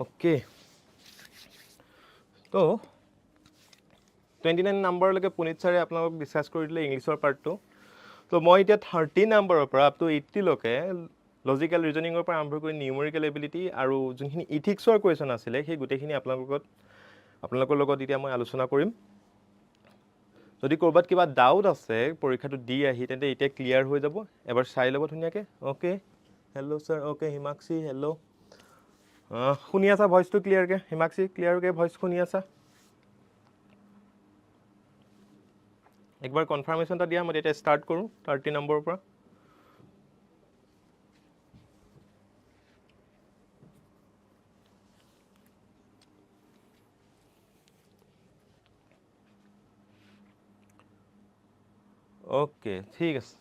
Okay তো 29 নম্বৰলৈকে পুনিত ছাৰে আপোনালোকক ডিছকাছ কৰি দিলে ইংলিছৰ পাৰ্টটো তো মই এতিয়া 30 নম্বৰৰ পৰা আপ টু 80লৈকে লজিকেল ৰিজনিঙৰ পৰা আৰম্ভ কৰি নিউমেৰিকেল এবিলিটি আৰু যোনখিনি ইথিক্সৰ কুৱেশ্যন আছিলে সেই গোটেইখিনি আপোনালোকৰ লগত এতিয়া মই আলোচনা কৰিম যদি ক'ৰবাত কিবা ডাউট আছে পৰীক্ষাটো দি আহি তেন্তে এতিয়া ক্লিয়াৰ হৈ যাব এবাৰ চাই ল'ব ধুনীয়াকৈ okay hello' sir okay Himakshi hello' শুনি আছা ভইচটো ক্লিয়াৰকৈ হিমাক্ষী ক্লিয়াৰকৈ ভইচ শুনি আছা একবাৰ কনফাৰ্মেশ্যন এটা দিয়া মই এতিয়া ষ্টাৰ্ট কৰোঁ 30 নম্বৰৰ পৰা অ'কে ঠিক আছে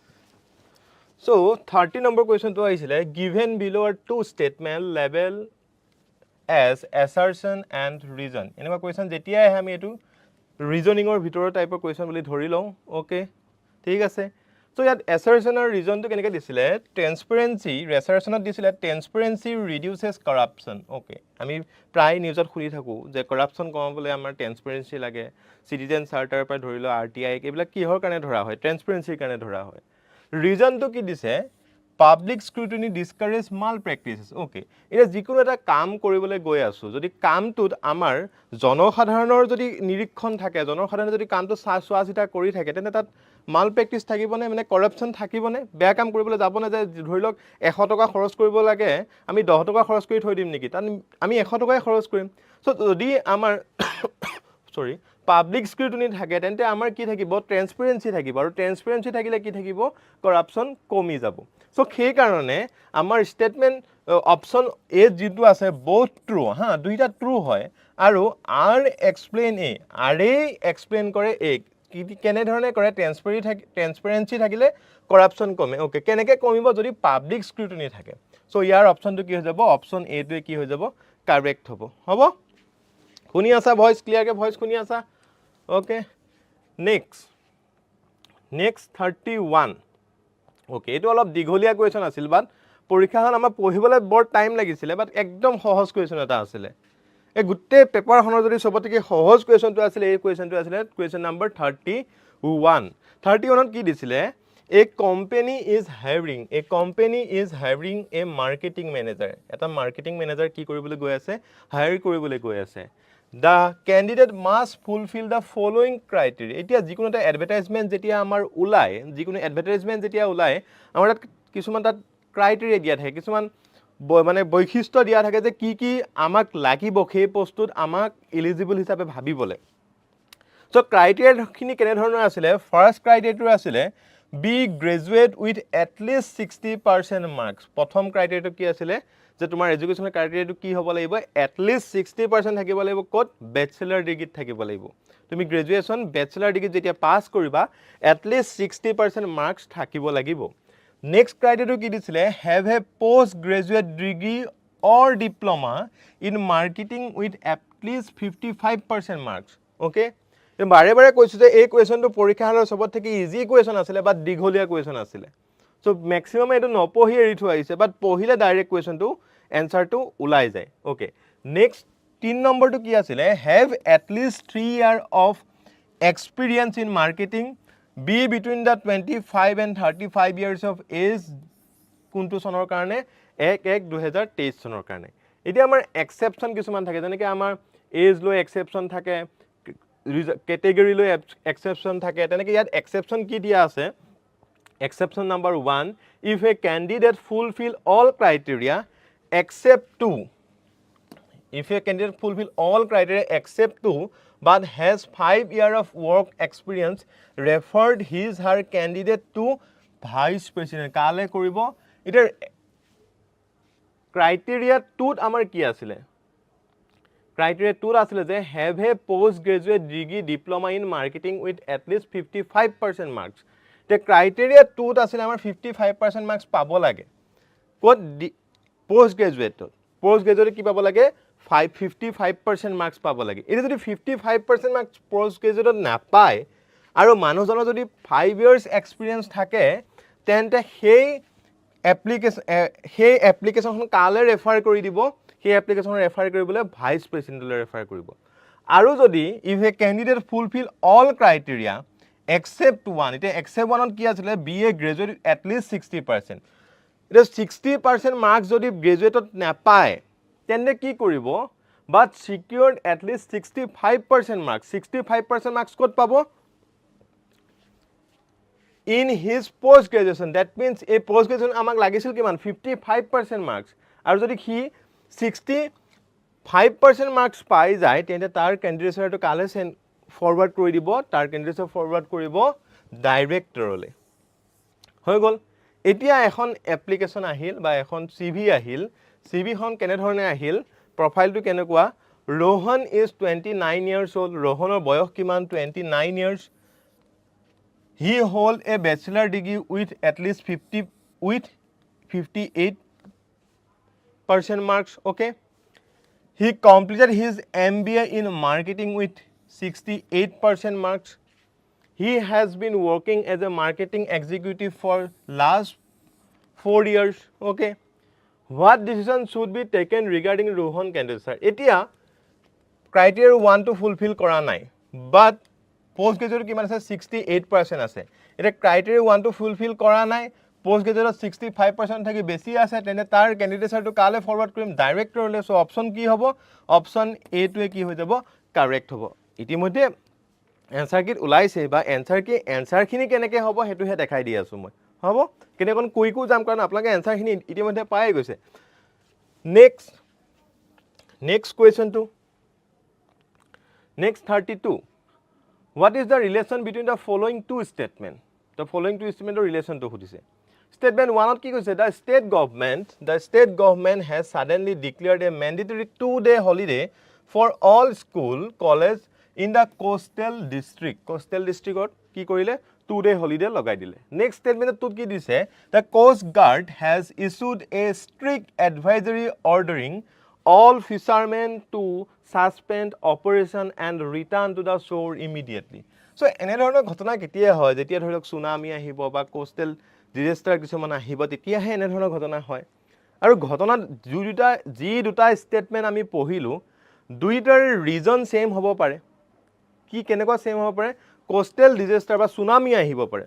চ' 30 নম্বৰ কুৱেশ্যনটো আহিছিলে given below' are two statement level as assertion and reason এনেকুৱা কুৱেশ্যন যেতিয়াই আহে আমি এইটো ৰিজনিঙৰ ভিতৰৰ টাইপৰ কুৱেশ্যন বুলি ধৰি লওঁ অ'কে ঠিক আছে চ' ইয়াত এছাৰশ্যন আৰু ৰিজনটো কেনেকৈ দিছিলে ট্ৰেন্সপাৰেঞ্চি এছাৰশ্যনত দিছিলে ট্ৰেন্সপাৰেঞ্চি ৰিডিউচেছ কৰাপশ্যন অ'কে আমি প্ৰায় নিউজত শুনি থাকোঁ যে কৰাপশ্যন কমাবলৈ আমাৰ ট্ৰেন্সপাৰেঞ্চি লাগে চিটিজেন চাৰ্টাৰৰ পৰা ধৰি লওঁ RTI এইবিলাক কিহৰ কাৰণে ধৰা হয় ট্ৰেন্সপাৰেঞ্চিৰ কাৰণে ধৰা হয় ৰিজনটো কি দিছে পাব্লিক স্ক্ৰুটিনি ডিছকাৰেজ মাল প্ৰেক্টিচেছ অ'কে এতিয়া যিকোনো এটা কাম কৰিবলৈ গৈ আছোঁ যদি কামটোত আমাৰ জনসাধাৰণৰ যদি নিৰীক্ষণ থাকে জনসাধাৰণে যদি কামটো চোৱা চিতা কৰি থাকে তেন্তে তাত মাল প্ৰেক্টিচ থাকিবনে মানে কৰাপশ্যন থাকিবনে বেয়া কাম কৰিবলৈ যাবনে যে ধৰি লওক 100 টকা খৰচ কৰিব লাগে আমি 10 টকা খৰচ কৰি থৈ দিম নেকি তাত আমি 100 টকাই খৰচ কৰিম চ' যদি আমাৰ পাব্লিক স্ক্ৰুটিনি থাকে তেন্তে আমাৰ কি থাকিব ট্ৰেন্সপাৰেঞ্চি থাকিব আৰু ট্ৰেন্সপাৰেঞ্চি থাকিলে কি থাকিব কৰাপশ্যন কমি যাব চ' সেইকাৰণে আমাৰ ষ্টেটমেণ্ট অপশ্যন এ যিটো আছে বহুত ট্ৰু দুইটা ট্ৰু হয় আৰু আৰ এক্সপ্লেইন এ আৰেই এক্সপ্লেইন কৰে এ কেনেধৰণে কৰে ট্ৰেন্সপাৰেঞ্চি থাকিলে কৰাপশ্যন কমে অ'কে কেনেকৈ কমিব যদি পাব্লিক স্ক্ৰুটিনি থাকে চ' ইয়াৰ অপশ্যনটো কি হৈ যাব অপশ্যন এটোৱে কি হৈ যাব কাৰেক্ট হ'ব শুনি আছা ভইচ ক্লিয়াৰকৈ ভইচ শুনি আছা অ'কে নেক্সট 31 অ'কে এইটো অলপ দীঘলীয়া কুৱেশ্যন আছিল বাট পৰীক্ষাখন আমাৰ পঢ়িবলৈ বৰ টাইম লাগিছিলে বাট একদম সহজ কুৱেশ্যন এটা আছিলে এই গোটেই পেপাৰখনৰ যদি চবতকৈ সহজ কুৱেশ্যনটো আছিলে এই কুৱেশ্যনটো আছিলে কুৱেশ্যন নম্বৰ 31ত কি দিছিলে a company is hiring a marketing manager এটা মাৰ্কেটিং মেনেজাৰ কি কৰিবলৈ গৈ আছে হায়াৰ কৰিবলৈ গৈ আছে the candidate must fulfil the following criteria এতিয়া যিকোনো এটা এডভাৰটাইজমেণ্ট যেতিয়া আমাৰ ওলায় আমাৰ তাত কিছুমান তাত ক্ৰাইটেৰিয়া দিয়া থাকে কিছুমান মানে বৈশিষ্ট্য দিয়া থাকে যে কি আমাক লাগিব সেই বস্তুত আমাক এলিজিবল হিচাপে ভাবিবলৈ চ' ক্ৰাইটেৰিয়াখিনি কেনেধৰণৰ আছিলে ফাৰ্ষ্ট ক্ৰাইটেৰিয়াটো আছিলে be graduate with at least 60% marks প্ৰথম ক্ৰাইটেৰিয়াটো কি আছিলে যে তোমাৰ এডুকেশ্যনৰ ক্ৰাইটেৰিয়াটো কি হ'ব লাগিব এটলিষ্ট 60% থাকিব লাগিব ক'ত বেচেলাৰ ডিগ্ৰীত থাকিব লাগিব তুমি গ্ৰেজুৱেশ্যন বেচেলাৰ ডিগ্ৰীত যেতিয়া পাছ কৰিবা এটলিষ্ট 60% মাৰ্কছ থাকিব লাগিব নেক্সট ক্ৰাইটেৰিয়াটো কি দিছিলে have a post graduate degree or diploma in marketing with at least 55% marks okay বাৰে কৈছোঁ যে এই কুৱেশ্যনটো পৰীক্ষা হলৰ চবত থাকি ইজি কুৱেশ্যন আছিলে বাট দীঘলীয়া কুৱেশ্যন আছিলে চ' মেক্সিমাম এইটো নপঢ়ি এৰি থোৱা আহিছে বাট পঢ়িলে ডাইৰেক্ট কুৱেশ্যনটো এনচাৰটো ওলাই যায় অ'কে নেক্সট 3 নম্বৰটো কি আছিলে have at least 3 years of experience in marketing be between the 25 and 35 years of age কোনটো চনৰ কাৰণে 1/1/2023 চনৰ কাৰণে এতিয়া আমাৰ এক্সেপশ্যন কিছুমান থাকে যেনেকৈ আমাৰ এজ লৈ এক্সেপশ্যন থাকে কেটেগৰী লৈ এক্সেপশ্যন থাকে তেনেকৈ ইয়াত এক্সেপশ্যন কি দিয়া আছে exception number 1 if a candidate fulfill all criteria except 2 but has 5 years of work experience referred his her candidate to vice president কালে কৰিব এটা criteria 2 আমাৰ কি আছিলে criteria 2 আছিলে যে have a post graduate degree diploma in marketing with at least 55% marks the criteria 2 আছিল আমাৰ 55% marks পাব লাগে ক'ত পোষ্ট গ্ৰেজুৱেট কি পাব লাগে 55% marks পাব লাগে এটা যদি 55% marks পোষ্ট গ্ৰেজুৱেটত নাপায় আৰু মানুহজনৰ যদি 5 years experience থাকে তেন্তে সেই এপ্লিকেশ্যনখন কালে ৰেফাৰ কৰি দিব সেই এপ্লিকেশ্যনৰ ৰেফাৰ কৰিবলৈ ভাইচ প্ৰেচিডেণ্টলৈ ৰেফাৰ কৰিব আৰু যদি if A candidate fulfil all criteria except one এতিয়া এক্সেপ্ট ওৱানত কি আছিলে বি এ গ্ৰেজুৱেট এটলিষ্ট 60%, এতিয়া 60% মাৰ্কছ যদি গ্ৰেজুৱেটত নাপায় তেন্তে কি কৰিব বাট ছিকিউৰ্ড এটলিষ্ট 65% মাৰ্কছ 65% মাৰ্কছ ক'ত পাব in his post graduation that means a post graduation আমাক লাগিছিল কিমান 55% মাৰ্কছ আৰু যদি সি 65% মাৰ্কছ পাই যায় তেন্তে তাৰ কেণ্ডিডেটছটো কালে ফৰৱাৰ্ড কৰি দিব তাৰ কেণ্ডিডেটছ ফৰৱাৰ্ড কৰিব ডাইৰেক্টৰলৈ হৈ গ'ল এতিয়া এখন এপ্লিকেশ্যন আহিল বা এখন CV আহিল CVখন কেনেধৰণে আহিল প্ৰফাইলটো কেনেকুৱা Rohan is 29 years old Rohanৰ বয়স কিমান 29 years He hold a bachelor degree with at least 58% marks. Okay. He completed his MBA in marketing with 68% marks. He has been working as a marketing executive for last 4 years. Okay. What decision should be taken regarding Rohan candidature? Etia criteria 1 to fulfill kora nai, but post graduate কিমান আছে 68% আছে এটা criteria 1 টো fulfil কৰা নাই post গ্ৰেজুৱেটত 65% থাকি বেছি আছে তেনে তাৰ কেণ্ডিডেটছটো কালে ফৰৱাৰ্ড কৰিম ডাইৰেক্টৰলৈ সো অপচন কি হ'ব অপচন এ টোৱে কি হৈ যাব কাৰেক্ট হ'ব ইতিমধ্যে এনসাৰ কিট ওলাইছে বা এনসাৰখিনি কেনেকৈ হ'ব হেতুহে দেখাই দি আছো মই হ'ব কেনেকন কুইকো জাম কাৰণ আপোনালোকে এনসাৰখিনি ইতিমধ্যে পাই গৈছে next কোৱেশ্চনটো next 32 What is the relation between the following two statements? The following two statements relation to khudise. Statement 1 ki koise the state government has suddenly declared a mandatory 2-day holiday for all school college in the coastal district. Coastal district or ki korile 2-day holiday lagai dile. Next statement tu ki dise the Coast Guard has issued a strict advisory ordering all fishermen to suspend operation and return to the shore immediately. So এনে ধৰণৰ ঘটনা কেতিয়া হয় যেতিয়া ধৰক tsunami আহিব বা কোস্টেল disaster কিছুমান আহিব তেতিয়াহে এনে ধৰণৰ ঘটনা হয় আৰু ঘটনা যি দুটা ষ্টেটমেন্ট আমি পঢ়িলো দুইটাৰ ৰিজন সেম হ'ব পাৰে কি কেনেকুৱা সেম হ'ব পাৰে কোস্টেল ডিজাস্টাৰ বা সুনামি আহিব পাৰে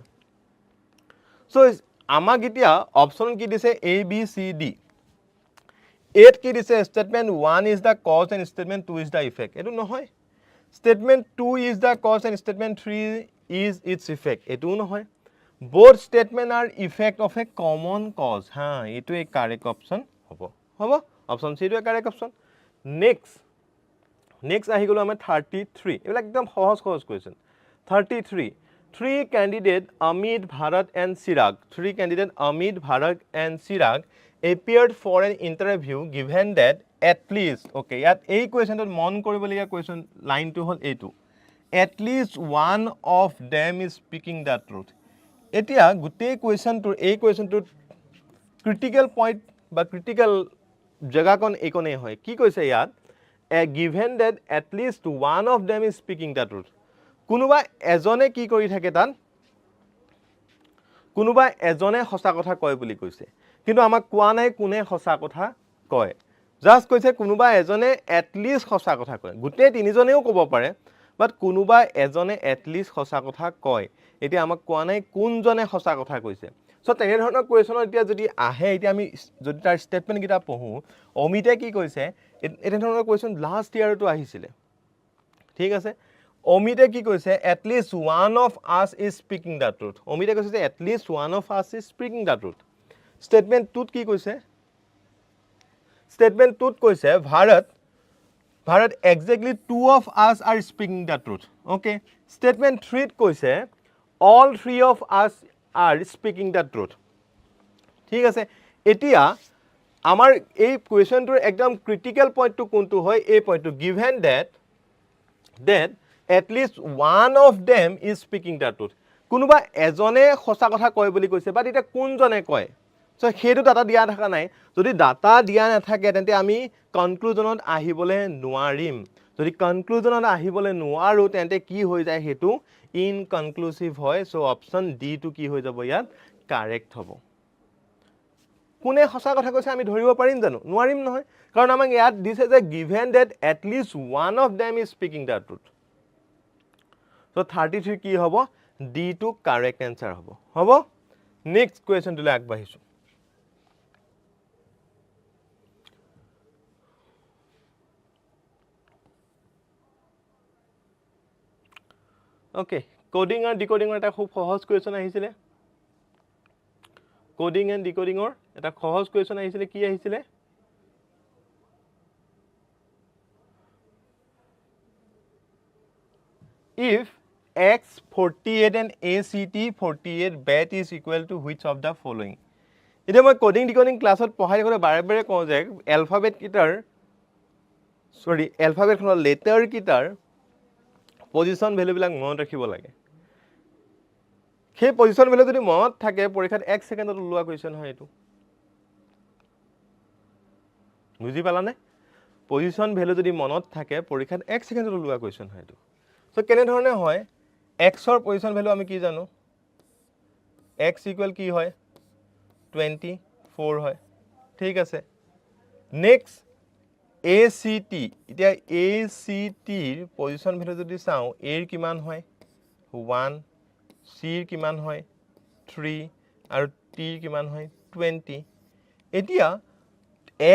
সো আমাক এতিয়া অপচন কি দিছে A B C D 8 কি দিছে statement 1 is the cause and statement 2 is the effect etu nohoy statement 2 is the cause and statement 3 is its effect etu nohoy both statement are effect of a common cause ha etu a correct option hobo option C to a correct option next ahi golo amar 33 ebla ekdom সহজ question 33 three candidate Amit Bharat and Chirag appeared for an interview given that at least okay yat ei question to mon koriboliga question line to hol a2 at least one of them is speaking the truth etia gute question to critical point ba critical jaga kon ekone hoy ki koise yat given that at least one of them is speaking the truth kunuba ejone ki kori thake tan kunuba ejone hosa kotha koy boli koise কিন্তু আমাক কোৱা নাই কোনে হসা কথা কয় just কৈছে কোনোবা এজনে এট লিস্ট হসা কথা কয় গুটে তিনিজনেও ক'ব পাৰে বাট কোনোবা এজনে এট লিস্ট হসা কথা কয় এতিয়া আমাক কোৱা নাই কোনজনে হসা কথা কৈছে সো তেনে ধৰণৰ কোৱেছনৰ এতিয়া যদি আহে এতিয়া আমি যদি তাৰ ষ্টেটমেন্ট কিটা পঢ়ো অমিতে কি কৈছে এনে ধৰণৰ কোৱেছন লাষ্ট ইয়াৰটো আহিছিলে ঠিক আছে অমিতে কি কৈছে at least one of us is speaking the truth অমিতে কৈছে যে at least one of us is speaking the truth Statement 2 কি কৈছে Statement 2 কৈছে Bharat exactly two of us are speaking the truth okay Statement 3 কৈছে all three of us are speaking the truth ঠিক আছে এতিয়া আমাৰ এই কোৱেছনটোৰ একদম ক্ৰিটিক্যাল পইণ্টটো কোনটো হয় এই পইণ্টটো given that at least one of them is speaking the truth কোনোবা এজনে সঁচা কথা কয় বুলি কৈছে বাট এটা কোনজনে কয় সো হেতু ডাটা দিয়া থাকা নাই যদি ডাটা দিয়া নাথাকে তেন্তে আমি কনক্লুজনত আহিবলে নোৱাৰিম যদি কনক্লুজনত আহিবলে নোৱাৰো তেন্তে কি হৈ যায় হেতু ইনকনক্লুসিভ হয় সো অপচন ডি টু কি হৈ যাব ইয়াত কারেক্ট হ'ব কোনে সঁচা কথা কৈছে আমি ধৰিব পাৰিম জানো নোৱাৰিম নহয় কাৰণ আমাক ইয়াত দিছে যে given that at least one of them is speaking the truth so 33 কি হ'ব D to correct answer হ'ব next question to আগবাঢ়িছো okay coding and decoding এটা খুব সহজ question আহিছিলে coding and decoding এটা সহজ question আহিছিলে কি আহিছিলে if x 48 and ACT 48 bet is equal to which of the following এতিয়া মই coding decoding ক্লাছত পঢ়াই গলে বাৰে বাৰে কওঁ যে alphabet কিটাৰ alphabet খনৰ letter কিটাৰ position value বিলাক মনত ৰাখিব লাগে সেই position value যদি মনত থাকে পৰীক্ষাত 1 সেকেন্ডত ওলোৱা কোৱেশ্চন হয় এটো বুজি পালানে position value যদি মনত থাকে পৰীক্ষাত 1 সেকেন্ডত ওলোৱা কোৱেশ্চন হয় এটো সো কেনে ধৰণে হয় x ৰ position value আমি কি জানো x equal কি হয় 24 হয় ঠিক আছে next ACT এতিয়া ACT ৰ position value যদি চাও a ৰ কিমান হয় 1 c ৰ কিমান হয় 3 আৰু t ৰ কিমান হয় 20 এতিয়া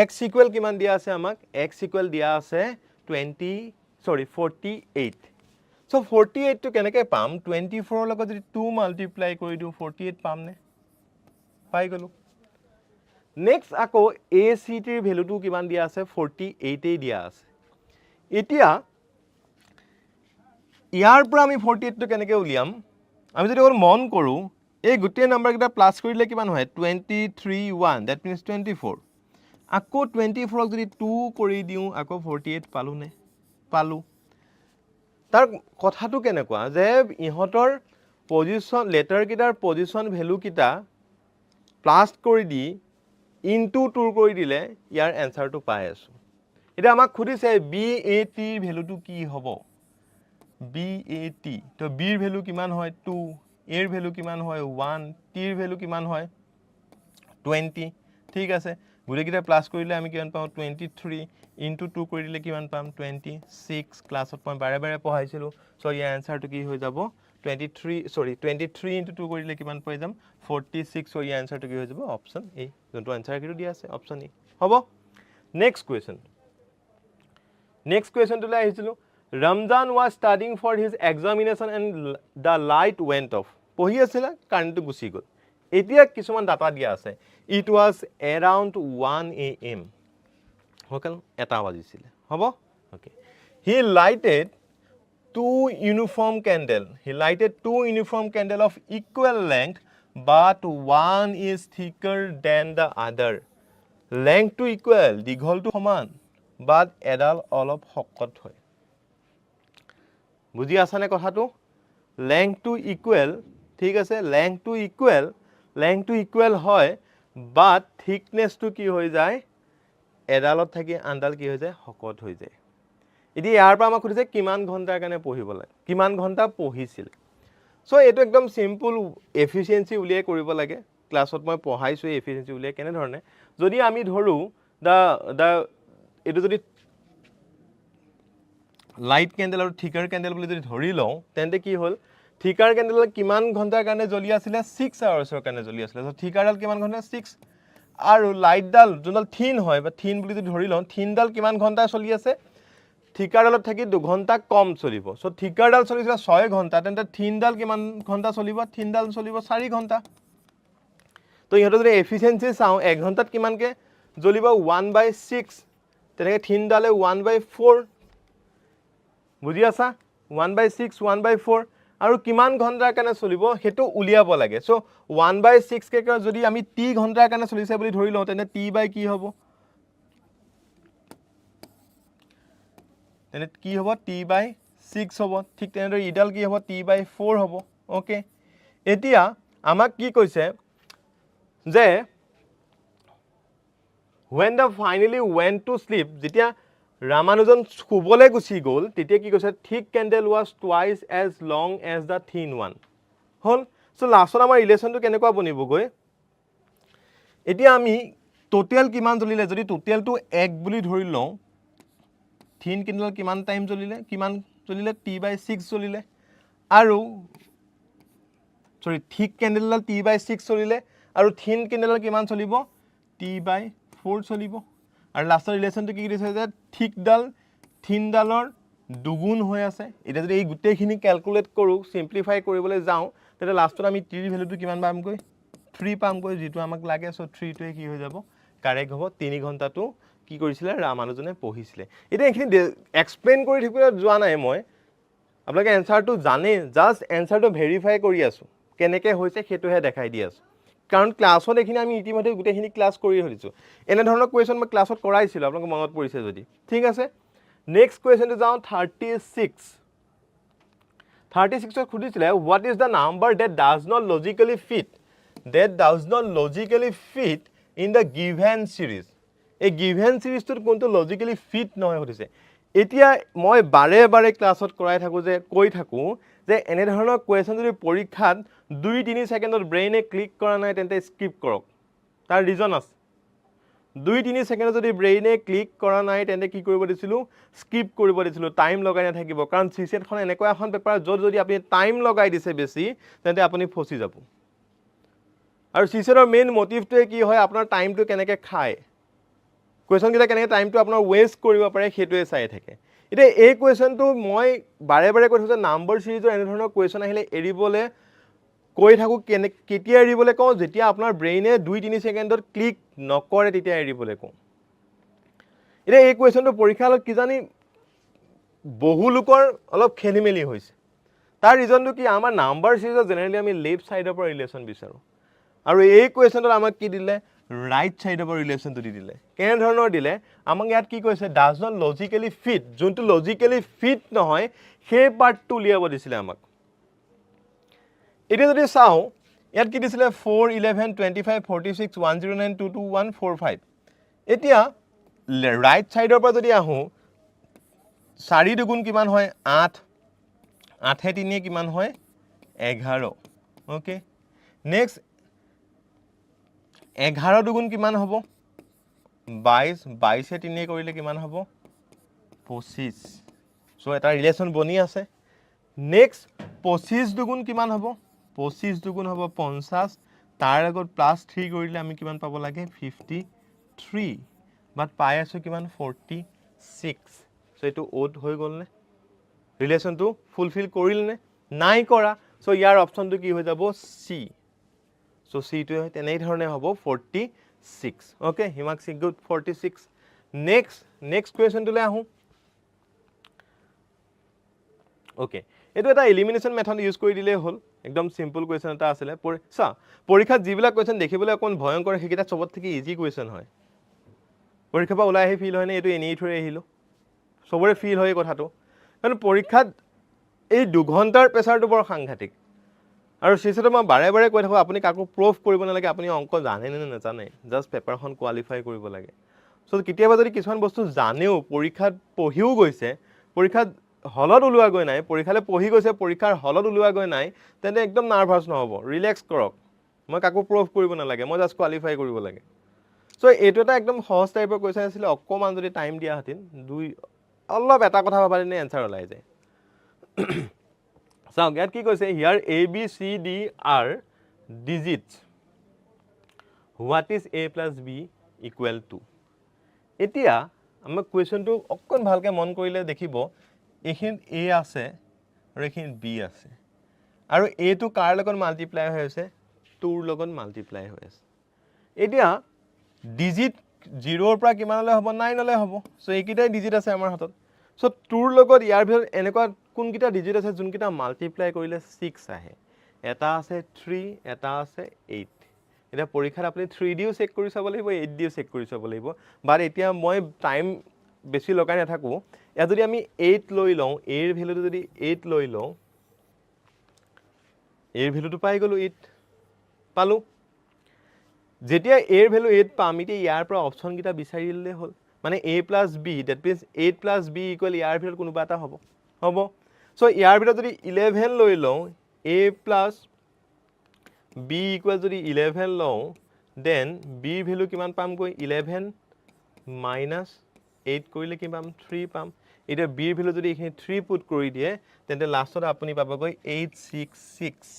x equal কিমান দিয়া আছে আমাক x equal দিয়া আছে 48 so 48 to কেনেকৈ পাম 24 ৰ লগত যদি 2 মাল্টিপ্লাই কৰি দিও 48 পাম নে পাই গলো নেক্সট আকৌ ACT ৰ ভ্যালুটো কিমান দিয়া আছে 48 এ দিয়া আছে এতিয়া ইয়াৰ পৰা আমি 48 টো কেনেকৈ উলিয়াম আমি যদি অকল মন কৰো এই গোটেই নাম্বাৰ কিটা প্লাস কৰিলে কিমান হয় 23 1 that means 24 আকৌ 24 ক যদি 2 কৰি দিও আকৌ 48 পালো নে পালো তাৰ কথাটো কেনেকুৱা যে ইহতৰ পজিশন লেটাৰ কিটাৰ পজিশন ভ্যালু কিটা প্লাস কৰি দি ইনটু 2 কৰি দিলে ইয়াৰ এনসাৰটো পাই আছো এটা আমাক খুদিছে BAT ৰ ভ্যালুটো কি হ'ব BAT তো B ৰ ভ্যালু কিমান হয় 2 A ৰ ভ্যালু কিমান হয় 1 T ৰ ভ্যালু কিমান হয় 20 ঠিক আছে গুটেকিটা প্লাস কৰিলে আমি কিমান পাম 23 ইনটু 2 কৰি দিলে কিমান পাম 26 ক্লাছত মই বাৰে বাৰে পঢ়াইছিলো সো ইয়াৰ এনসাৰটো কি হৈ যাব 23 ইনটু 2 কৰি দিলে কিমান পাই যাম 46 সো ইয়াৰ এনসাৰটো কি হৈ যাব অপচন এ যোনটো এনসাৰ কিটো দিয়া আছে অপচন এ হ'ব নেক্সট কোৱেশ্চন টুলে আহিছিলো Ramzan was studying for his examination and the light went off পঢ়ি আছিল কাৰেণ্টটো গুচি গল এতিয়া কিছুমান ডাটা দিয়া আছে it was around 1 am হকল এটা বাজিছিল হ'ব okay he lighted two uniform candle of equal length but one is thicker than the other length to equal দীঘল to সমান but এডাল অলপ শকত হয় বুজি আছানে কথাটো length to equal ঠিক আছে length to equal হয় but thickness to কি হৈ যায় এডালত থাকি আনডাল কি হৈ যায় শকত হৈ যায় এদি ইয়াৰ পৰা আমাক খুদিছে কিমান ঘন্টাৰ কাৰণে পঢ়িব লাগে কিমান ঘন্টা পঢ়িছিল সো এটো একদম সিম্পল এফিশিয়েন্সি উলিয়াই কৰিব লাগে ক্লাছত মই পঢ়াইছো এফিশিয়েন্সি উলিয়াই কেনে ধৰণে যদি আমি ধৰো দা এটো যদি লাইট ক্যান্ডেল আৰু থিকাৰ ক্যান্ডেল বুলি যদি ধৰি লও তেন্তে কি হল থিকাৰ ক্যান্ডেল কিমান ঘন্টাৰ কাৰণে জ্বলি আছিল 6 আৱাৰ্ছৰ কাৰণে জ্বলি আছিল সো থিকাৰডাল কিমান ঘন্টা 6 আৰু লাইটডাল যোনডাল থিন হয় বা থিন বুলি যদি ধৰি লও থিনডাল কিমান ঘন্টা চলি আছে থিকাৰডালত থাকি 2 ঘন্টা কম চলিব সো থিকাৰডাল চলিছিল 6 ঘন্টা তেন্তে থিনডাল কিমান ঘন্টা চলিব থিনডাল চলিব 4 ঘন্টা তো ইহতৰ যদি এফিশিয়েন্সি চাও 1 ঘন্টাত কিমানকে জ্বলিব 1/6 তেনেকে থিনডালে 1/4 বুজি আছা 1/6 1/4 আৰু কিমান ঘন্টাৰ কাৰণে চলিব হেতু উলিয়াব লাগে সো 1/6 কে যদি আমি t ঘন্টাৰ কাৰণে চলিছে বুলি ধৰি লও তেনে t বাই কি হ'ব তেনে কি হ'ব t/6 হ'ব ঠিক তেনেদৰে ইডাল কি হ'ব t/4 হ'ব ওকে এতিয়া আমাক কি কৈছে যে when the finally went to sleep যেতিয়া ৰামানুজন শুবলে গুচি গল তেতিয়া কি কৈছে thick candle was twice as long as the thin one hall so লাষ্টত আমাৰ ৰিলেশনটো কেনেকুৱা বনিব গৈ এতিয়া আমি টোটেল কিমান জ্বলিলে যদি টোটেলটো 1 বুলি ধৰি লওঁ থিন কেণ্ডেল কিমান টাইম জ্বলিলে t/6 জ্বলিলে আৰু থিক কেণ্ডেলডাল t/6 চলিলে আৰু থিন কেণ্ডেলডাল কিমান চলিব t/4 চলিব আৰু লাষ্টৰ ৰিলেশ্যনটো কি দিছে যে থিকডাল থিনডালৰ দুগুণ হৈ আছে এটা যদি এই গোটেইখিনি ক্যালকুলেট কৰো সিম্পলিফাই কৰিবলৈ যাওঁ তেতিয়া লাষ্টত আমি t ৰ ভ্যালুটো কিমান পামকৈ 3 পামকৈ যেটো আমাক লাগে সো 3 টোৱে কি হৈ যাব কাৰেক্ট হ'ব 3 ঘণ্টাটো কি কৰিছিলে ৰামানুজনে পঢ়িছিলে এটা এখিনি এক্সপ্লেইন কৰি থাকিবলৈ যোৱা নাই মই আপোনালোকে এনসাৰটো জানে জাস্ট এনসাৰটো ভেৰিফাই কৰি আছো কেনেকৈ হৈছে হেতুহে দেখাই দি আছো কাৰণ ক্লাছত এখিনি আমি ইতিমধ্যে গোটেইখিনি ক্লাছ কৰি হলিছো এনে ধৰণৰ কোৱেশ্চন মই ক্লাছত কৰাইছিল আপোনালোকে মনত পৰিছে যদি ঠিক আছে নেক্সট কোৱেশ্চনটো যাওঁ 36 খুদিছিলে what is the number that does not logically fit in the given series a given series to কোনটো logically fit নহয় হদিছে এতিয়া মই বাৰে বাৰে ক্লাছত কৰাই থাকো যে কৈ থাকো যে এনে ধৰণৰ কোৱেশ্চন যদি পৰীক্ষাত 2-3 সেকেন্ডত ব্ৰেইনে ক্লিক কৰা নাই তেন্তে স্কিপ কৰক তাৰ ৰিজন আছে 2-3 সেকেন্ডত যদি ব্ৰেইনে ক্লিক কৰা নাই তেন্তে কি কৰিব দিছিলো স্কিপ কৰিব দিছিলো টাইম লগাই না থাকিব কাৰণ সিসেটখন এনেকুৱা এখন পেপাৰ যত যদি আপুনি টাইম লগাই দিছে বেছি তেন্তে আপুনি ফসি যাব আৰু সিসেটৰ মেইন মোটিভটোৱে কি হয় আপোনাৰ টাইমটো কেনেকৈ খায় কোৱেশ্চন কিটা কেনেকৈ টাইমটো আপোনাৰ ওয়েষ্ট কৰিব পাৰে হেতুৱে চাই থাকে এতিয়া এই কোৱেশ্চনটো মই বাৰে বাৰে কৈ থাকো নাম্বাৰ সিৰিজৰ এনে ধৰণৰ কোৱেশ্চন আহিলে এৰিবলে কৈ থাকো কেতিয়া এৰিবলে কও যেতিয়া আপোনাৰ ব্ৰেইনে 2-3 সেকেন্ডত ক্লিক নকৰে তেতিয়া এৰিবলে কও এতিয়া এই কোৱেশ্চনটো পৰীক্ষা হলত কি জানি বহু লোকৰ অলপ খেলিমেলি হৈছে তাৰ ৰিজনটো কি আমাৰ নাম্বাৰ সিৰিজৰ জেনাৰেলি আমি লেফট সাইডৰ পৰা ৰিলেশন বিচাৰো আৰু এই কোৱেশ্চনটো আমাক কি দিলে ৰাইট সাইডৰ পৰা ৰিলেশনটো দি দিলে কেনে ধৰণৰ দিলে আমাক ইয়াত কি কৈছে ডাজ নট লজিক্যালি ফিট যোনটো লজিক্যালি ফিট নহয় সেই পাৰ্টটো উলিয়াব দিছিলে আমাক এটা যদি চাও ইয়াত কি দিছিলে 4 11 25 46 109 22 145 এতিয়া ৰাইট সাইডৰ পৰা যদি আহো 4 দুগুণ কিমান হয় 8 8 3 কিমান হয় 11 ওকে নেক্সট 11 দুগুণ কিমান হ'ব 22 22 3 কৰিলে কিমান হ'ব 25 সো এটা ৰিলেশন বনি আছে নেক্সট 25 দুগুণ কিমান হ'ব 25 দুগুণ হ'ব 50 তাৰ আগত প্লাস 3 কৰিলে আমি কিমান পাব লাগে 53 বাট পাই আছো কিমান 46 সো এটো ওড হৈ গল নে ৰিলেশনটো ফুলফিল কৰিল নে নাই কৰা সো ইয়াৰ অপচনটো কি হৈ যাব সি সো সি টো তেনে ধৰণে হ'ব 46 ওকে হিমাক সি গুড 46 নেক্সট কোৱেশ্চনটোলে আহো ওকে এটো এটা এলিমিনেশন মেথড ইউজ কৰি দিলে হল একদম সিম্পল কোৱেশ্চন এটা আছিল পৰীক্ষাত যিবিলাক কোৱেশ্চন দেখিবলৈ অকন ভয়ংকৰ হেকিটা সবত থেকে ইজি কোৱেশ্চন হয় পৰীক্ষা পা ওলাই আহি ফিল হয় নে এটো এনেই থৈ আহিলো সবৰে ফিল হয় কথাটো কাৰণ পৰীক্ষাত এই 2 ঘণ্টাৰ প্ৰেছাৰটো বৰ সাংঘাতিক আৰু সিসেটো মই বাৰে বাৰে কৈ থাকো আপুনি কাকো প্ৰুফ কৰিব নালাগে আপুনি অংক জানে নে নাজানে জাস্ট পেপাৰখন কোৱালিফাই কৰিব লাগে সো কেতিয়াবা যদি কিছুমান বস্তু জানেও পৰীক্ষাত পঢ়িও গৈছে পৰীক্ষাত হলত উলুৱা গৈ নাই পৰীক্ষালে পঢ়ি গৈছে পৰীক্ষাৰ হলত উলুৱা গৈ নাই তেনে একদম নাৰ্ভাস নহব ৰিলেক্স কৰক মই কাকো প্ৰুফ কৰিব নালাগে মই জাস্ট কোৱালিফাই কৰিব লাগে সো এটো এটা একদম সহজ টাইপৰ কোৱেশ্চন আছিল অকমান যদি টাইম দিয়া হতিন দুই অলপ এটা কথা ভাবালে নে আনসাৰ ওলাই যায় So, ইয়াত কি কৈছে here A B C D are digits what is A plus B equal to এতিয়া আমি কোৱেশ্চনটো অকন ভালকে মন কৰিলে দেখিব এখিন A আছে আৰু এখিন B আছে আৰু A টো কাৰ লগত মাল্টিপ্লাই হৈ আছে 2 ৰ লগত মাল্টিপ্লাই হৈ আছে এতিয়া ডিজিট 0 ৰ পৰা কিমানলৈ হ'ব 9 লৈ হ'ব সো এইকিটাই ডিজিট আছে আমাৰ হাতত সো 2 ৰ লগত ইয়াৰ ভিতৰত এনেকুৱা কোনকিটা ডিজিট আছে যোনকিটা মাল্টিপ্লাই কৰিলে 6 আহে এটা আছে 3 এটা আছে 8 এটা পৰীক্ষাত আপুনি 3 দিও চেক কৰি চাব লাগিব 8 দিও চেক কৰি চাব লাগিব বাট এতিয়া মই টাইম বেছি লগাই নাথাকো এয়া যদি আমি 8 লৈ লওঁ a ৰ ভ্যালুটো যদি 8 লৈ লওঁ a ৰ ভ্যালুটো পাই গলো 8 পালো যেতিয়া a ৰ ভ্যালু 8 পাম এতিয়া ইয়াৰ পৰা অপচন কিটা বিচাৰিলে হল মানে a plus b that means 8 plus b equal ইয়াৰ ভিতৰত কোনোবা এটা হ'ব সো ইয়াৰ ভিতৰত যদি 11 লৈ লওঁ a plus b equal যদি 11 লওঁ দেন বিৰ ভেলু কিমান পাম গৈ 11 মাইনাছ 8 কৰিলে কি পাম 3 পাম এতিয়া বিৰ ভেলু যদি এইখিনি 3 পুট কৰি দিয়ে তেন্তে লাষ্টত আপুনি পাবগৈ 866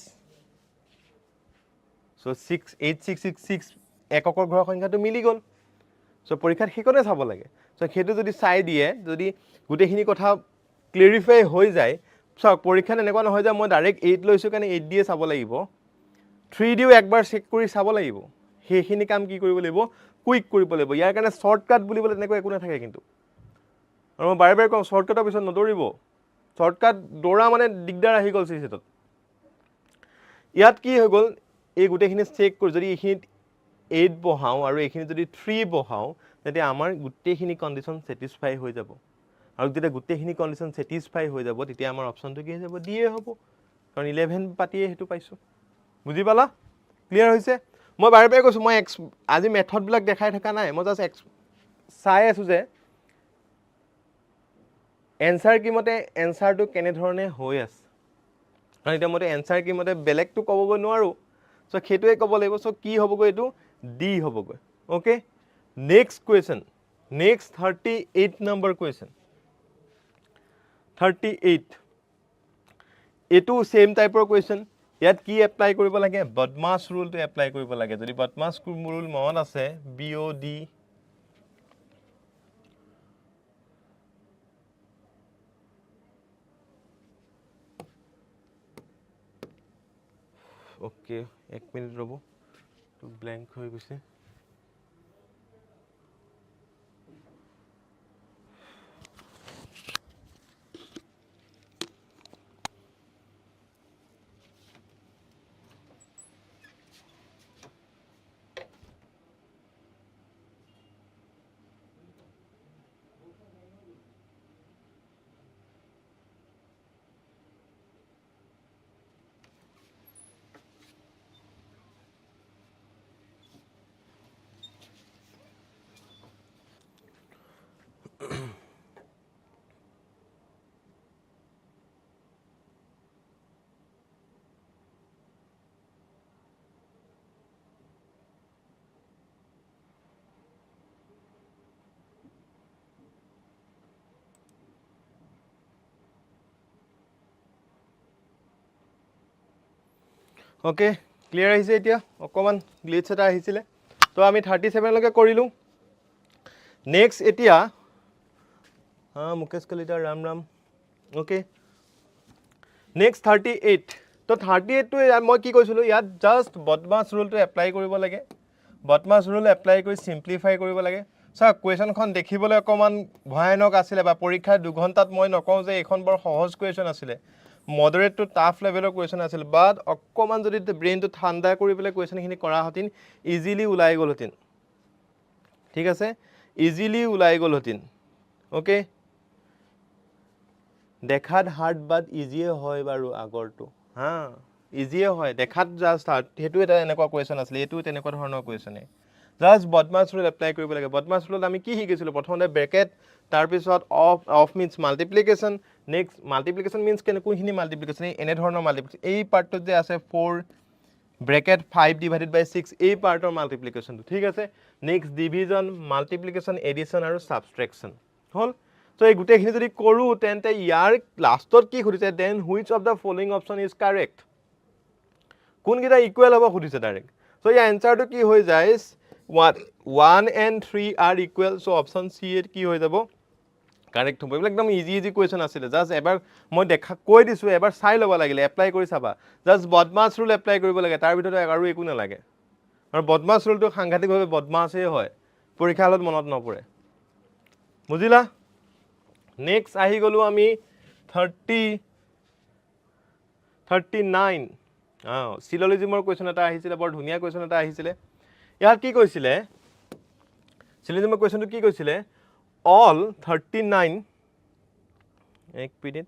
সো 8666 এককৰ ঘৰৰ সংখ্যাটো মিলি গ'ল সো পৰীক্ষাত সেইকনে চাব লাগে সো সেইটো যদি চাই দিয়ে যদি গোটেইখিনি কথা ক্লিয়াৰিফাই হৈ যায় সব পৰীক্ষাত এনেকুৱা নহয় যে মই ডাইৰেক্ট 8 লৈছো কাৰণে 8 দিয়ে চাব লাগিব 3 দিও একবাৰ চেক কৰি চাব লাগিব সেইখিনি কাম কি কৰিব লাগিব কুইক কৰিব লাগিব ইয়াৰ কাৰণে শৰ্টকাট বুলিবলৈ তেনেকৈ একো নাথাকে কিন্তু আৰু মই বাৰে বাৰে কওঁ শৰ্টকাটৰ পিছত নদৌৰিব শৰ্টকাট দৌৰা মানে দিগদাৰ আহি গ'ল চিটেটত ইয়াত কি হৈ গ'ল এই গোটেইখিনি চেক কৰি যদি এইখিনিত 8 বহাও আৰু এইখিনি যদি 3 বহাও তেতিয়া আমাৰ গোটেইখিনি কন্ডিশন স্যাটিসফাই হৈ যাব আৰু যেতিয়া গোটেইখিনি কন্ডিশন স্যাটিসফাই হৈ যাব তেতিয়া আমাৰ অপচনটো কি হৈ যাব ডিএ হ'ব কাৰণ 11 পাতিয়ে হেতু পাইছো বুজি পালা ক্লিয়াৰ হৈছে মই বাৰে বাৰে কৈছো মই আজি মেথড বিলাক দেখাই থকা নাই মই জাস্ট চাই আছো যে এনসাৰ কি মতে এনসাৰটো কেনে ধৰণে হৈ আছে কাৰণ এটা মতে এনসাৰ কি মতে বেলেগটো ক'বগৈ নোৱাৰো সো খেতুৱে ক'ব লাগিব সো কি হ'বগৈ এটো ডি হ'বগৈ okay next question next 38 number question 38 এটো সেম টাইপৰ কোৱেশ্চন ইয়াত কি এপ্লাই কৰিব লাগে বদমাছ ৰুলটো এপ্লাই কৰিব লাগে যদি বদমাছ ৰুল মনত আছে বিঅডি ওকে এক মিনিট ৰব ব্ল্যাঙ্ক হৈ গৈছে ওকে ক্লিয়াৰ আহিছে এতিয়া অকমান গ্লিচ এটা আহিছিলে তো আমি 37 লৈকে কৰিলো নেক্সট এতিয়া মুকেশ কলিতা ৰাম ৰাম ওকে নেক্সট 38 তো 38 টো মই কি কৈছিলো ইয়াত জাস্ট বদমাছ ৰুলটো এপ্লাই কৰিব লাগে বদমাছ ৰুল এপ্লাই কৰি সিম্পলিফাই কৰিব লাগে সা কোৱেশ্চনখন দেখিবলৈ অকমান ভয়ানক আছিল বা পৰীক্ষা 2 ঘণ্টাত মই নকওঁ যে এখন বৰ সহজ কোৱেশ্চন আছিল মডাৰেট টু টাফ লেভেলৰ কোৱেশ্চন আছিল বাট অকমান যদি ব্ৰেইনটো ঠাণ্ডা কৰি পেলাই কোৱেশ্চনখিনি কৰা হতিন ইজিলি উলাই গল হতিন ঠিক আছে ইজিলি উলাই গল হতিন ওকে দেখাত হাৰ্ড বাট ইজিয়ে হয় বাৰু আগৰটো হা ইজিয়ে হয় দেখাত জাস্ট হাৰ্ড হেতু এটা এনেকুৱা কোৱেশ্চন আছিল এটো তেনেকুৱা ধৰণৰ কোৱেশ্চন জাস্ট বদমাছ ৰুল এপ্লাই কৰিব লাগে বদমাছ ৰুলত আমি কি শিকিছিলো প্ৰথমতে ব্ৰেকেট তাৰ পিছত of means multiplication next multiplication means কোনখিনি মাল্টিপ্লিকেশন এনে ধৰণৰ মাল্টিপ্লিকেশন এই পাৰ্টটো যে আছে 4 ব্ৰেকেট 5 ডিভাইডেড বাই 6 এই পাৰ্টৰ মাল্টিপ্লিকেশনটো ঠিক আছে নেক্সট ডিভিজন মাল্টিপ্লিকেশন এডিশন আৰু সাবট্ৰেকশন হল সো এই গুটেখিনি যদি কৰো তেন্তে ইয়াৰ লাষ্টত কি খুদিছে then which of the following option is correct কোন গিটা ইকুৱেল হ'ব খুদিছে ডাইৰেক্ট সো এই আনসাৰটো কি হৈ যায় 1 and 3 are equal so option C এর কি হৈ যাব কারেক্ট হ'ব একদম ইজি কোৱেশ্চন আছিল জাস্ট এবাৰ মই দেখা কৈ দিছো এবাৰ চাই ল'ব লাগিলে এপ্লাই কৰি চাবা জাস্ট বদমাছ ৰুল এপ্লাই কৰিব লাগে তাৰ ভিতৰত আৰু একো নালাগে আৰু বদমাছ ৰুলটো সাংঘাতিকভাৱে বদমাছই হয় পৰীক্ষা হলত মনত নপৰে বুজিলা নেক্সট আহি গলো আমি 39 সিলোজিজমৰ কোৱেশ্চন এটা আহিছিলে বৰ ধুনীয়া কোৱেশ্চন এটা আহিছিলে ইয়াত কি কৈছিলে সিলোজিজমৰ কোৱেশ্চনটো কি কৈছিলে all 39 এক মিনিট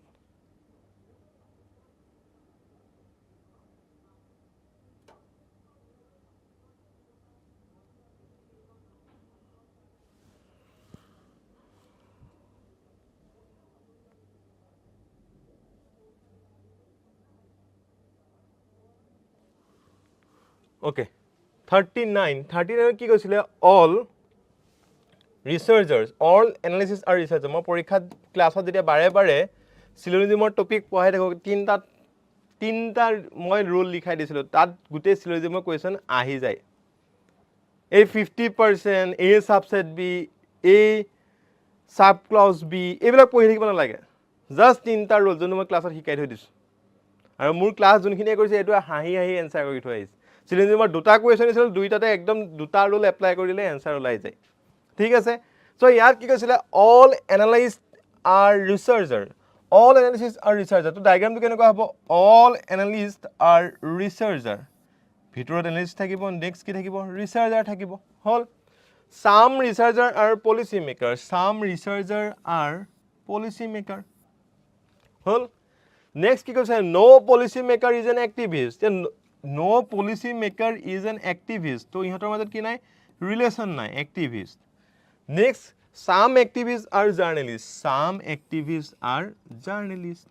ওকে 39 কি কৈছিলে অল ৰিচাৰ্চাৰ্ছ অল এনালিচিছ আৰু ৰিচাৰ্চাৰ মই পৰীক্ষাত ক্লাছত যেতিয়া বাৰে বাৰে চিলোজিজমৰ টপিক পঢ়াই থাকোঁ তিনিটা মই ৰুল লিখাই দিছিলোঁ তাত গোটেই চিলোজিজমৰ কুৱেশ্যন আহি যায় এই 50% A subset B A sub clause B এইবিলাক পঢ়ি থাকিব নালাগে জাষ্ট তিনিটা ৰুল যোনটো মই ক্লাছত শিকাই থৈ দিছোঁ আৰু মোৰ ক্লাছ যোনখিনিয়ে কৰিছে এইটো হাঁহি হাঁহি এনচাৰ কৰি থৈ আহিছে চিলোজিজমৰ দুটা কুৱেশ্যন দিছিলোঁ দুইটাতে একদম দুটা ৰুল এপ্লাই কৰি দিলে এনচাৰ ওলাই যায় ঠিক আছে চ' ইয়াত কি কৈছিলে all analyst are researcher all analysis are researcher তো ডায়েগ্ৰামটো কেনেকুৱা হ'ব অল এনালিষ্ট আৰ ৰিচাৰ্চাৰ ভিতৰত এনালিষ্ট থাকিব নেক্সট কি থাকিব ৰিচাৰ্চাৰ থাকিব হ'ল some researcher are policy maker হ'ল নেক্সট কি কৈছে no policy maker is an activist no policy maker is an activist তো ইহঁতৰ মাজত কি নাই ৰিলেশ্যন নাই activist next some activists are journalists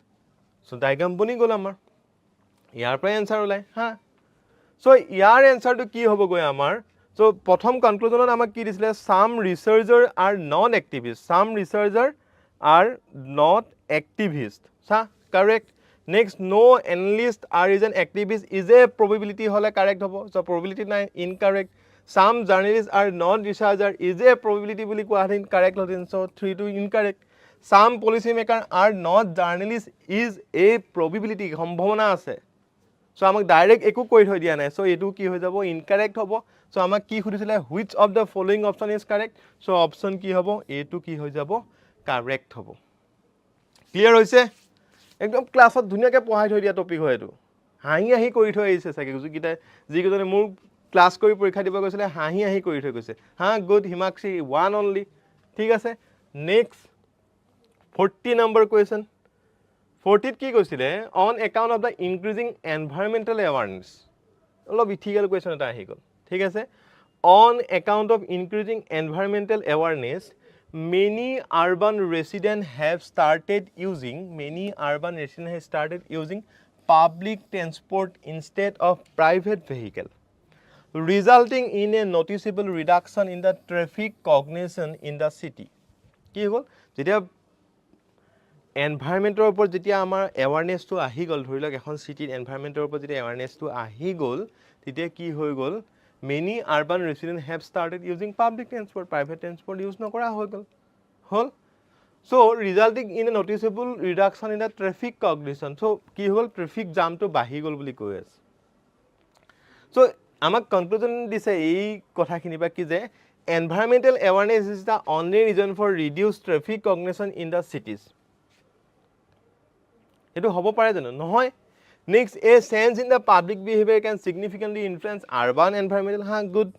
so diagram বনি গ'ল আমাৰ ইয়াৰ পৰা এনসাৰ ওলাই হা so ইয়াৰ এনসাৰটো কি হ'ব গৈ আমাৰ so প্ৰথম কনক্লুজনত আমাক কি দিছিলে some researchers are non activists সা correct next no analyst are is an activist is a probability হলে correct হ'ব so probability নাই incorrect some journalists are non researcher is a probability বুলি কোৱা হেন correct হতেন so 3 to incorrect some policy maker are not journalists is a probability সম্ভাৱনা আছে so আমাক ডাইৰেক্ট একো কৈ থৈ দিয়া নাই so এটো কি হৈ যাব incorrect হ'ব so আমাক কি খুদিছিলে which of the following option is correct so option কি হ'ব এটো কি হৈ যাব correct হ'ব ক্লিয়াৰ হৈছে একদম ক্লাছত ধুনিয়াকৈ পঢ়াই থৈ দিয়া টপিক হয় এটো হাঁহি হাঁহি কৰি থৈ আহিছে চাগে যিকেইজনে মোৰ ক্লাস কৰি পৰীক্ষা দিব গৈছিলে হাঁহি হাঁহি কৰি থৈ গৈছে হা গুড হিমাক্ষী ওয়ান অনলি ঠিক আছে নেক্সট 40 নম্বৰ কুৱেশ্যন 40 কি কৈছিলে on account of the increasing environmental awareness অলপ ইথিকেল কুৱেশ্যন এটা আহি গ'ল ঠিক আছে on account of increasing environmental awareness many urban residents have started using public transport instead of private vehicle resulting in a noticeable reduction in the traffic congestion in the city কি হ'ল যেতিয়া এনভাইৰনমেন্টৰ ওপৰত যেতিয়া আমাৰ এৱাৰনেছটো আহি গ'ল ধৰি লওক এখন সিটিৰ এনভাইৰনমেন্টৰ ওপৰত যেতিয়া এৱাৰনেছটো আহি গ'ল তেতিয়া কি হৈ গ'ল many urban residents have started using public transport private transport use নকৰা হৈ গ'ল হ'ল so resulting in a noticeable reduction in the traffic congestion so কি হ'ল ট্ৰাফিক জামটো বাঢ়ি গ'ল বুলি কৈ আছে so আমাক কনক্লুজন দিছে এই কথাখিনি বা কি যে environmental awareness is the only reason for reduced traffic congestion in the cities এটো হ'ব পাৰে জানো নহয় next a change in the public behavior can significantly influence urban environmental ha good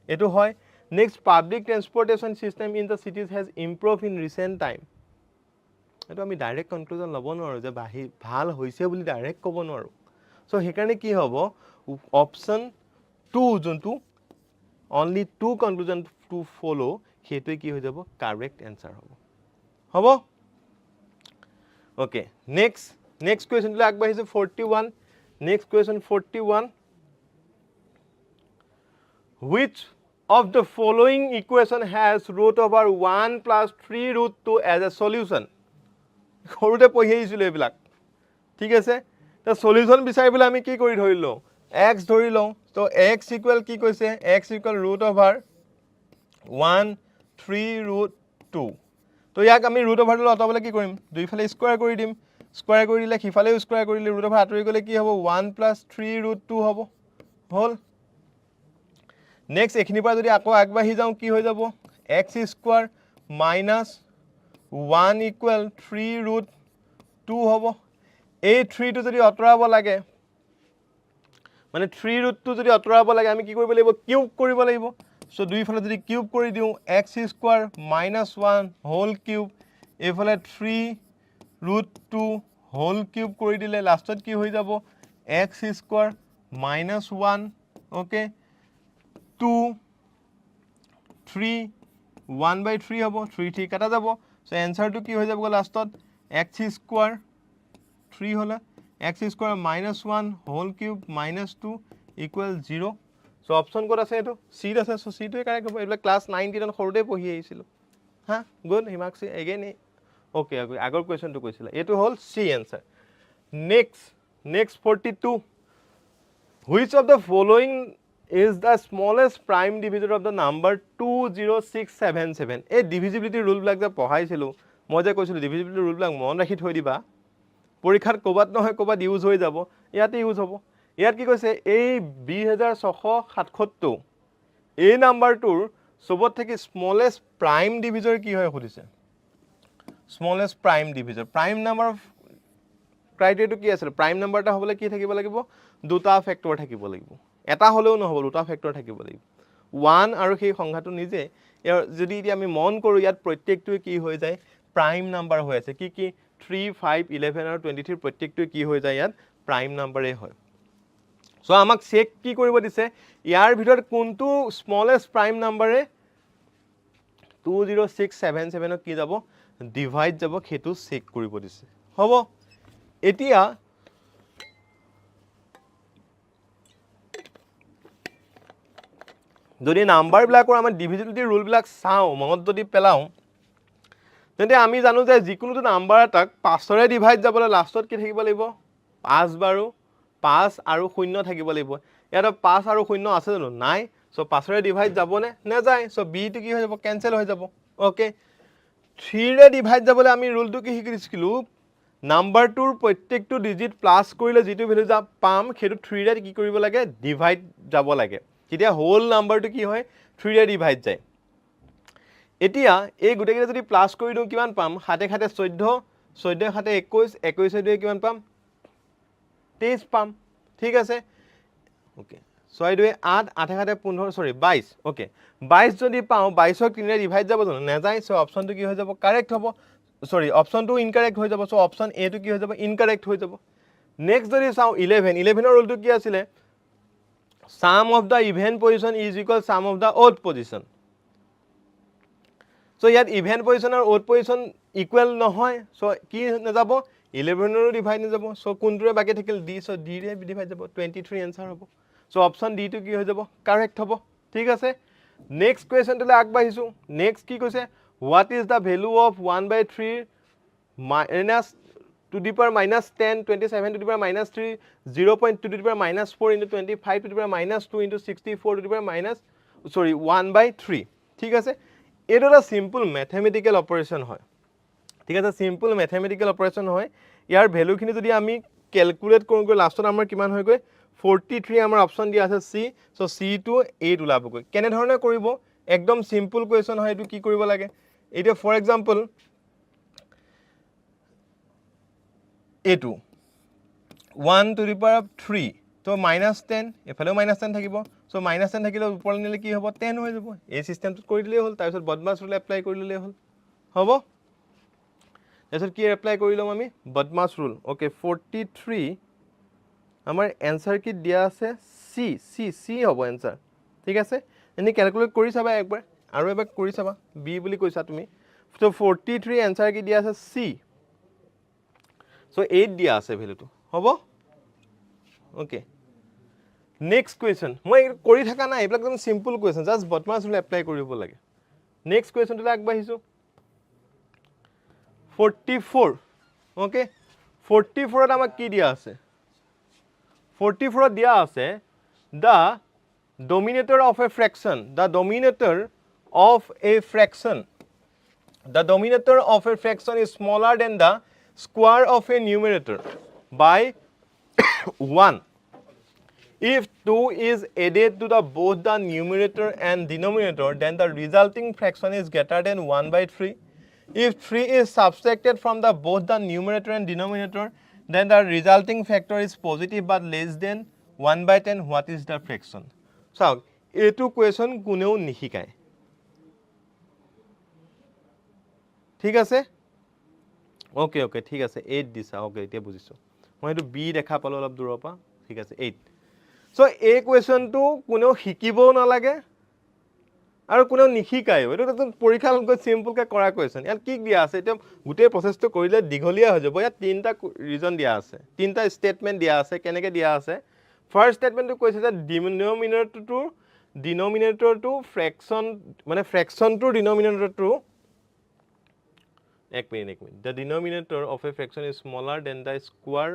এটো হয় next public transportation system in the cities has improved in recent time এটো আমি direct conclusion ল'ব নোৱাৰো যে ভাল হৈছে বুলি ডাইৰেক্ট ক'ব নোৱাৰো so হেকাৰণে কি হ'ব অপচন 2 যোনটো only 2 conclusion to follow হেতুই কি হৈ যাব correct answer হ'ব okay next question লৈ আগবাঢ়িছো 41 next question 41 which of the following equation has root over 1 plus 3 root 2 as a solution সৰুতে পঢ়ি আহিছিলো এইবিলাক ঠিক আছে তা সলিউশন বিচাৰিবলৈ আমি কি কৰি ধৰিলো x ধৰি লওঁ তো x equal কি কৈছে x equal root over 1 3 root 2 তো ইয়াক আমি root over টো অতবলৈ কি কৰিম দুইফালে স্কয়াৰ কৰি দিম স্কয়াৰ কৰি দিলে কিফালেও স্কয়াৰ কৰি দিলে root over আতৰি গলে কি হ'ব 1 plus 3 root 2 হ'ব হল নেক্সট এখিনি পৰা যদি আকৌ আগবাঢ়ি যাওঁ কি হৈ যাব x square minus 1 equal 3 root 2 হ'ব এই 3 টো যদি অতৰাব লাগে মানে 3 root 2 যদি অতৰাব লাগে আমি কি কৰিব লাগিব কিউব কৰিব লাগিব সো দুইফালে যদি কিউব কৰি দিও x square minus 1 whole cube এফালে 3 root 2 হোল কিউব কৰি দিলে লাষ্টত কি হৈ যাব x স্কয়াৰ minus 1 ওকে 2 3 1/3 হ'ব 3 ঠিক কাটা যাব সো এনসারটো কি হৈ যাব লাষ্টত x স্কয়াৰ 3 হলা x square minus 1 whole cube minus 2 equal 0 so option ক'ত আছে এইটো চিত আছে সো চিটোৱে কাৰেক্ট হ'ব এইবিলাক ক্লাছ 9 10 সৰুতে পঢ়ি আহিছিলোঁ হা good Himakshi again okay okay আগৰ কুৱেশ্যনটো কৈছিলে এইটো হ'ল C answer next 42 which of the following is the smallest prime divisor of the number 20677 এই divisibility rule বিলাক যে পঢ়াইছিলোঁ মই যে কৈছিলোঁ divisibility rule বিলাক মন ৰাখি থৈ দিবা পৰীক্ষাত ক'বাত নহয় ক'বাত ইউজ হৈ যাব ইয়াতে ইউজ হ'ব ইয়াত কি কৈছে এই 2677 এই নাম্বাৰটোৰ সবত থেকে স্মলেষ্ট প্ৰাইম ডিভিজৰ কি হয় সুধিছে স্মলেষ্ট প্ৰাইম ডিভিজৰ প্ৰাইম নাম্বাৰ ক্ৰাইটেৰিয়াটো কি আছিল প্ৰাইম নাম্বাৰটা হ'বলৈ কি থাকিব লাগিব দুটা ফেক্টৰ থাকিব লাগিব এটা হ'লেও নহ'ব দুটা ফেক্টৰ থাকিব লাগিব 1 আৰু সেই সংখ্যাটো নিজে যদি এতিয়া আমি মন কৰো ইয়াত প্ৰত্যেকটোৱে কি হৈ যায় প্ৰাইম নাম্বাৰ হৈ আছে কি কি 3 5 11 আৰু 23 প্ৰত্যেকটোৱে কি হৈ যায় ইয়াত প্ৰাইম নাম্বাৰে হয় সো আমাক চেক কি কৰিব দিছে ইয়াৰ ভিতৰত কোনটো স্মলেষ্ট প্ৰাইম নাম্বাৰে 20677 কি যাব ডিভাইড যাব সেইটো চেক কৰিব দিছে হ'ব এতিয়া যদি নাম্বাৰবিলাকৰ আমাৰ ডিভিজিবিলিটি ৰুলবিলাক চাওঁ মনত যদি পেলাওঁ তেন্তে আমি জানো যে যিকোনোটো নাম্বাৰ এটাক 5ৰে ডিভাইড যাবলৈ লাষ্টত কি থাকিব লাগিব 5 বাৰো 5 আৰু 0 থাকিব লাগিব ইয়াত 5 আৰু 0 আছে জানো নাই সো 5ৰে ডিভাইড যাবনে নাযায় সো বি টো কি হৈ যাব কেনসেল হৈ যাব ওকে 3ৰে ডিভাইড যাবলৈ আমি ৰুলটো কি শিকিছিলো নাম্বাৰটোৰ প্ৰত্যেকটো ডিজিট প্লাস কৰিলে যেটো ভ্যালু যা পাম সেইটো 3ৰে কি কৰিব লাগে ডিভাইড যাব লাগে তেতিয়া হোল নাম্বাৰটো কি হয় 3ৰে ডিভাইড যায় এতিয়া এই গুটেকেইটা যদি প্লাস কৰি দিও কিমান পাম হাতে হাতে 14 14 হাতে 21 21 দুই কিমান পাম 23 পাম ঠিক আছে ওকে 6 দুই 8 8 হাতে 15 সরি 22 ওকে 22 যদি পাও 22 ক 3ৰে ডিভাইড যাব জানো না যায় সো অপশনটো কি হৈ যাব কারেক্ট হ'ব সরি অপশনটো ইনকারেক্ট হৈ যাব সো অপশন এ টো কি হৈ যাব ইনকারেক্ট হৈ যাব নেক্সট যদি চাও 11 11 ৰ ৰুলটো কি আছিল sum of the even position is equal sum of the odd position so ইয়াত even position আৰু odd position equal নহয় so কি না যাব 11 ৰ ডিভাইড না যাব so কোনটোৰে বাকি থাকিল d so d ৰে ডিভাইড যাব 23 आंसर হ'ব so অপশন d টো কি হৈ যাব কারেক্ট হ'ব ঠিক আছে নেক্সট কোয়েশ্চন তলে আগবাঢ়িছো নেক্সট কি কৈছে what is the value of 1/3 minus to the power minus 10 27 to the power minus 3 0.2 to the power minus 4 into 25 to the power minus 2 into 64 to the power minus 1/3 ঠিক আছে এটা এটা simple mathematical operation হয় ঠিক আছে simple mathematical operation হয় ইয়াৰ value খিনি যদি আমি ক্যালকুলেট কৰোঁ লাষ্টত আমাৰ কিমান হৈ গৈ 43 আমাৰ অপশন দিয়া আছে সি সো সি টো 8 ওলাব গৈ কেনে ধৰণে কৰিব একদম সিম্পল কোৱেশ্চন হয় এটো কি কৰিব লাগে এটা for example a2 1 to the power of 3 তো minus 10 এফালেও minus 10 থাকিব সো minus 10 থাকিলে ওপৰলৈ নিলে কি হ'ব 10 হৈ যাব এই সিস্টেমটো কৰি দিলে হ'ল তাৰ পিছত বদমাছ ৰুল এপ্লাই কৰি দিলে হ'ল হ'ব তাৰপিছত কি এপ্লাই কৰি লম আমি বদমাছ ৰুল ওকে 43 আমাৰ आंसर কি দিয়া আছে সি সি সি হ'ব आंसर ঠিক আছে এনি ক্যালকুলেট কৰি চাবা একবাৰ আৰু এবাৰ কৰি চাবা বি বুলি কৈছা তুমি তো 43 आंसर কি দিয়া আছে সি so 8 দিয়া আছে ভ্যালুটো হ'ব ওকে নেক্সট কোয়েশ্চন মই কৰি থাকা না এইবিলাক একদম সিম্পল কোয়েশ্চন জাস্ট বদমাছ ৰুল এপ্লাই কৰিব লাগে নেক্সট কোয়েশ্চন টো আগবাঢ়িছো 44 ওকে 44 ত আমাক কি দিয়া আছে 44 ত দিয়া আছে the dominator of a fraction the dominator of a fraction is smaller than the square of a numerator by 1 if 2 is added to the both the numerator and denominator then the resulting fraction is greater than 1/3 if 3 is subtracted from the both the numerator and denominator then the resulting factor is positive but less than 1/10 what is the fraction so etu question কোনেও নিহিকায় ঠিক আছে okay okay ঠিক আছে 8 দিছা okay এতিয়া বুজিছো মই এটো বি দেখা পালো অলপ দূৰৰ পৰা ঠিক আছে 8 সো এই কোৱেশ্চনটো কোনেও শিকিবও নালাগে আৰু কোনেও নিশিকায়ও এটো একদম পৰীক্ষাত সিম্পল কে কৰা কোৱেশ্চন ইয়াত কি দিয়া আছে এটা গুটেই প্ৰসেসটো কৰিলে দীঘলীয়া হৈ যাব ইয়াত তিনটা ৰিজন দিয়া আছে তিনটা স্টেটমেন্ট দিয়া আছে কেনেকে দিয়া আছে ফাৰ্স্ট স্টেটমেন্টটো কৈছে যে ডিনোমিনেটৰটো ডিনমিনেটৰটো ফ্ৰেকশ্যন মানে ফ্ৰেকশ্যনটোৰ ডিনমিনেটৰটো এক minute the denominator of a fraction is smaller than the square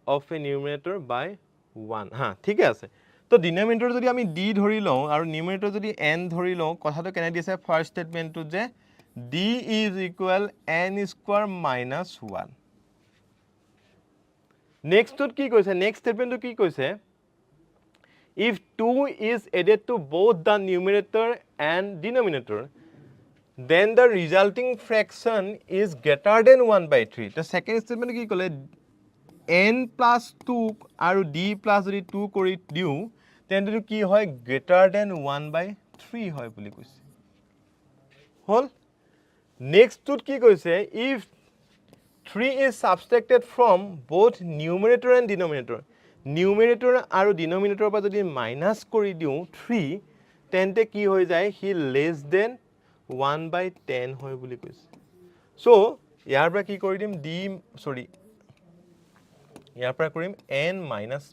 of a numerator by 1 হা ঠিকে আছে তো ডিনমিনেটৰ যদি আমি ডি ধৰি লওঁ আৰু নিউমিনেটৰ যদি এন ধৰি লওঁ কথাটো কেনে দিছে ফাৰ্ষ্ট ষ্টেটমেণ্টটো যে D is equal N square minus 1 নেক্সটটোত কি কৈছে নেক্সট ষ্টেটমেণ্টটো কি কৈছে if 2 is added to both the numerator and denominator then the resulting fraction is greater than 1 by 3 the second statement কি ক'লে n plus 2 আৰু d plus যদি 2 কৰি দিও তেন্তে কি হয় greater than 1 by 3 হয় বুলি কৈছে হল নেক্সট টুত কি কৈছে if 3 is subtracted from both numerator and denominator numerator আৰু denominator পৰা যদি মাইনাস কৰি দিও 3 তেন্তে কি হৈ যায় হি less than 1 by 10 হয় বুলি কৈছে সো ইয়াৰ পৰা কি কৰি দিম d সৰি ইয়াৰ পৰা কৰিম n minus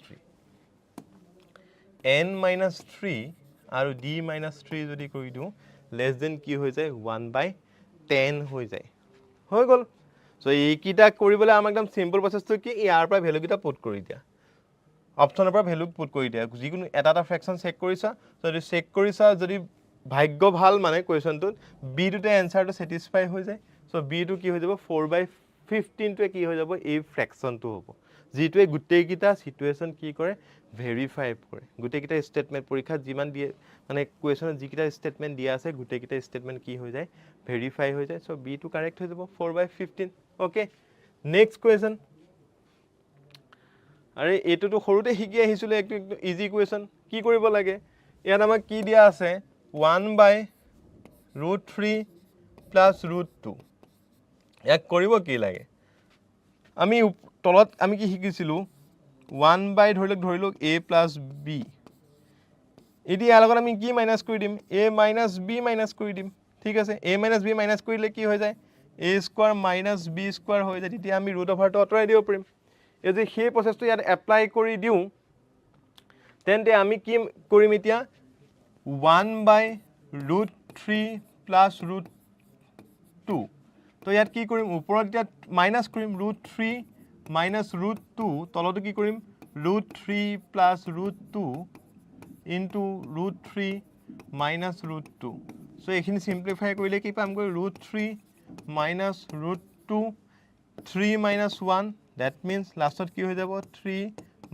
3 আৰু d minus 3 যদি কৰি দিও less than কি হৈ যায় 1 by 10 হৈ যায় হৈ গল সো এইকিটা কৰিবলে আমাক একদম সিম্পল প্ৰসেসটো কি ইয়াৰ পৰা ভ্যালু কিটা পুট কৰি দিয়া অপচনৰ পৰা ভ্যালু পুট কৰি দিয়া যিকোনো এটা ফ্ৰেকশন চেক কৰিছা যদি চেক কৰিছা যদি ভাগ্য ভাল মানে কোৱেশ্চনটোত বি টুতে এনসাৰটো স্যাটিসফাই হৈ যায় সো বি টু কি হৈ যাব 4/15 টোৱে কি হৈ যাব এই ফ্ৰেকশনটো হ'ব যিটোৱে গুটেইকিটা সিচুৱেশন কি কৰে ভেৰিফাই কৰে গুটেইকিটা স্টেটমেন্ট পৰীক্ষাত যিমান দিয়ে মানে কোৱেশ্চনত যিকিটা স্টেটমেন্ট দিয়া আছে গুটেইকিটা স্টেটমেন্ট কি হৈ যায় ভেৰিফাই হৈ যায় সো বি টু কাৰেক্ট হৈ যাব 4/15 ওকে নেক্সট কোৱেশ্চন আৰে এটোটো সৰুতে শিকি আহিছিলে একটু ইজি কোৱেশ্চন কি কৰিব লাগে ইয়াত আমাক কি দিয়া আছে 1/√3 + √2 ইয়াক কৰিব কি লাগে আমি তলত আমি কি শিকিছিলো 1/ ধৰি লওক a + b এটি ইয়াৰ লগত আমি কি মাইনাস কৰি দিম a - b মাইনাস কৰি দিম ঠিক আছে a - b মাইনাস কৰিলে কি হৈ যায় a² - b² হৈ যায় তেতিয়া আমি √টো আঁতৰাই দিব পাৰিম এই যে সেই প্ৰসেসটো ইয়াত এপ্লাই কৰি দিও তেন্তে আমি কি কৰিম এতিয়া 1/√3 + √2 তো ইয়াত কি কৰিম ওপৰত ইয়াত মাইনাস কৰিম √3 - √2 তলতো কি কৰিম √3 + √2 into √3 minus √2 so এইখিনি simplify কৰিলে কি পাম গৈ √3 minus √2 3 minus 1 that means lastত কি হৈ যাব 3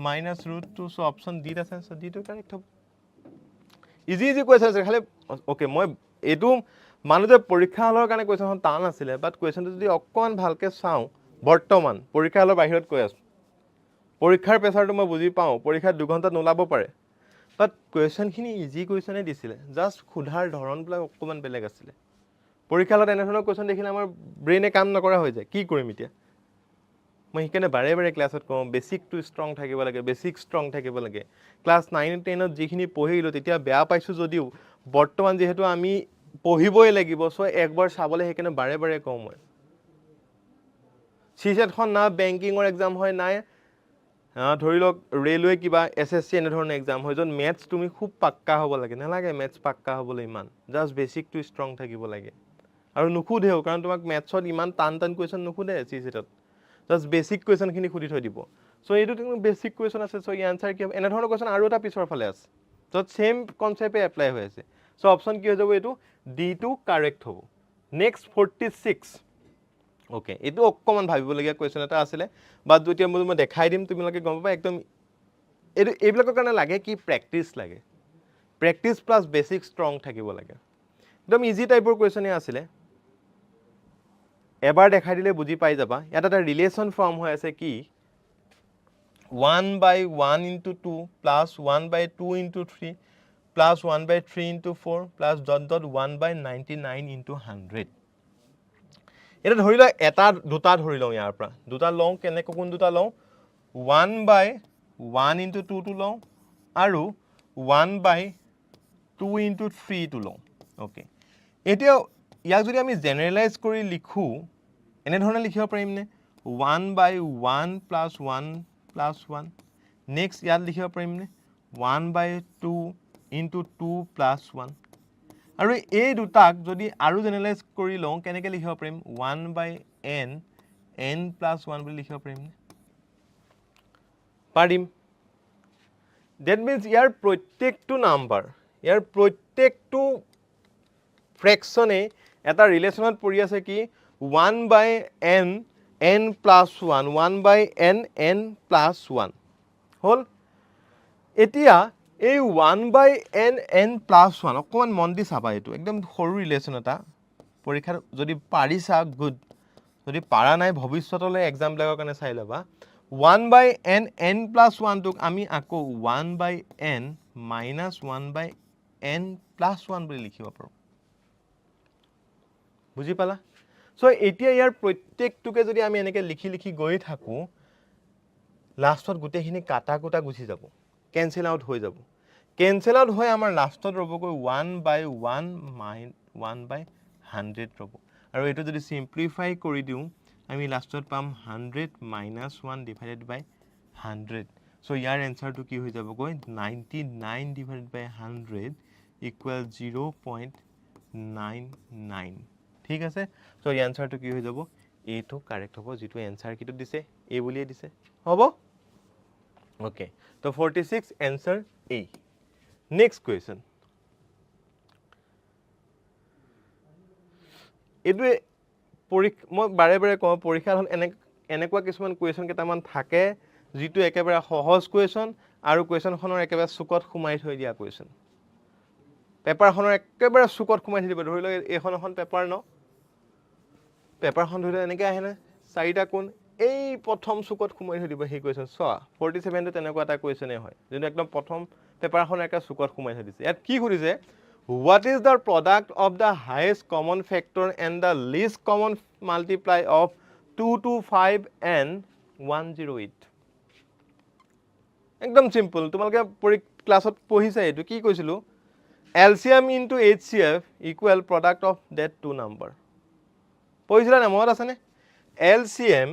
minus √2 so option D আছে so D টো কাৰেক্ট হ'ব ইজি কোৱেশ্চন আছে খালি ওকে মই এটো মানুহে পৰীক্ষা হলৰ কাৰণে কোৱেশ্চন টান আছিল বাট কোৱেশ্চনটো যদি অকমান ভালকে চাও বৰ্তমান পৰীক্ষা হলৰ বাহিৰত কৈ আছো পৰীক্ষাৰ প্ৰেছাৰটো মই বুজি পাও পৰীক্ষা 2 ঘণ্টা নোলাব পাৰে বাট কোৱেশ্চনখিনি ইজি কোৱেশ্চনে দিছিলে জাস্ট খুধাৰ ধৰণবিলাক অকমান বেলেগ আছিল পৰীক্ষা হলত এনে ধৰণৰ কোৱেশ্চন দেখিলে আমাৰ ব্ৰেইনে কাম নকৰা হৈ যায় কি কৰিম এতিয়া মই হিকনে বাৰে বাৰে ক্লাছত কম বেসিক টু ষ্ট্ৰং থাকিব লাগে বেসিক ষ্ট্ৰং থাকিব লাগে ক্লাস 9 10 ত যিখিনি পঢ়িলো তেতিয়া বেয়া পাইছো যদিও বৰ্তমান যেহেতু আমি পঢ়িবই লাগিব সো একবাৰ চাবলে হিকনে বাৰে বাৰে কম মই সিজেটখন না বেংকিংৰ এক্সাম হয় নাই ধৰি লওক ৰেলৱে কিবা এসএসসি এনে ধৰণৰ এক্সাম হয় য'ত মেথছ তুমি খুব পাক্কা হ'ব লাগে নালাগে মেথছ পাক্কা হ'বলৈ ইমান জাস্ট বেসিক টু ষ্ট্ৰং থাকিব লাগে আৰু নুখুধেও কাৰণ তোমাক মেথছত ইমান টান কোৱেশ্চন নুখুধে সিজেটত জাস্ট বেসিক কোৱেশ্চন খিনি খুদি থৈ দিব সো এইটো তুমি বেসিক কোৱেশ্চন আছে সো ই আনসাৰ কি এনে ধৰণৰ কোৱেশ্চন আৰু এটা পিছৰ ফালে আছে য'ত সেম কনসেপ্টে এপ্লাই হৈ আছে সো অপচন কি হৈ যাব এইটো ডি টু কাৰেক্ট হ'ব নেক্সট 46 ওকে এটো অকমান ভাবিবলগীয়া কোৱেশ্চন এটা আছিল বাট যেতিয়া মই দেখাই দিম তুমিলকে গম পাবা একদম এইবিলাকৰ কাৰণে লাগে কি প্ৰেক্টিস লাগে প্ৰেক্টিস প্লাস বেসিক ষ্ট্ৰং থাকিব লাগে একদম ইজি টাইপৰ কোৱেশ্চনে আছিল এবাৰ দেখাই দিলে বুজি পাই যাবা ইয়াত এটা ৰিলেশন ফৰ্ম হৈ আছে কি 1/1 into 2 plus 1/2 into 3 plus 1/3 into 4 plus ... 1/99 into 100 এটা ধৰি লও এটা দুটা ধৰি লও ইয়াৰ পৰা দুটা লও কেনে কোন দুটা লও 1/1 into 2 টো লও আৰু 1/2 into 3 টো লও ওকে এতিয়া ইয়াক যদি আমি জেনাৰেলাইজ কৰি লিখো এনে ধৰণে লিখিব পাৰিম নে 1/1 plus 1 plus 1 নেক্সট ইয়াত লিখিব পাৰিম নে 1/2 ইনটু 2 প্লাছ 1 আৰু এই দুটাক যদি আৰু জেনেৰেলাইজ কৰি লওঁ কেনেকৈ লিখিব পাৰিম 1/n n প্লাছ 1 বুলি লিখিব পাৰিম পাৰিম that means ইয়াৰ প্ৰত্যেকটো নাম্বাৰ ইয়াৰ প্ৰত্যেকটো ফ্ৰেকশনে এটা ৰিলেচনত পৰি আছে কি 1/n n plus 1 1/n n plus 1 হল এতিয়া এই 1/n n প্লাছ 1 অকমান মন দি চাবা এইটো একদম সৰু ৰিলেচন এটা পৰীক্ষাত যদি পাৰিছা গুড যদি পাৰা নাই ভৱিষ্যতলৈ এক্সাম বিলাকৰ কাৰণে চাই ল'বা 1/n n প্লাছ 1 টোক আমি আকৌ 1/n মাইনাছ 1/n প্লাছ 1 বুলি লিখিব পাৰোঁ বুজি পালা সো এতিয়া ইয়াৰ প্ৰত্যেকটোকে যদি আমি এনেকৈ লিখি লিখি গৈ থাকো লাষ্টত গোটেইখিনি কাটা কুটা গুচি যাব কেনসেল আউট হৈ যাব কেনসেল আউট হৈ আমাৰ লাষ্টত ৰবগৈ 1/1 1/100 ৰব আৰু এটো যদি সিম্পলিফাই কৰি দিও আমি লাষ্টত পাম 100 minus 1 divided by 100 so ইয়াৰ এনসাৰটো কি হৈ যাবগৈ 99 divided by 100 equal 0.99 ঠিক আছে so ইয়াৰ এনসাৰটো কি হৈ যাব এটো কাৰেক্ট হ'ব যেটো এনসাৰ কিটো দিছে এ বুলিয়ে দিছে হ'ব ওকে তো 46 answer A next question এটো মই বাৰে বাৰে কওঁ পৰীক্ষাৰ হল এনেকুৱা কিছুমান কোৱেশ্চন কেইটামান থাকে যেটো একেবাৰে সহজ কোৱেশ্চন আৰু কোৱেশ্চনখনৰ একেবাৰে সুকত খুমাই থৈ দিয়া কোৱেশ্চন পেপাৰখনৰ একেবাৰে সুকত খুমাই থৈ দিব ধৰি লওক এখন পেপাৰ ন পেপাৰখন ধৰি লওক এনেকৈ আহে না চাৰিটা কোণ এই প্ৰথম সুকত খুমাই থৈ দিব সেই কোৱেশ্চন চোৱা 47 টো তেনেকুৱা এটা কোৱেশ্চনে হয় যেন একদম প্ৰথম পেপাৰখন একা সুকত খুমাই থৈ দিছে ইয়াত কি কৰিছে What is the product of the highest common factor and the least common multiply of 225 and 108? একদম সিম্পল তোমালকে ক্লাছত পঢ়িছা এটো কি কৈছিলো LCM into HCF equal product of that two number পঢ়িছিলা না মনত আছে নে LCM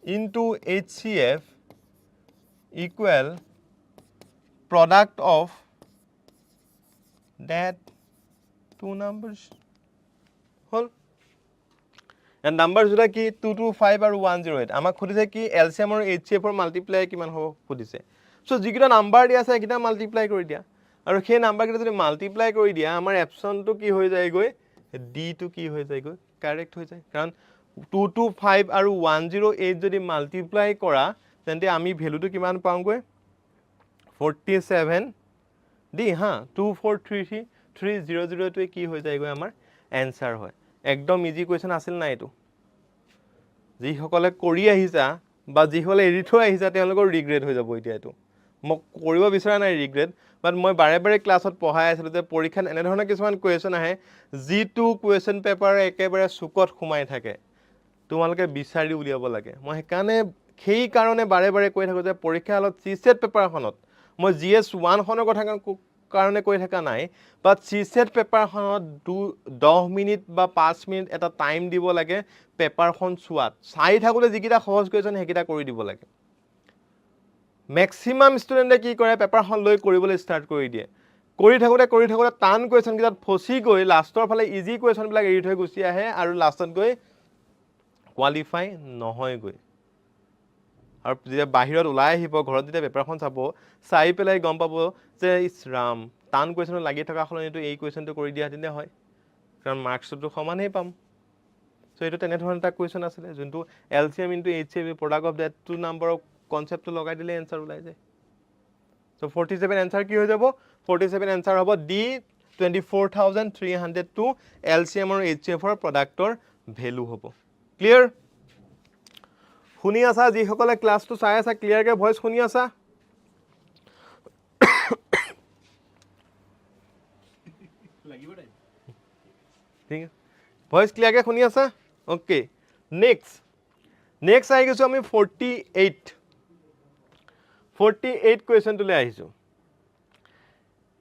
into HCF equal product of that two numbers hall and numbers জুৰা কি 225 আৰু 108 আমাক খুদিছে কি LCM আৰু HCF ৰ মাল্টিপ্লাই কিমান হ'ব খুদিছে সো যিকিটা নাম্বাৰ দিয়া আছে কিটা মাল্টিপ্লাই কৰি দিয়া আৰু সেই নাম্বাৰ কিটা যদি মাল্টিপ্লাই কৰি দিয়া আমাৰ অপচন টো কি হৈ যায় গৈ ডি টো কি হৈ যায় গৈ কারেক্ট হৈ যায় কাৰণ 225 আৰু 108 যদি মাল্টিপ্লাই কৰা তেন্তে আমি ভ্যালুটো কিমান পাম গৈ 47 দি হা 2433300 টো কি হৈ যায় গৈ আমাৰ आंसर হয় একদম ইজি কোৱেশ্চন আছিল না এটো যি সকলে কৰি আহিছা বা যি হলে এৰি থৈ আহিছা তেওঁলোকৰ ৰিগ্ৰেট হৈ যাব এতিয়া এটো মই কৰিব বিচৰা নাই ৰিগ্ৰেট বাট মই বাৰে বাৰে ক্লাছত পঢ়াই আছিলো যে পৰীক্ষাত এনে ধৰণৰ কিছুমান কোৱেশ্চন আহে যি টু কোৱেশ্চন পেপাৰ একেবাৰে সুকত খুমাই থাকে তোমালকে বিচাৰি উলিয়াব লাগে মই সেই কাৰণে বাৰে বাৰে কৈ থাকো যে পৰীক্ষা হলত চিসেট পেপাৰখনত মই জিএস 1 খনৰ কথা কাৰণে কৈ থাকা নাই বাট চিসেট পেপাৰখনত 10 মিনিট বা 5 মিনিট এটা টাইম দিব লাগে পেপাৰখন চোৱাত চাই থাকলে যিকিটা সহজ কোৱেশ্চন হেকিটা কৰি দিব লাগে ম্যাক্সিমাম ষ্টুডেন্টে কি কৰে পেপাৰখন লৈ কৰিবলৈ ষ্টাৰ্ট কৰি দিয়ে কৰি থাকোতে টান কোৱেশ্চন কিটাত ফসি গৈ লাষ্টৰ ফালে ইজি কোৱেশ্চন বিলাক এৰি থৈ গুচি আহে আৰু লাষ্টত গৈ কোৱালিফাই নহয় গৈ আৰু যেতিয়া বাহিৰত ওলাই আহিব ঘৰত যেতিয়া পেপাৰখন চাব চাই পেলাই গম পাব যে ইসৰাম টান কোৱেশ্চন লাগি থকা হলনিটো এই কোৱেশ্চনটো কৰি দিয়া দিনে হয় কাৰণ মাৰ্কছটো সমানই পাম সো এটো তেনে ধৰণৰ এটা কোৱেশ্চন আছিল যোনটো LCM into HCF product of that two number of concept to লগাই দিলে आंसर ওলাই যায় সো 47 आंसर কি হৈ যাব 47 आंसर হ'ব D 24302 LCM আৰু HCF ৰ প্ৰডাক্টৰ ভ্যালু হ'ব ক্লিয়াৰ শুনি আছা যি সকলে ক্লাসটো চাই আছা ক্লিয়াৰ কে ভয়েস শুনি আছা লাগিব টাইম ঠিক আছে ভয়েস ক্লিয়াৰ কে শুনি আছা ওকে নেক্সট আই গৈছো আমি 48 কোৱেশ্চন তুলে আহিছো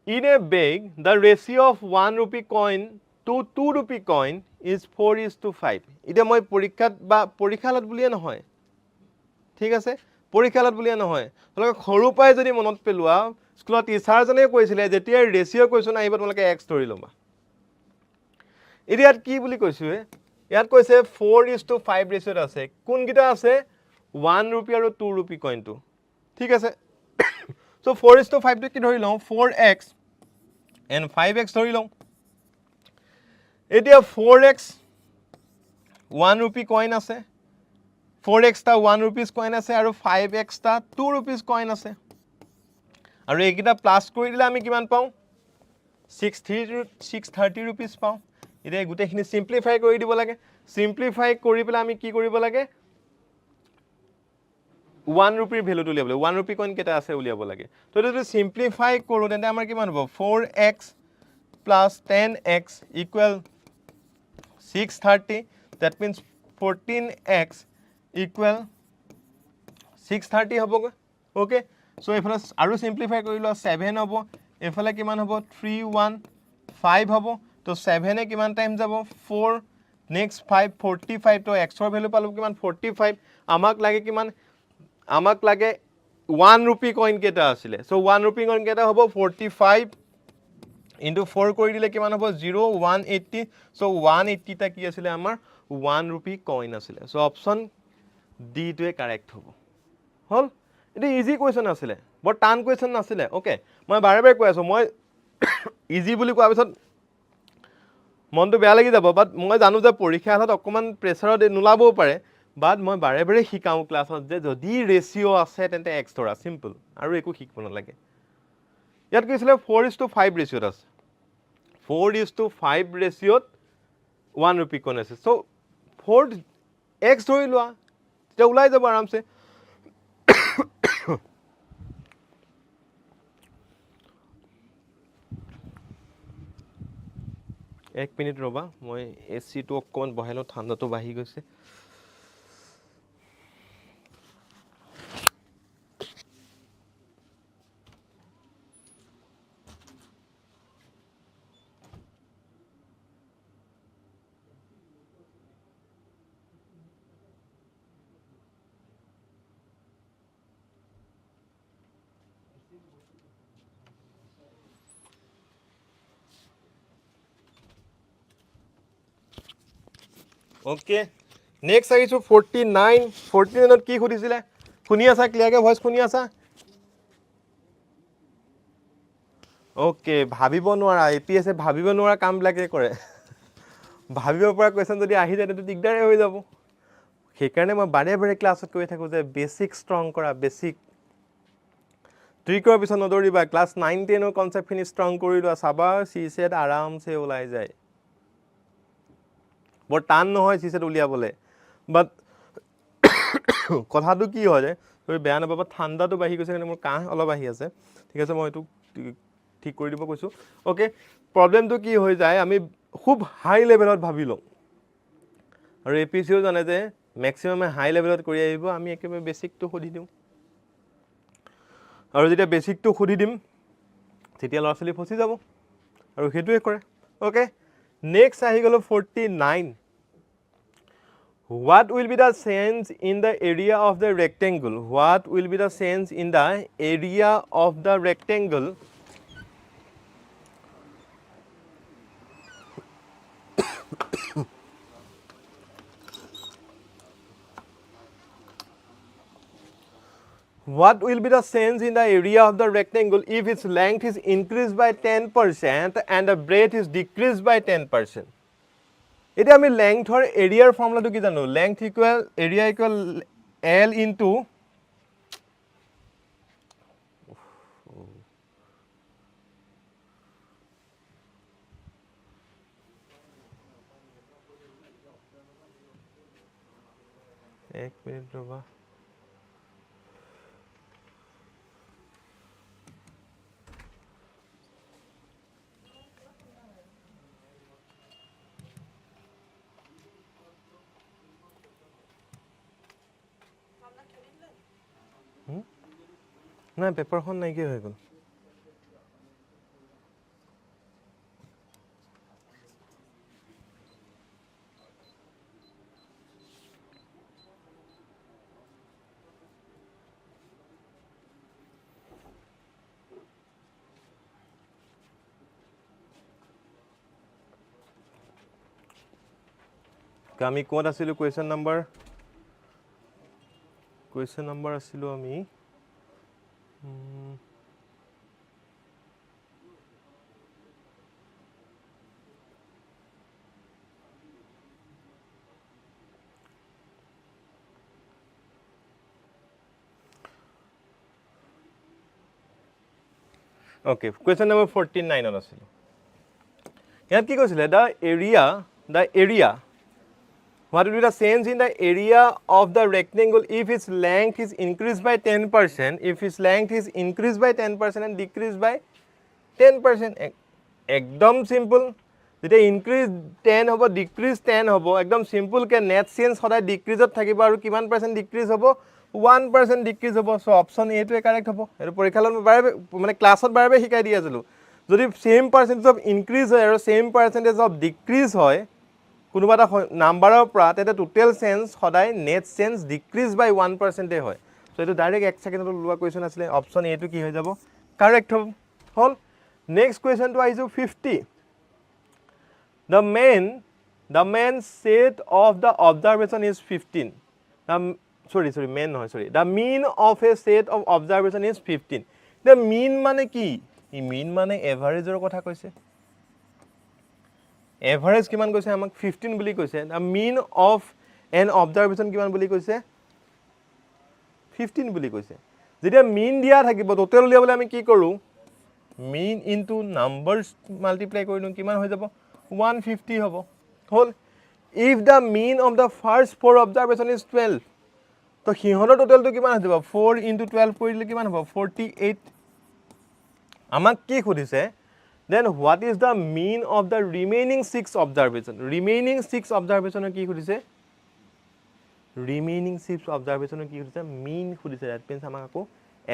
In a bag, the ratio of 1 rupee coin to 2 rupee coin is 4:5. ইটা মই পৰীক্ষাত বুলিয়ে নহয় ঠিক আছে পৰীক্ষাত বুলিয়ে নহয় হলক সৰু পাই যদি মনত পেলোৱা স্কুলত টিচাৰজনে কৈছিলে যেতিয়া ৰেচিঅ' কুৱেশ্যন আহিব তোমালোকে এক্স ধৰি ল'বা ইয়াত কি বুলি কৈছোঁ ইয়াত কৈছে 4:5 ৰেচিঅ'ত আছে কোনকেইটা আছে 1 ৰূপী আৰু 2 ৰূপী কইনটো ঠিক আছে so 4:5 টো কি ধৰি লওঁ 4x and 5x ধৰি লওঁ এতিয়া 4x 1 ৰূপী কইন আছে 4x টা 1 rupees কইন আছে আৰু 5x টা 2 rupees কইন আছে আৰু এইকেইটা প্লাস কৰি দিলে আমি কিমান পাওঁ 630 rupees পাওঁ এতিয়া গোটেইখিনি সিম্পলিফাই কৰি দিব লাগে সিম্পলিফাই কৰি পেলাই আমি কি কৰিব লাগে 1 rupee ভ্যালুটো উলিয়াব লাগে 1 rupee কইন কেটা আছে উলিয়াব লাগে তো যদি সিম্পলিফাই কৰো তেন্তে আমাৰ কিমান হ'ব 4x plus 10x equal 630 that means 14x equal 630 হ'ব ওকে সো এফালে আৰু সিম্পলিফাই কৰিলো 7 হ'ব এফালে কিমান হ'ব 315 হ'ব তো 7 এ কিমান টাইম যাব 4 নেক্সট 5 45 তো x ৰ ভ্যালু পালো কিমান 45 আমাক লাগে কিমান আমাক লাগে 1 rupee কইন কেটা আছিলে সো 1 rupee কইন কেটা হ'ব 45 into 4 কৰি দিলে কিমান হ'ব 0 180 সো 180 টা কি আছিলে আমাৰ 1 rupee কইন আছিলে সো অপচন ডি টোৱে কাৰেক্ট হ'ব হল এটা ইজি কোৱেশ্চন আছিলে বৰ টান কোৱেশ্চন নাছিলে ওকে মই বাৰে বাৰে কৈ আছো মই ইজি বুলি কোৱাৰ পিছত মনটো বেয়া লাগি যাব বাট মই জানো যে পৰীক্ষা হলত অকমান প্ৰেছাৰত নুলাবও পাৰে বাট মই বাৰে বাৰে শিকাও ক্লাছত যে যদি ৰেচিও আছে তেন্তে x ধৰা সিম্পল আৰু একো শিকিব নালাগে ইয়াত কৈছিলে 4:5 ৰেচিওত আছে 4:5 ৰেচিওত 1 rupee কোন আছে সো 4x ধৰি লোৱা তেতিয়া ওলাই যাব আৰামছে এক মিনিট ৰবা মই এসি টো অকমান বহাইলো ঠাণ্ডাটো বাঢ়ি গৈছে ওকে নেক্সট আহিছো 49 ত কি খুদিছিলে শুনি আছা ক্লিয়াৰকে ভয়েস শুনি আছা ওকে ভাবিব নোৱাৰা এপিএসএ ভাবিব নোৱাৰা কাম লাগে কৰে ভাবিব পৰা কোৱেশ্চন যদি আহি যায় তেটো দিগদাৰে হৈ যাব সেইকাৰণে মই বাৰে বাৰে ক্লাছত কৈ থাকো যে বেসিক ষ্ট্ৰং কৰা বেসিক ট্ৰিকৰ পিছত নদৰিবা ক্লাস 9 10 ৰ কনসেপ্ট খিনি ষ্ট্ৰং কৰি লোৱা সাবা সিসেট আৰামছে ওলাই যায় বৰ টান নহয় সিসেট উলিয়াবলে বাট কথাটো কি হয় যে তুমি বেয়া নাপাবা ঠাণ্ডাটো বাঢ়ি গৈছে কাৰণে মোৰ কাহ অলপ আহি আছে ঠিক আছে মই এটো ঠিক কৰি দিব কৈছো ওকে প্ৰবলেমটো কি হৈ যায় আমি খুব হাই লেভেলত ভাবি লওঁ আৰু এপিসিও জানে যে ম্যাক্সিমাম হাই লেভেলত কৰি আহিব আমি একেবাৰে বেসিকটো খুদি দিওঁ আৰু যেতিয়া বেসিকটো খুদি দিম তেতিয়া লৰাছলি ফসি যাব আৰু হেতুৱে কৰে ওকে নেক্সট আহি গলো 49 What will be the change in the area of the rectangle? What will be the change in the area of the rectangle? What will be the change in the area of the rectangle if its length is increased by 10% and the breadth is decreased by 10%? এতিয়া আমি লেংথৰ এৰিয়াৰ ফৰ্মুলাটো কি জানো length equal area equal L into এক minute ৰবা নাই পেপাৰখন নাইকিয়া হৈ গ'ল আমি কোড আছিলো কোয়েশ্চন নাম্বার আছিলো আমি Okay, question number 49 on আছিল ইয়াত কি কৈছিলে the area what will be the change in the area of the rectangle if its length is increased by 10% if its length is increased by 10% and decreased by 10% একদম simple যেতিয়া increase 10 হ'ব decrease 10 হ'ব একদম simple কে net change সদায় decrease ত থাকিব আৰু কিমান percent decrease হ'ব 1% decrease হ'ব so option A টো correct হ'ব এটো পৰীক্ষালত মানে ক্লাছত বাৰে শিকাই দি আছিলো যদি same percentage of increase হয় আৰু same percentage of decrease হয় কোনোবা এটা নাম্বাৰৰ পৰা তেতে টোটাল চেঞ্জ সদায় নেট চেঞ্জ ডিক্ৰিজ বাই 1% এ হয় সো এটো ডাইৰেক্ট 1 সেকেন্ডত লোৱা কোৱেশ্চন আছিল অপচন এ টো কি হৈ যাব কাৰেক্ট হ'ল নেক্সট কোৱেশ্চন টো আইছো 50 the main set of the observation is 15 the mean of a set of observation is 15 the mean মানে কি ই mean মানে এভাৰেজৰ কথা কৈছে এভাৰেজ কিমান কৈছে আমাক 15 বুলি কৈছে the mean of an observation কিমান বুলি কৈছে 15 বুলি কৈছে যেতিয়া mean দিয়া থাকিব টোটাল উলিয়াবলৈ আমি কি কৰো mean into numbers multiply কৰি দিও কিমান হৈ যাব 150 হ'ব হল if the mean of the first four observation is 12 তো হিহনৰ টোটালটো কিমান হৈ যাব 4 into 12 কৰি দিলে কিমান হ'ব 48 আমাক কি খুদিছে then what is the mean of the remaining 6 observation remaining 6 observation কি খুদিছে remaining 6 observation কি খুদিছে mean খুদিছে that means আমাক আকৌ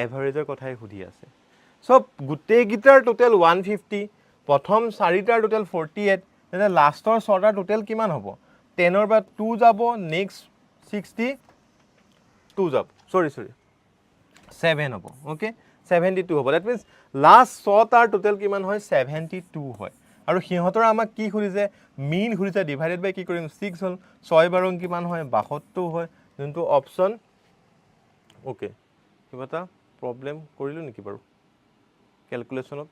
এভাৰেজৰ কথাই খুদি আছে সব গুটে গিটাৰ টোটাল 150 প্ৰথম চাৰিটাৰ টোটাল 48 তেনে লাষ্টৰ ছটাৰ টোটাল কিমান হ'ব 10 ৰ পৰা 2 যাব নেক্সট 62 যাব সৰি 7 হ'ব ওকে 72 হ'ব that means last ছটাৰ টোটাল কিমান হয় 72 হয় আৰু হিহতৰ আমাক কি খুদিছে mean খুদিছে ডিভাইডেড বাই কি কৰিম 6 হল 6 বাৰ কিমান হয় 72 হয় যোনটো অপচন ওকে কিবাটা প্ৰবলেম কৰিলো নেকি বাৰু ক্যালকুলেশনত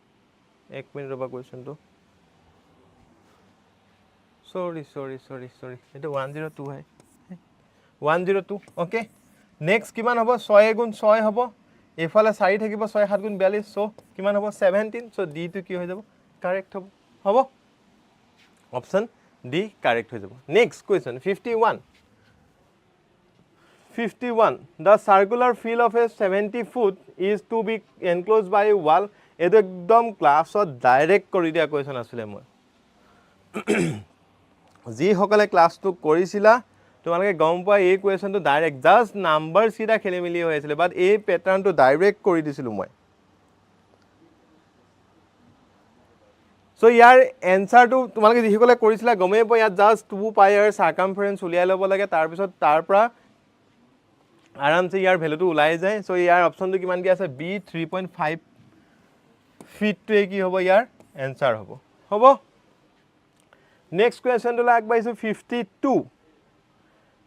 1 মিনিট ৰবা কোৱেশ্চনটো সৰি এটা 102 হয় 102 ওকে নেক্সট কিমান হ'ব 6 গুণ 6 হ'ব এফালে 4 থাকিব 6 7 গুণ 42 সো কিমান হ'ব 17 সো ডি টো কি হৈ যাব কারেক্ট হ'ব অপশন ডি কারেক্ট হৈ যাব next question 51 the circular field of a 70 foot is to be enclosed by a wall এটো একদম ক্লাছত ডাইৰেক্ট কৰি দিয়া কোৱেশ্চন আছিল মই জি সকলে ক্লাসটো কৰিছিলা তোমালোকে গম পাই এই কোৱেশ্চনটো ডাইৰেক্ট জাস্ট নাম্বাৰ সিধা খেলি মিলি হৈ আছিল বাট এই প্যাটাৰ্নটো ডাইৰেক্ট কৰি দিছিলো মই সো ইয়াৰ এনসাৰটো তোমালোকে যি সকলে কৰিছিলা গমে পাই ইয়াত জাস্ট 2 পাই আৰু সাৰকামফাৰেন্স উলিয়াই ল'ব লাগে তাৰ পিছত তাৰ পৰা আৰামছে ইয়াৰ ভ্যালুটো ওলাই যায় সো ইয়াৰ অপচনটো কিমান কি আছে বি 3.5 ফিট টো কি হ'ব ইয়াৰ এনসাৰ হ'ব নেক্সট কোৱেশ্চন টো লাগ পাইছো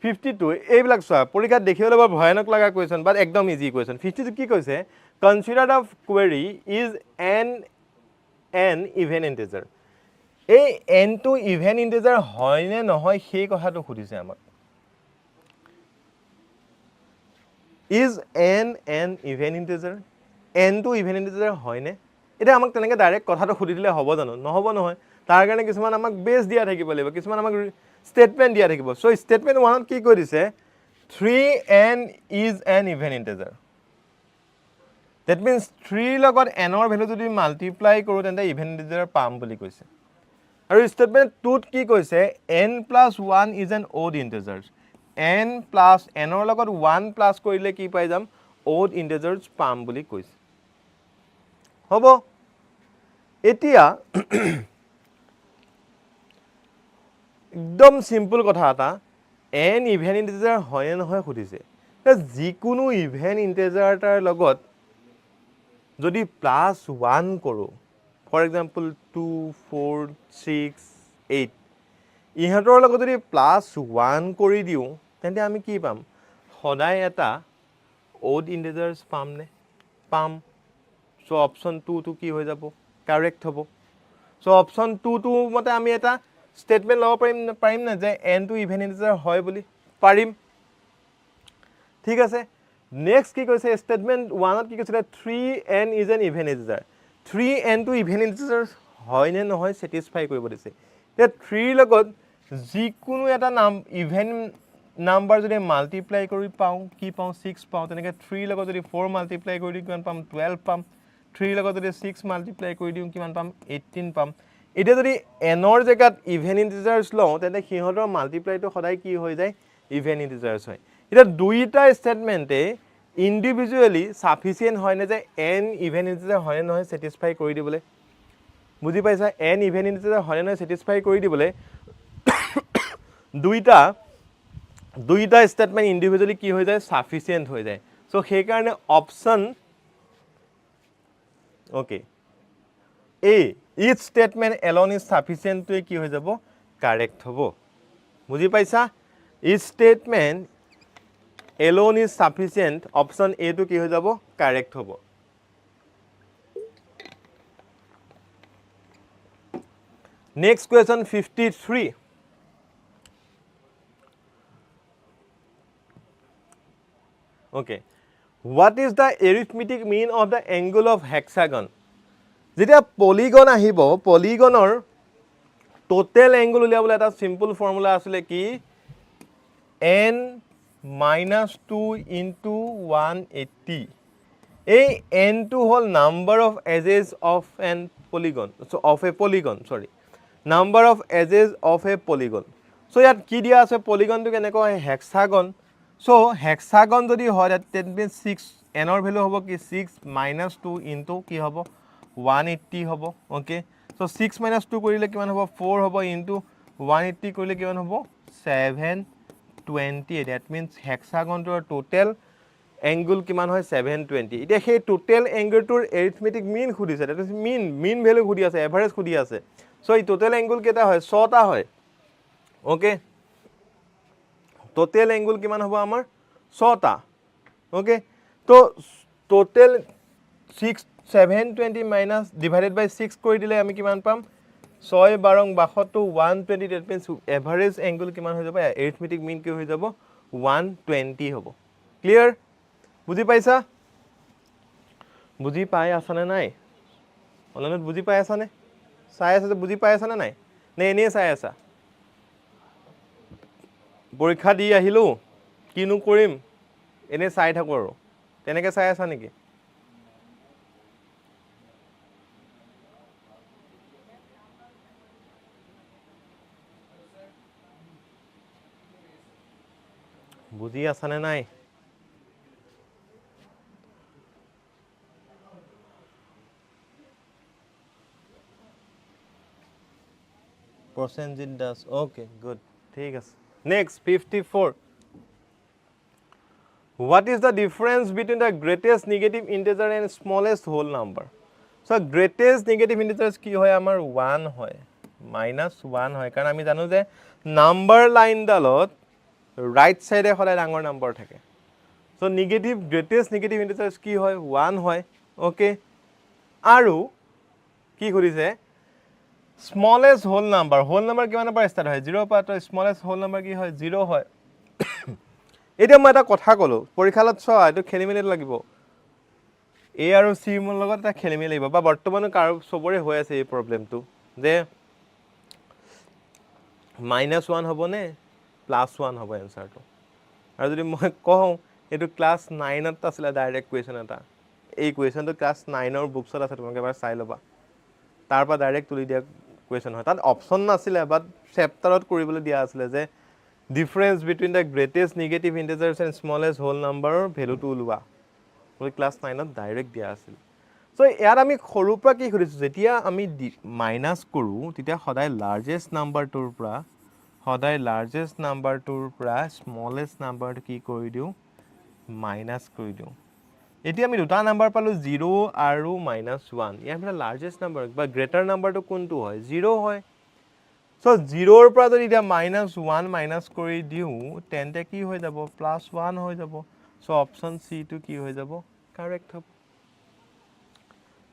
52 এইবিলাক চোৱা পৰীক্ষাত দেখিবলৈ বৰ ভয়ানক লগা কোৱেশ্চন বাট একদম ইজি কোৱেশ্চন 52 কি কৈছে consider the query is an even integer এই n টো ইভেন ইন্টিজাৰ হয় নে নহয় সেই কথাটো খুদিছে আমাক is n an even integer n টো ইভেন ইন্টিজাৰ হয় নে এটা আমাক তেনেকে ডাইৰেক্ট কথাটো খুদি দিলে হ'ব জানো নহব নহয় তাৰ কাৰণে কিছুমান আমাক বেস দিয়া থাকিব লাগিব কিছুমান আমাক স্টেটমেন্ট দিয়া থাকিব সো স্টেটমেন্ট 1 ত কি কৈ দিছে 3n is an even integer that means 3 লগত n ৰ ভ্যালু যদি মাল্টিপ্লাই কৰো তেন্তে ইভেন ইন্টিজাৰ পাম বুলি কৈছে আৰু স্টেটমেন্ট 2 ত কি কৈছে n + 1 is an odd integer n plus n ৰ লগত 1 প্লাস কৰিলে কি পাই যাম odd integers পাম বুলি কৈছে হ'ব এতিয়া একদম সিম্পল কথা এটা n ইভেন ইন্টিজাৰ হয় নে নহয় খুদিছে যিকোনো ইভেন ইন্টিজাৰ তাৰ লগত যদি +1 কৰো ফৰ এক্সাম্পল 2 4 6 8 ইহঁতৰ লগত যদি +1 কৰি দিওঁ তেন্তে আমি কি পাম সদায় এটা odd integers পামনে পাম সো অপশন 2 টো কি হৈ যাব কারেক্ট হ'ব সো অপশন 2 টো মতে আমি এটা স্টেটমেন্ট লব পাৰিম না যে n টো ইভেন ইন্টিজাৰ হয় বুলি পাৰিম ঠিক আছে নেক্সট কি কৈছে স্টেটমেন্ট 1 ত কি কৈছে 3n is an even integer 3n টো ইভেন ইন্টিজাৰ হয় নে নহয় স্যাটিসফাই কৰিব দিছে তে 3 লগত যিকোনো এটা নাম ইভেন নাম্বাৰ যদি মাল্টিপ্লাই কৰি পাওঁ কি পাওঁ 6 পাওঁ তেনেকে 3 লগত যদি 4 মাল্টিপ্লাই কৰি দিওঁ কিমান পাম 12 পাম 3 লগত যদি 6 মাল্টিপ্লাই কৰি দিওঁ কিমান পাম 18 পাম এতিয়া যদি n ৰ জায়গাত ইভেন ইন্টিজাৰ্স লওঁ তেন্তে সিহঁতৰ মাল্টিপ্লাইটো সদায় কি হৈ যায় ইভেন ইন্টিজাৰ্স হয় এটা দুইটা স্টেটমেন্টে ইন্ডিভিজুয়ালি সাফিসিয়েন্ট হয় না যে n ইভেন ইন্টিজাৰ হয় না নহয় স্যাটিসফাই কৰি দিবলে বুজি পাইছা n ইভেন ইন্টিজাৰ হয় না স্যাটিসফাই কৰি দিবলে দুইটা স্টেটমেন্ট ইন্ডিভিজুয়ালি কি হৈ যায় সাফিসিয়েন্ট হৈ যায় সো সেই কাৰণে option okay A each statement alone is sufficient to কি হৈ যাব কারেক্ট হ'ব বুজি পাইছা each statement alone is sufficient option A to কি হৈ যাব কারেক্ট হ'ব next question 53 okay what is the arithmetic mean of the angle of hexagon যেতিয়া পলিগন আহিব পলিগনৰ টোটাল এংগল উলিয়াবলৈ এটা সিম্পল ফৰ্মুলা আছিল কি n - 2 into 180 এই n টো হল number of edges of an polygon so of a polygon sorry number of edges of a polygon so ইয়াত কি দিয়া আছে পলিগনটো কেনেকৈ হয় হেক্সাগন সো হেক্সাগন যদি হয় দ্যাট মিন্স 6 n ৰ ভ্যালু হ'ব কি 6 - 2 into কি হ'ব 180 হ'ব ওকে সো 6 - 2 কৰিলে কিমান হ'ব 4 হ'ব ইনটু 180 কৰিলে কিমান হ'ব 720 দ্যাট মিন্স হেক্সাগনটোৰ টোটাল এংগল কিমান হয় 720 এতিয়া সেই টোটাল এংগলটোৰ এৰিথমেটিক মিন খুদিছে দ্যাট ইজ মিন ভ্যালু খুদি আছে এভাৰেজ খুদি আছে সো এই টোটাল এংগল কেটা হয় 6টা হয় ওকে টোটাল এংগল কিমান হ'ব আমাৰ 6টা ওকে তো টোটাল 720 minus divided by 6 কৰি দিলে আমি কিমান পাম 6 12 62 120 that means average angle কিমান হৈ যাব arithmetic mean কি হৈ যাব 120 হ'ব ক্লিয়াৰ বুজি পাইছা বুজি পাই আছা নে নাই অনলাইনত বুজি পাই আছা নে চাই আছা যে বুজি পাই আছা নে নাই নে এনে চাই আছা পৰীক্ষা দি আহিলো কিনো কৰিম এনে চাই থাকো আৰু তেনেকে চাই আছা নেকি বুজি আছা নে নাই Prosenjit Das okay good ঠিক আছে next 54 what is the difference between the greatest negative integer and smallest whole number so greatest negative integers কি হয় আমাৰ 1 হয় -1 হয় কাৰণ আমি জানো যে নাম্বাৰ লাইন ডালত ৰাইট সাইডে হলে ডাঙৰ নাম্বাৰ থাকে সো নেগেটিভ গ্ৰেটেষ্ট নেগেটিভ ইন্টিজাৰ্স কি হয় 1 হয় ওকে আৰু কি কৰিছে স্মলেষ্ট হোল নাম্বাৰ কিমানৰ পৰা স্টাৰ্ট হয় 0 পৰা তো স্মলেষ্ট হোল নাম্বাৰ কি হয় 0 হয় এটা মই এটা কথা কলো পৰীক্ষালত চ এটো খেলিমেলি লাগিব এ আৰু সি মোৰ লগত এটা খেলিমেলি লাগিব বা বৰ্তমান কাৰ সবৰে হৈ আছে এই প্ৰবলেমটো যে -1 হ'ব নে +1 হ'ব এনসাৰটো আৰু যদি মই কওঁ এটো ক্লাস 9 ত আছিল ডাইৰেক্ট কোৱেশ্চন এটা এই কোৱেশ্চনটো ক্লাস 9 ৰ বুকছত আছে তোমাক এবাৰ চাই লবা তাৰ পৰা ডাইৰেক্ট তুলি দিয়া কোৱেশ্চন হয় তাত অপচন নাছিলে বাট চেপ্টাৰত কৰিবলৈ দিয়া আছিল যে difference between the greatest negative integers and smallest whole নাম্বাৰৰ ভ্যালুটো উলোৱা ওই ক্লাস 9 ত ডাইৰেক্ট দিয়া আছিল সো ইয়াত আমি সৰুৰ পৰা কি কৰিছো যেতিয়া আমি মাইনাস কৰো তেতিয়া সদায় লাৰ্জেষ্ট নাম্বাৰটোৰ পৰা সদায় লাৰ্জেষ্ট নাম্বাৰটোৰ পৰা স্মলেষ্ট নাম্বাৰটো কি কৰি দিও মাইনাস কৰি দিও এতিয়া আমি দুটা নাম্বাৰ পালো 0 আৰু -1 ইয়াৰ মানে লাৰ্জেষ্ট নাম্বাৰ বা গ্ৰেটাৰ নাম্বাৰটো কোনটো হয় 0 হয় সো 0ৰ পৰা যদি এটা -1 মাইনাস কৰি দিও তেন্তে কি হৈ যাব +1 হৈ যাব সো অপশন সি টু কি হৈ যাব কারেক্ট হ'ব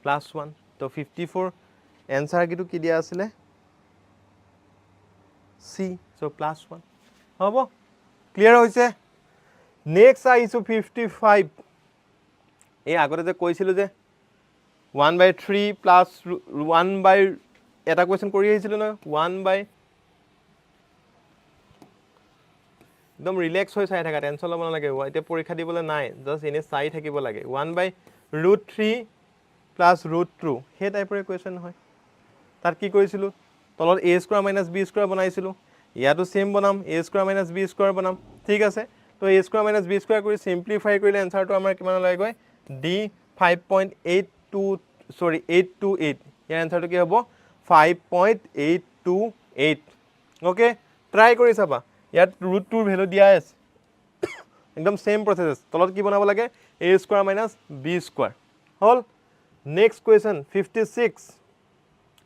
+1 তো 54 এনসার কিটো কি দিয়া আছিলে সি সো +1 হ'ব ক্লিয়ার হৈছে নেক্সট আইছো 55 এই আগতে যে কৈছিলো যে 1/3 প্লাস 1 বাই এটা কোয়েশ্চন কৰি আহিছিল না 1 বাই একদম ৰিল্যাক্স হৈ চাই থাকা টেনশন লব নালাগে এতিয়া পৰীক্ষা দিবলৈ নাই জাস্ট এনে চাই থাকিব লাগে 1/√3 প্লাস √2 হে টাইপৰ কোয়েশ্চন হয় তাত কি কৰিছিলো তলত a² - b² বনাইছিলো ইয়াতো সেম বনাম a² - b² বনাম ঠিক আছে তো a² - b² কৰি সিম্পলিফাই কৰিলে আনসাৰটো আমাৰ কিমান ওলাই গৈ d 5.828 ইয়াৰ আনসাৰটো কি হ'ব 5.828 ওকে ট্ৰাই কৰি চাবা ইয়াত √2 ৰ ভ্যালু দিয়া আছে একদম সেম প্ৰসেস তলত কি বনাব লাগে a² - b² হল নেক্সট কোয়েশ্চন 56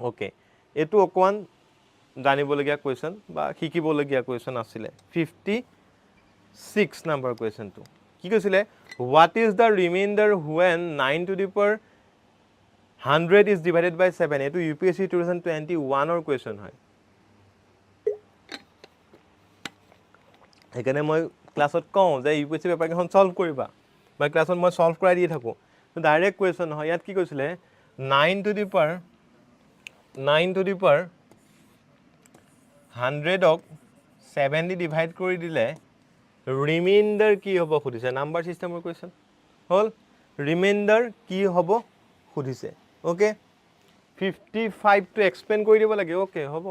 ওকে এটো অকমান জানিবলগীয়া কোয়েশ্চন বা শিকিবলগীয়া কোয়েশ্চন আছিলে 56 নাম্বাৰ কোয়েশ্চনটো কি কৈছিলে what is the remainder when 9 to the power 100 is divided by 7 এটো UPSC 2021 ৰ কোয়েশ্চন হয় এখানে মই ক্লাসত কওঁ যে UPSC পেপাৰ কেখন সলভ কৰিবা বা ক্লাসত মই সলভ কৰাই দি থাকো তো ডাইৰেক্ট কোয়েশ্চন হয় ইয়াত কি কৈছিলে 9 to the power 100 ক 7 দি ডিভাইড কৰি দিলে ৰিমাইন্ডাৰ কি হ'ব খুদিছে নাম্বাৰ সিস্টেমৰ কোয়েশ্চন হল ৰিমাইন্ডাৰ কি হ'ব খুদিছে ওকে 55 টু এক্সপ্লেইন কৰি দিব লাগে ওকে হ'ব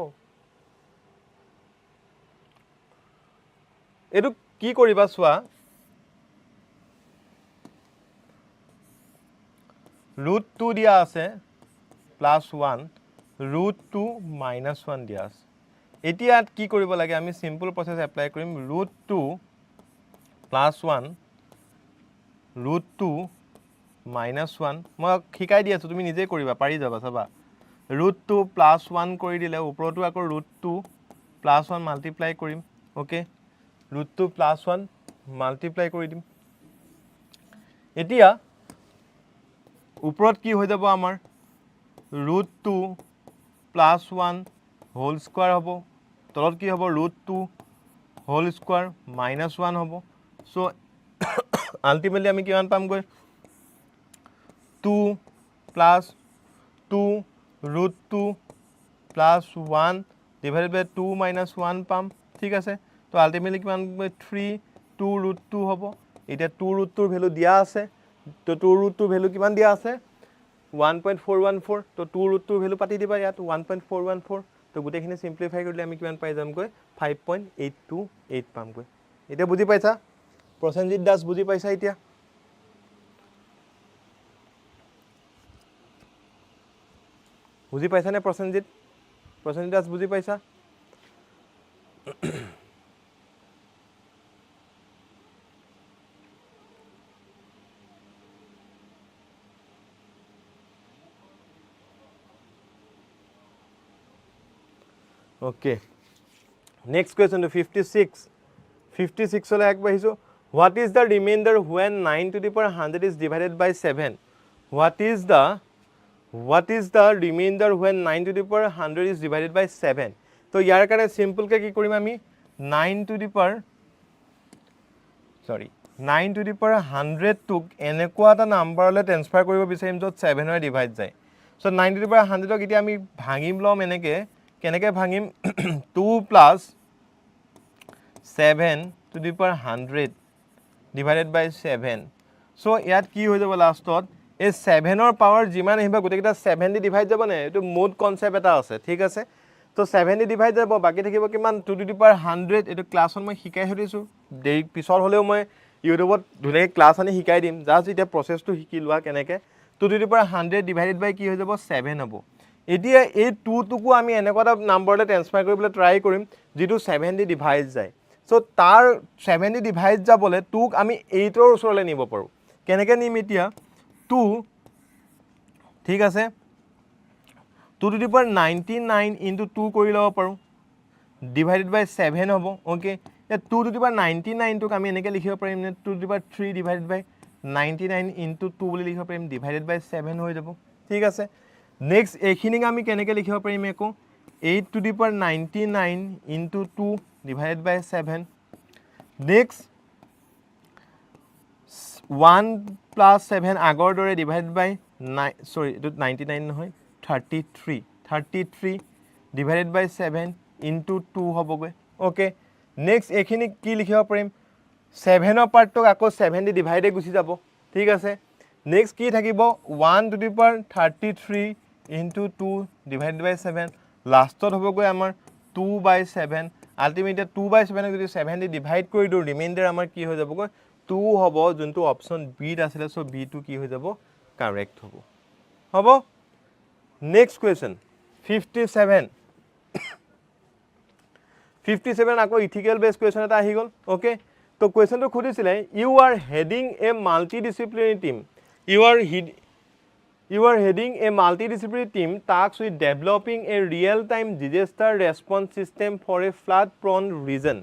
এটো কি কৰিবা সোৱা √2 দিয়া আছে +1 √2 - 1 দিয়া আছে এতিয়া কি কৰিব লাগে আমি সিম্পল প্ৰসেস এপ্লাই কৰিম √2 +1 √2 - 1 মই শিকাই দি আছো তুমি নিজে কৰিবা পাৰি যাবা চাবা √2 +1 কৰি দিলে ওপৰতো আকৌ √2 +1 মাল্টিপ্লাই কৰিম ওকে √2 +1 মাল্টিপ্লাই কৰি দিম এতিয়া ওপৰত কি হৈ যাব আমাৰ √2 +1 হোল স্কয়াৰ হ'ব তলত কি হ'ব √2 হোল স্কয়াৰ -1 হ'ব সো আলটিমেটলি আমি কিমান পাম গৈ 2 + 2 √2 +1 divided by 2 - 1 পাম ঠিক আছে তো আলটিমেটলি কিমান 3 2 √2 হ'ব এটা 2 √2 ৰ ভ্যালু দিয়া আছে তো 2 √2 ৰ ভ্যালু কিমান দিয়া আছে 1.414 তো 2 √2 ৰ ভ্যালু পাতি দিবা ইয়াত 1.414 তো গুটেখিনি সিম্পলিফাই কৰিলে আমি কিমান পাই যাম গৈ 5.828 পাম গৈ এটা বুজি পাইছা প্ৰসেনজিৎ দাস বুজি পাইছা এতিয়া বুজি পাইছা নে প্ৰসেনজিৎ দাস বুজি পাইছা Okay. Next question to 56. 56 ole ek bahiso. What is the remainder when 9 to the power 100 is divided by 7? What is the remainder when 9 to the power 100 is divided by 7? So yar kare simple ke ki korim ami 9 to the power 100 to enekwa ta number le transfer koribo bisarim jot 7 ore divide jay. So 9 to the power 100 ok etia ami bhangim lom eneke কেনেকে ভাঙিম 2 + 7 to the power 100 divided by 7 so ইয়াত কি হৈ যাব লাষ্টত এই 7 ৰ power যিমান আহিবা গোটেইটা 7 দি ডিভাইড যাব না এটো মোড কনসেপ্ট এটা আছে ঠিক আছে তো 7 দি ডিভাইড যাব বাকি থাকিব কিমান 2 to the power 100 এটো ক্লাছত মই শিকাই হৰিছো দেই পিছৰ হলেও মই ইউটিউবত ধুনে ক্লাছ আনি শিকাই দিম জাস্ট এটা প্ৰসেসটো শিকি লোৱা কেনেকে 2 to the power 100 divided by কি হৈ যাব 7 হ'ব এতিয়া এই 2 টুকু আমি এনেকুৱা নাম্বাৰলে ট্ৰান্সফাৰ কৰিবলৈ ট্ৰাই কৰিম যেটো 7 দি ডিভাইড যায় সো তাৰ 7 দি ডিভাইড যাবলে 2 ক আমি 8 ৰ ওচৰলে নিব পাৰো কেনেকে নিম এতিয়া 2 ঠিক আছে 2 to the power 99 into 2 কৰি লব পাৰো ডিভাইডেড বাই 7 হ'ব ওকে এ 2 টু দি পাৱাৰ 99 টোক আমি এনেকৈ লিখিব পাৰিম নে 2 to the power 3 divided by 99 into 2 বুলি লিখিব পাৰিম ডিভাইডেড বাই 7 হৈ যাব ঠিক আছে নেক্সট এইখিনিক আমি কেনেকৈ লিখিব পাৰিম একো 8 to the power 99 into 2 divided by 7 next 1 plus 7 আগৰ দৰে ডিভাইডেড বাই সৰি এইটো 99 নহয় 33 ডিভাইডেড বাই 7 ইনটু 2 হ'বগৈ ওকে নেক্সট এইখিনি কি লিখিব পাৰিম 7ৰ পাৰ্টটোক আকৌ 7 দি ডিভাইডে গুচি যাব ঠিক আছে নেক্সট কি থাকিব 1 to the power 33 into 2 divided by 7 লাষ্টত হ'বগৈ আমাৰ 2 বাই 7 আল্টিমেটলি 2 বাই 7 যদি 7 দি ডিভাইড কৰি দিওঁ ৰিমাইণ্ডাৰ আমাৰ কি হৈ যাবগৈ 2 হ'ব যোনটো অপশ্যন বিত আছিলে সো বিটো কি হৈ যাব কাৰেক্ট হ'ব নেক্সট কুৱেশ্যন 57 আকৌ ইথিকেল বেছ কুৱেশ্যন এটা আহি গ'ল ওকে তো কুৱেশ্যনটো খুদিছিলে you are heading a multidisciplinary team you are heading a multidisciplinary team tasked with developing a real-time disaster response system for a flood-prone region.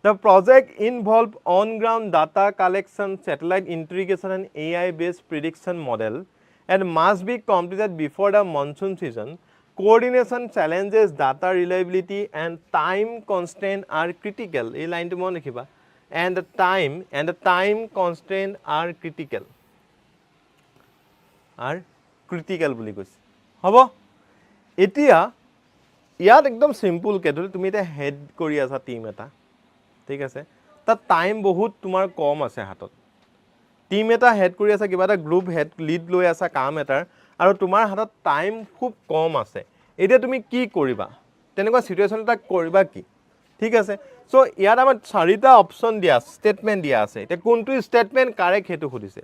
The project involved on-ground data collection, satellite integration, and AI-based prediction model, and must be completed before the monsoon season. Coordination challenges, data reliability, and time constraint are critical. A line to mon likhiba. And the time constraint are critical. Are critical বুলি কৈছে হ'ব এতিয়া ইয়াত একদম simple কে ধৰি তুমি এটা head কৰি আছা টিম এটা ঠিক আছে তা টাইম বহুত তোমাৰ কম আছে হাতত টিম এটা হেড কৰি আছা কিবা এটা গ্ৰুপ হেড লিড লৈ আছা কাম এটাৰ আৰু তোমাৰ হাতত টাইম খুব কম আছে এতিয়া তুমি কি কৰিবা তেনেকুৱা সিচুৱেচন এটা কৰিবা কি ঠিক আছে সো ইয়াত আমাৰ চাৰিটা অপচন দিয়া ষ্টেটমেন্ট দিয়া আছে এতিয়া কোনটো ষ্টেটমেন্ট কাৰেক্ট হেতু খুদিছে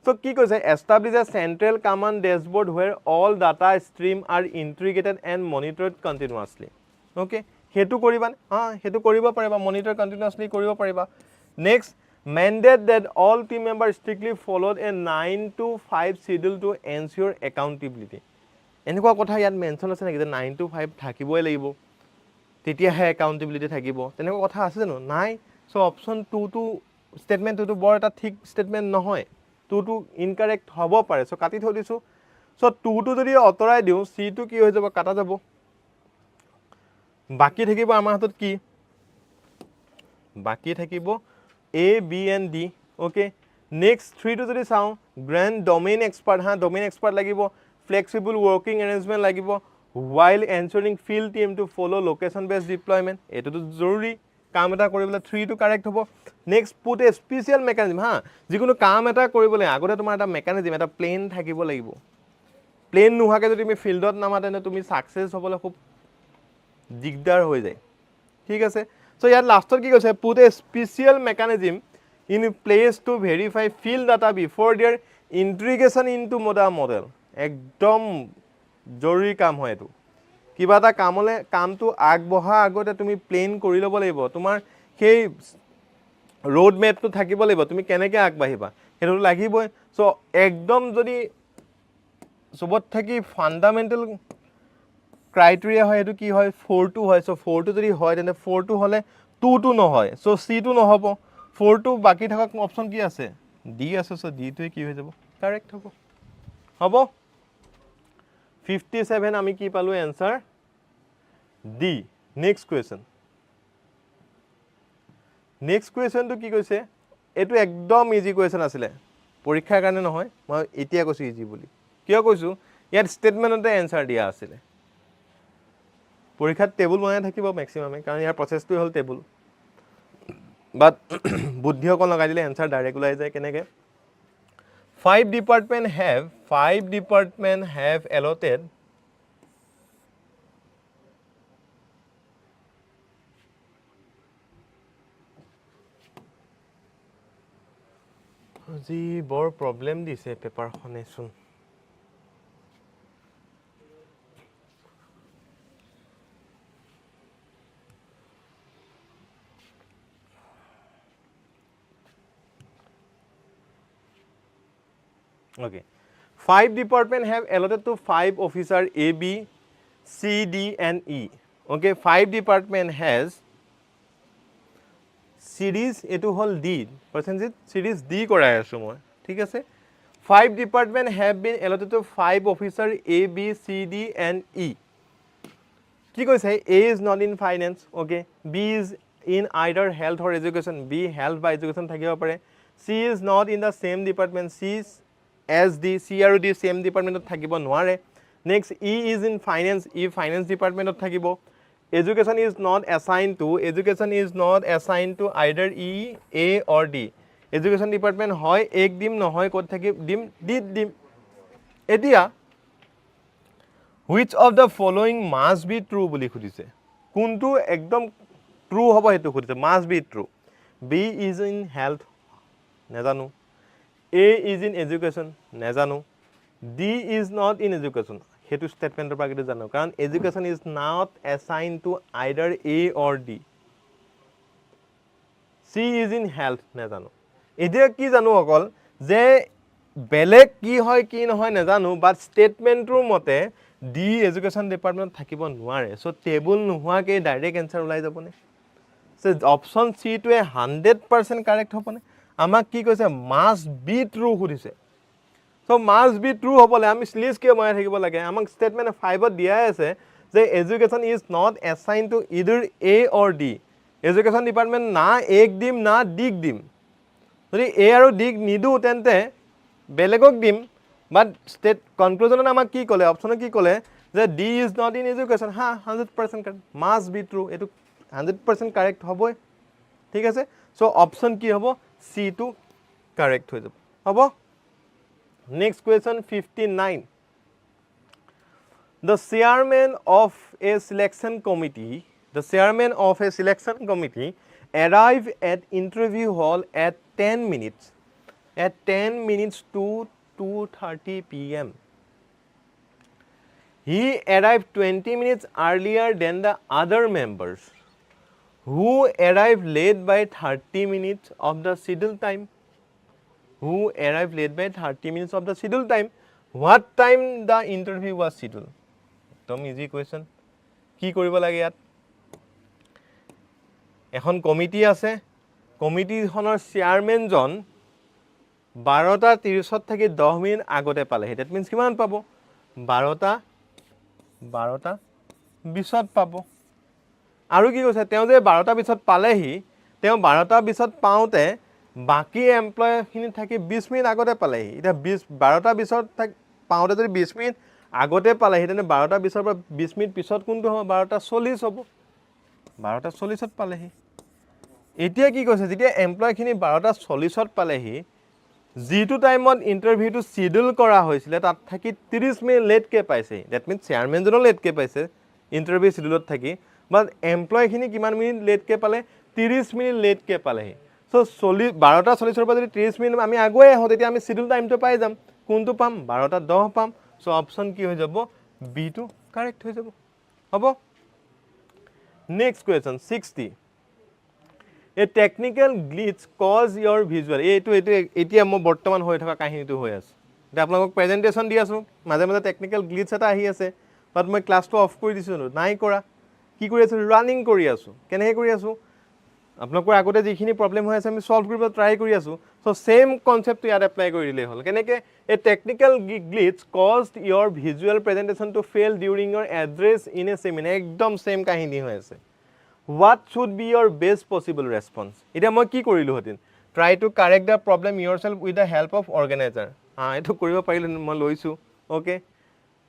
So, কি কৈছে establish a central command dashboard where all data stream are integrated and monitored continuously. Okay, হেতু কৰিবা হেতু কৰিব পাৰিবা monitor continuously কৰিব পাৰিবা next mandate that all team members strictly followed a 9 to 5 schedule to ensure accountability. এনেকুৱা কথা ইয়াত মেনশন আছে নেকি যে 9 to 5 থাকিবই লাগিব তেতিয়াহে accountability থাকিব তেনেকুৱা কথা আছে জানো নাই সো অপচন 2 টো ষ্টেটমেন্ট টো বৰ এটা ঠিক ষ্টেটমেন্ট নহয় 2 টো ইনকাৰেক্ট হ'ব পাৰে সো কাটি থৈ দিছো সো 2 টো যদি অতৰাই দিও c টো কি হৈ যাব কাটা যাব বাকি থাকিব আমাৰ হাতত কি বাকি থাকিব a b and d okay next 3 টো যদি চাও grand domain expert domain expert লাগিব ফ্লেক্সিবল ওয়ার্কিং অ্যারেঞ্জমেন্ট লাগিব while ensuring field team to follow location based deployment এটো তো জরুরি কাম এটা কৰিবলে 3 টো কারেক্ট হ'ব next put a special mechanism যিকোনো কাম এটা কৰিবলে আগতে তোমাৰ এটা মেকানিজম এটা প্লেন থাকিব লাগিব প্লেন নোহাকে যদি তুমি ফিল্ডত নামাতে তুমি সাকসেস হ'বলে খুব দিগদাৰ হৈ যায় ঠিক আছে সো ইয়াত লাষ্টত কি কৈছে put a special mechanism in place to verify field data before their integration into model একদম জৰুৰী কাম হয় এটো কিবা এটা কামলে কামটো আগবঢ়া আগতে তুমি প্লেন কৰি ল'ব লাগিব তোমাৰ সেই road map to থাকিব লাগিব তুমি কেনেকৈ আগবাঢ়িবা হেতু লাগিবই সো একদম যদি সবত থাকি ফান্ডামেন্টাল ক্রাইটেরিয়া হয় এটো কি হয় 4 2 হয় সো 4 2 যদি হয় তেনে 4 2 হলে 2 2 নহয় সো c 2 নহব 4 2 বাকি থকা অপচন কি আছে d আছে সো d টোই কি হৈ যাব কারেক্ট হ'ব হ'ব 57 আমি কি পালো answer d next question next কোয়েশ্চনটো কি কৈছে এটো একদম ইজি কোয়েশ্চন আছিল পৰীক্ষাৰ কাৰণে নহয় মই এতিয়া কৈছো ইজি বুলি কিয় কৈছো ইয়াত ষ্টেটমেন্টতে आंसर দিয়া আছিল পৰীক্ষাত টেবুল বনাই থাকিব ম্যাক্সিমামে কাৰণ ইয়াৰ প্ৰসেছটো হল টেবুল বাট বুদ্ধি অকল লগাই দিলে आंसर ডাইৰেক্ট ওলাই যায় কেনেকে 5 department have allotted जी বৰ প্ৰবলেম দিছে পেপাৰখনে শুন Okay. 5 departments have allotted to 5 officers A, B, C, D, and E. Okay, 5 department has series এটো হল D percentage series D কৰাই আছো মই ঠিক আছে 5 department have been allotted to 5 officer A B C D and E কি কৈছে A is not in finance okay B is in either health or education B health বা education থাকিব পাৰে C is not in the same department C is as D C আৰু D same department থাকিব নোৱাৰে next E is in finance E finance department থাকিব Education is not assigned to either E, A or D. Education department হয় এক দিম নহয় ক'ত থাকিব দিম দিম এতিয়া which of the following must be true বুলি খুদিছে কোনটো একদম ট্ৰু হ'ব হেতু খুদিছে must be true B is in health নেজানো A is in education নেজানো D is not in education হেতু স্টেটমেন্টৰ পৰা কিটো জানো কাৰণ education is not assigned to either A or D C is in health নেজানো এতিয়া কি জানো অকল যে বেলেগ কি হয় কি নহয় নেজানো বাট স্টেটমেন্টৰ মতে D এডুকেশন ডিপাৰ্টমেন্ট থাকিব নোৱাৰে সো টেবুল নোহোৱাকে ডাইৰেক্ট আনসাৰ ওলাই যাবনে সো অপচন C টোৱে 100% কাৰেক্ট হ'বনে আমাক কি কৈছে মাস্ট বি ট্ৰু খুদিছে So must be true হ'বলে আমি স্লিজ কিয় মনে থাকিব লাগে আমাক স্টেটমেন্ট 5 ত দিয়াই আছে যে education is not assigned to either A or D education department না এক দিম না ডিক দিম যদি A আৰু ডিক নিদু তেন্তে বেলেগক দিম বাট স্টেট কনক্লুজনত আমাক কি ক'লে অপচনে কি ক'লে যে D is not in education হা 100% কাৰেক্ট must be true এটো 100% কাৰেক্ট হ'বই ঠিক আছে সো অপচন কি হ'ব C টো কাৰেক্ট হৈ যাব হ'ব Next question 59. The chairman of a selection committee arrive at interview hall at 10 minutes to 2:30 p.m. He arrived 20 minutes earlier than the other members who arrived late by 30 minutes of the scheduled time. Who arrived late by 30 minutes of the scheduled time. What time the interview was scheduled? Tom easy question. কি কৰিব লাগে ইয়াত এখন committee আছে কমিটিখনৰ chairman জন 12:30 থেকে 10 minute আগতে পালেহি that means কিমান পাব 12:20 পাব আৰু কি কৈছে তেওঁ যে 12:20 পালেহি তেওঁ 12:20 পাওঁতে বাকি এমপ্লয় খিনি থাকি 20 মিনিট আগতে পালেহি এটা 12:20 পাওঁতে যদি 20 মিনিট আগতে পালেহি তেনে 12:20 পৰা 20 মিনিট পিছত কোনটো হ'ব 12:40 হ'ব 12:40 ত পালেহি এতিয়া কি কৈছে যেতিয়া এমপ্লয় খিনি 12:40 ত পালেহি জিটো টাইমত ইন্টাৰভিউটো শিডিউল কৰা হৈছিল তাত থাকি 30 মিনিট লেট কে পাইছে দ্যাট মিন্স চেয়াৰম্যান জনৰ লেট কে পাইছে ইন্টাৰভিউ শিডিউলত থাকি বাট এমপ্লয় খিনি কিমান মিনিট লেট কে পালে 30 মিনিট লেট কে পালেহি সো 12:40 পৰা যদি 30 মিনিট আমি আগুৱাই আহো তেতিয়া আমি শিডিউল টাইমটো পাই যাম কোনটো পাম 12:10 পাম সো অপচন কি হৈ যাব বি টো কাৰেক্ট হৈ যাব হ'ব next question 60 A technical glitch cause your visual এইটো এতিয়া মই বৰ্তমান হৈ থকা কাহিনীটো হৈ আছে এটা আপোনালোকক প্ৰেজেন্টেশন দি আছো মাজে মাজে টেকনিক্যাল গ্লিচ এটা আহি আছে বাট মই ক্লাসটো অফ কৰি দিছো নাই কৰা কি কৰি আছো ৰানিং কৰি আছো কেনেকৈ কৰি আছো আপোনালোকৰ আগতে যিখিনি প্ৰবলেম হৈ আছে আমি সলভ কৰিব ট্ৰাই কৰি আছো সো সেম কনসেপ্ট ইয়াত এপ্লাই কৰি দিলে হ'ল কেনেকৈ a technical glitch caused your visual presentation to fail during your address in a seminar একদম সেম কাহিনী হৈ আছে what should be your best possible response এটা মই কি কৰিলো হতিন try to correct the problem yourself with the help of organizer এটো কৰিব পাৰিলে মই লৈছো ওকে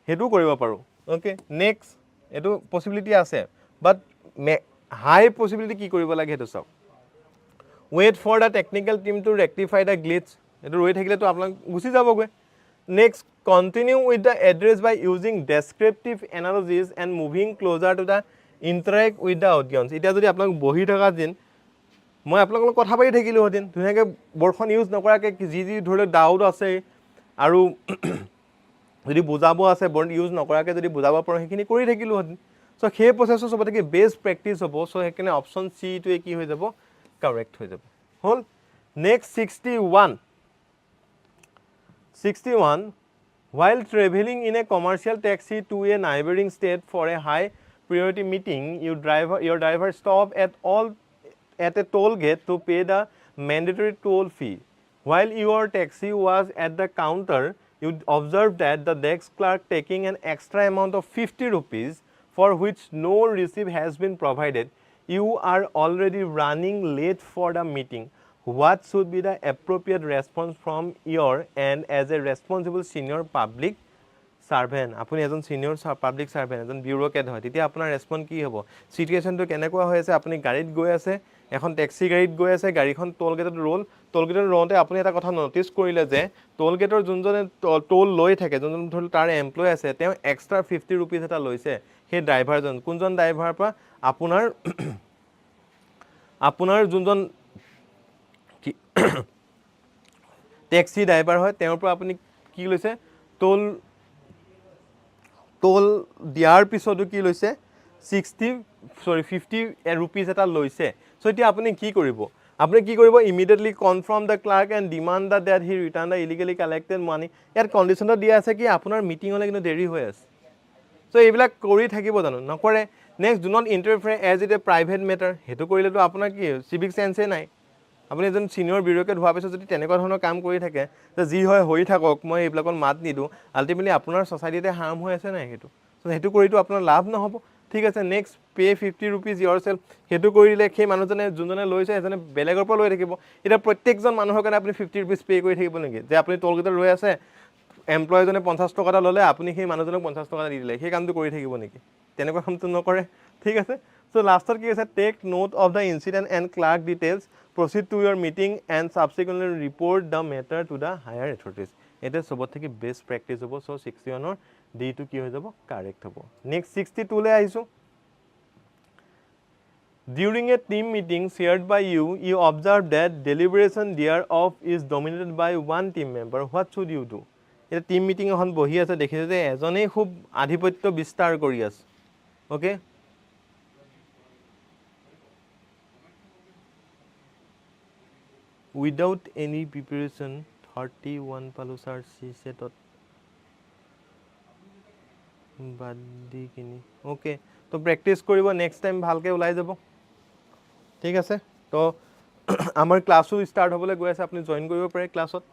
হেতু কৰিব পাৰো ওকে নেক্সট এটো পসিবিলিটি আছে বাট হাই পসিবিলিটি কি কৰিব লাগে হেতু সব wait for the technical team to rectify the glitch এটো ৰৈ থাকিলে তো আপোনাক গুছি যাবগৈ next continue with the address by using descriptive analogies and moving closer to the interact with the audience এটা যদি আপোনাক বহি থকা দিন মই আপোনালোকৰ কথা পাতি থাকিলো হদিন ধুনিয়াকে বৰখন ইউজ নকৰাকে যি ধৰি ডাউট আছে আৰু যদি বুজাব আছে বৰ্ড ইউজ নকৰাকে যদি বুজাব পাৰো হেখিনি কৰি থাকিলো হদিন সো সেই প্ৰসেস সবতে কি বেস্ট প্ৰেক্টিস হ'ব সো হেকনে অপচন সি টো কি হৈ যাব কাৰেক্ট হৈ যাব হল next 61 while traveling in a commercial taxi to a neighboring state for a high priority meeting, your driver stop at a toll gate to pay the mandatory toll fee. While your taxi was at the counter, you observed that the desk clerk taking an extra amount of 50 rupees for which no receipt has been provided. You are already running late for the meeting. What should be the appropriate response from your end as a responsible senior public servant? আপুনি এজন senior public servant, এজন bureaucrat হয়, তেতিয়া আপোনাৰ ৰেসপন্স কি হ'ব? সিচুৱেশ্যনটো কেনেকুৱা হৈ আছে? আপুনি গাড়ীত গৈ আছে, এখন ট্যাক্সি গাড়ীত গৈ আছে, গাড়ীখন টোল গেটত টোল গেটত ৰওঁতে আপুনি এটা কথা নটিচ কৰিলে যে টোল গেটৰ যোনজনে টোল লৈ থাকে, যোনজন ধৰি তাৰ এমপ্লয় আছে, তেওঁ এক্সট্ৰা 50 rupees এটা লৈছে সেই ড্ৰাইভাৰজন। কোনজন ড্ৰাইভাৰৰ পৰা? আপোনাৰ যোনজন ট্যাক্সি ড্ৰাইভাৰ হয় তেওঁৰ পৰা আপুনি কি লৈছে? টোল দিয়াৰ পিছতো কি লৈছে? 50 rupees এটা লৈছে। সো এতিয়া আপুনি কি কৰিব? Immediately confirm the clerk and demand that he return the illegally collected money. ইয়াত কণ্ডিশ্যনটো দিয়া আছে কি আপোনাৰ মিটিঙলৈ কিন্তু দেৰি হৈ আছে। সো এইবিলাক কৰি থাকিব জানো? নকৰে। Next, do not interfere as it a private matter. সেইটো কৰিলেতো আপোনাৰ কি চিভিক চেন্সে নাই। আপুনি এজন ছিনিয়ৰ বিউৰ'ক্ৰেট হোৱাৰ পিছত যদি তেনেকুৱা ধৰণৰ কাম কৰি থাকে যে যি হয় হৈ থাকক, মই এইবিলাকত মাত নিদিওঁ, আল্টিমেটলি আপোনাৰ ছ'চাইটিতে হাৰ্ম হৈ আছে নাই সেইটো? চ' সেইটো কৰিতো আপোনাৰ লাভ নহ'ব। ঠিক আছে, নেক্সট পে 50 rupees ইয়ৰ চেল্ফ। সেইটো কৰিলে সেই মানুহজনে যোনজনে লৈছে সেইজনে বেলেগৰ পৰা লৈ থাকিব। এতিয়া প্ৰত্যেকজন মানুহৰ কাৰণে আপুনি 50 rupees পে' কৰি থাকিব নেকি? যে আপুনি টোল গেটত ৰৈ আছে, এমপ্লয়জনে 50 টকা এটা ল'লে, আপুনি সেই মানুহজনক 50 টকা দি দিলে, সেই কামটো কৰি থাকিব নেকি? তেনেকুৱা কামটো নকৰে। ঠিক আছে, চ' লাষ্টত কি আছে? Take note of the incident and clerk details, proceed to your meeting and subsequently report the matter to the higher authorities. এটা সবত থেকে বেস্ট প্ৰেক্টিছ হ'ব। সো 61 ডিটো কি হৈ যাব? কাৰেক্ট হ'ব। নেক্সট 62 লৈ আহিছোঁ। During a team meeting chaired by you, you observed that deliberation thereof is dominated by one team member. What should you do? এটা টিম মিটিং এখন বহি আছে, দেখিছে যে এজনেই খুব আধিপত্য বিস্তাৰ কৰি আছে। অ'কে, উইদাউট এনি প্ৰিপেৰেশ্যন 31 পালোঁ ছাৰ চি ছেটত বাদ দি কিনি। অ'কে, তো প্ৰেক্টিছ কৰিব, নেক্সট টাইম ভালকৈ ওলাই যাব। ঠিক আছে, তো আমাৰ ক্লাছো ষ্টাৰ্ট হ'বলৈ গৈ আছে, আপুনি জইন কৰিব পাৰে ক্লাছত।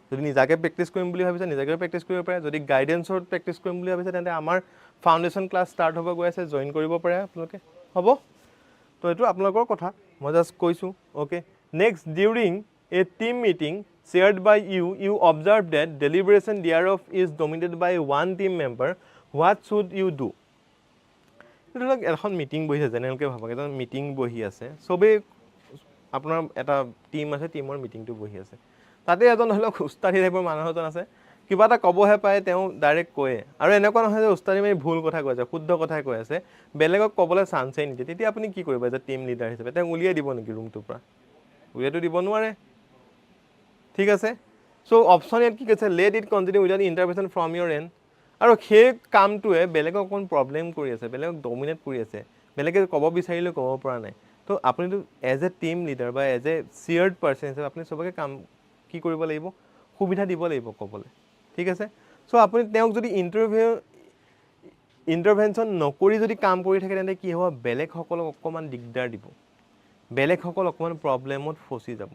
যদি নিজাকৈ প্ৰেক্টিছ কৰিম বুলি ভাবিছে নিজাকৈ প্ৰেক্টিছ কৰিব পাৰে। যদি গাইডেন্সত প্ৰেক্টিছ কৰিম বুলি ভাবিছে তেন্তে আমাৰ ফাউণ্ডেশ্যন ক্লাছ ষ্টাৰ্ট হ'ব গৈ আছে, জইন কৰিব পাৰে আপোনালোকে। হ'ব, তো এইটো আপোনালোকৰ কথা, মই জাষ্ট কৈছোঁ। Okay, next, during A team meeting chaired by you, you observe that deliberation thereof is dominated by one team member. What should you do? ধৰি লওক এখন মিটিং বহিছে, জেনেৰেলকৈ ভাবক এজন মিটিং বহি আছে, চবেই আপোনাৰ এটা টিম আছে, টিমৰ মিটিংটো বহি আছে। তাতে এজন ধৰি লওক উস্তাদি টাইপৰ মানুহ এজন আছে, কিবা এটা ক'বহে পায় তেওঁ ডাইৰেক্ট কয়ে। আৰু এনেকুৱা নহয় যে উস্তাদি মাৰি ভুল কথা কৈ আছে, শুদ্ধ কথাই কৈ আছে, বেলেগক ক'বলৈ চান্সেই নিদিয়ে। তেতিয়া আপুনি কি কৰিব? এজ এ টিম লিডাৰ হিচাপে তেওঁক উলিয়াই দিব নেকি ৰুমটোৰ পৰা? উলিয়াইতো দিব নোৱাৰে। ঠিক আছে, চ' অপশ্যন ইয়াত কি কৈছে? Let it continue without intervention from your end. আৰু সেই কামটোৱে বেলেগক অকণ প্ৰব্লেম কৰি আছে, বেলেগক ডমিনেট কৰি আছে, বেলেগে ক'ব বিচাৰিলেও ক'ব পৰা নাই। তো আপুনিতো এজ এ টিম লিডাৰ বা এজ এ চিয়াৰ্ড পাৰ্চন হিচাপে আপুনি চবকে কাম কি কৰিব লাগিব? সুবিধা দিব লাগিব ক'বলৈ। ঠিক আছে, চ' আপুনি তেওঁক যদি ইণ্টাৰভেনশ্যন নকৰি যদি কাম কৰি থাকে তেন্তে কি হ'ব? বেলেগসকলক অকণমান দিগদাৰ দিব, বেলেগসকল অকণমান প্ৰব্লেমত ফচি যাব।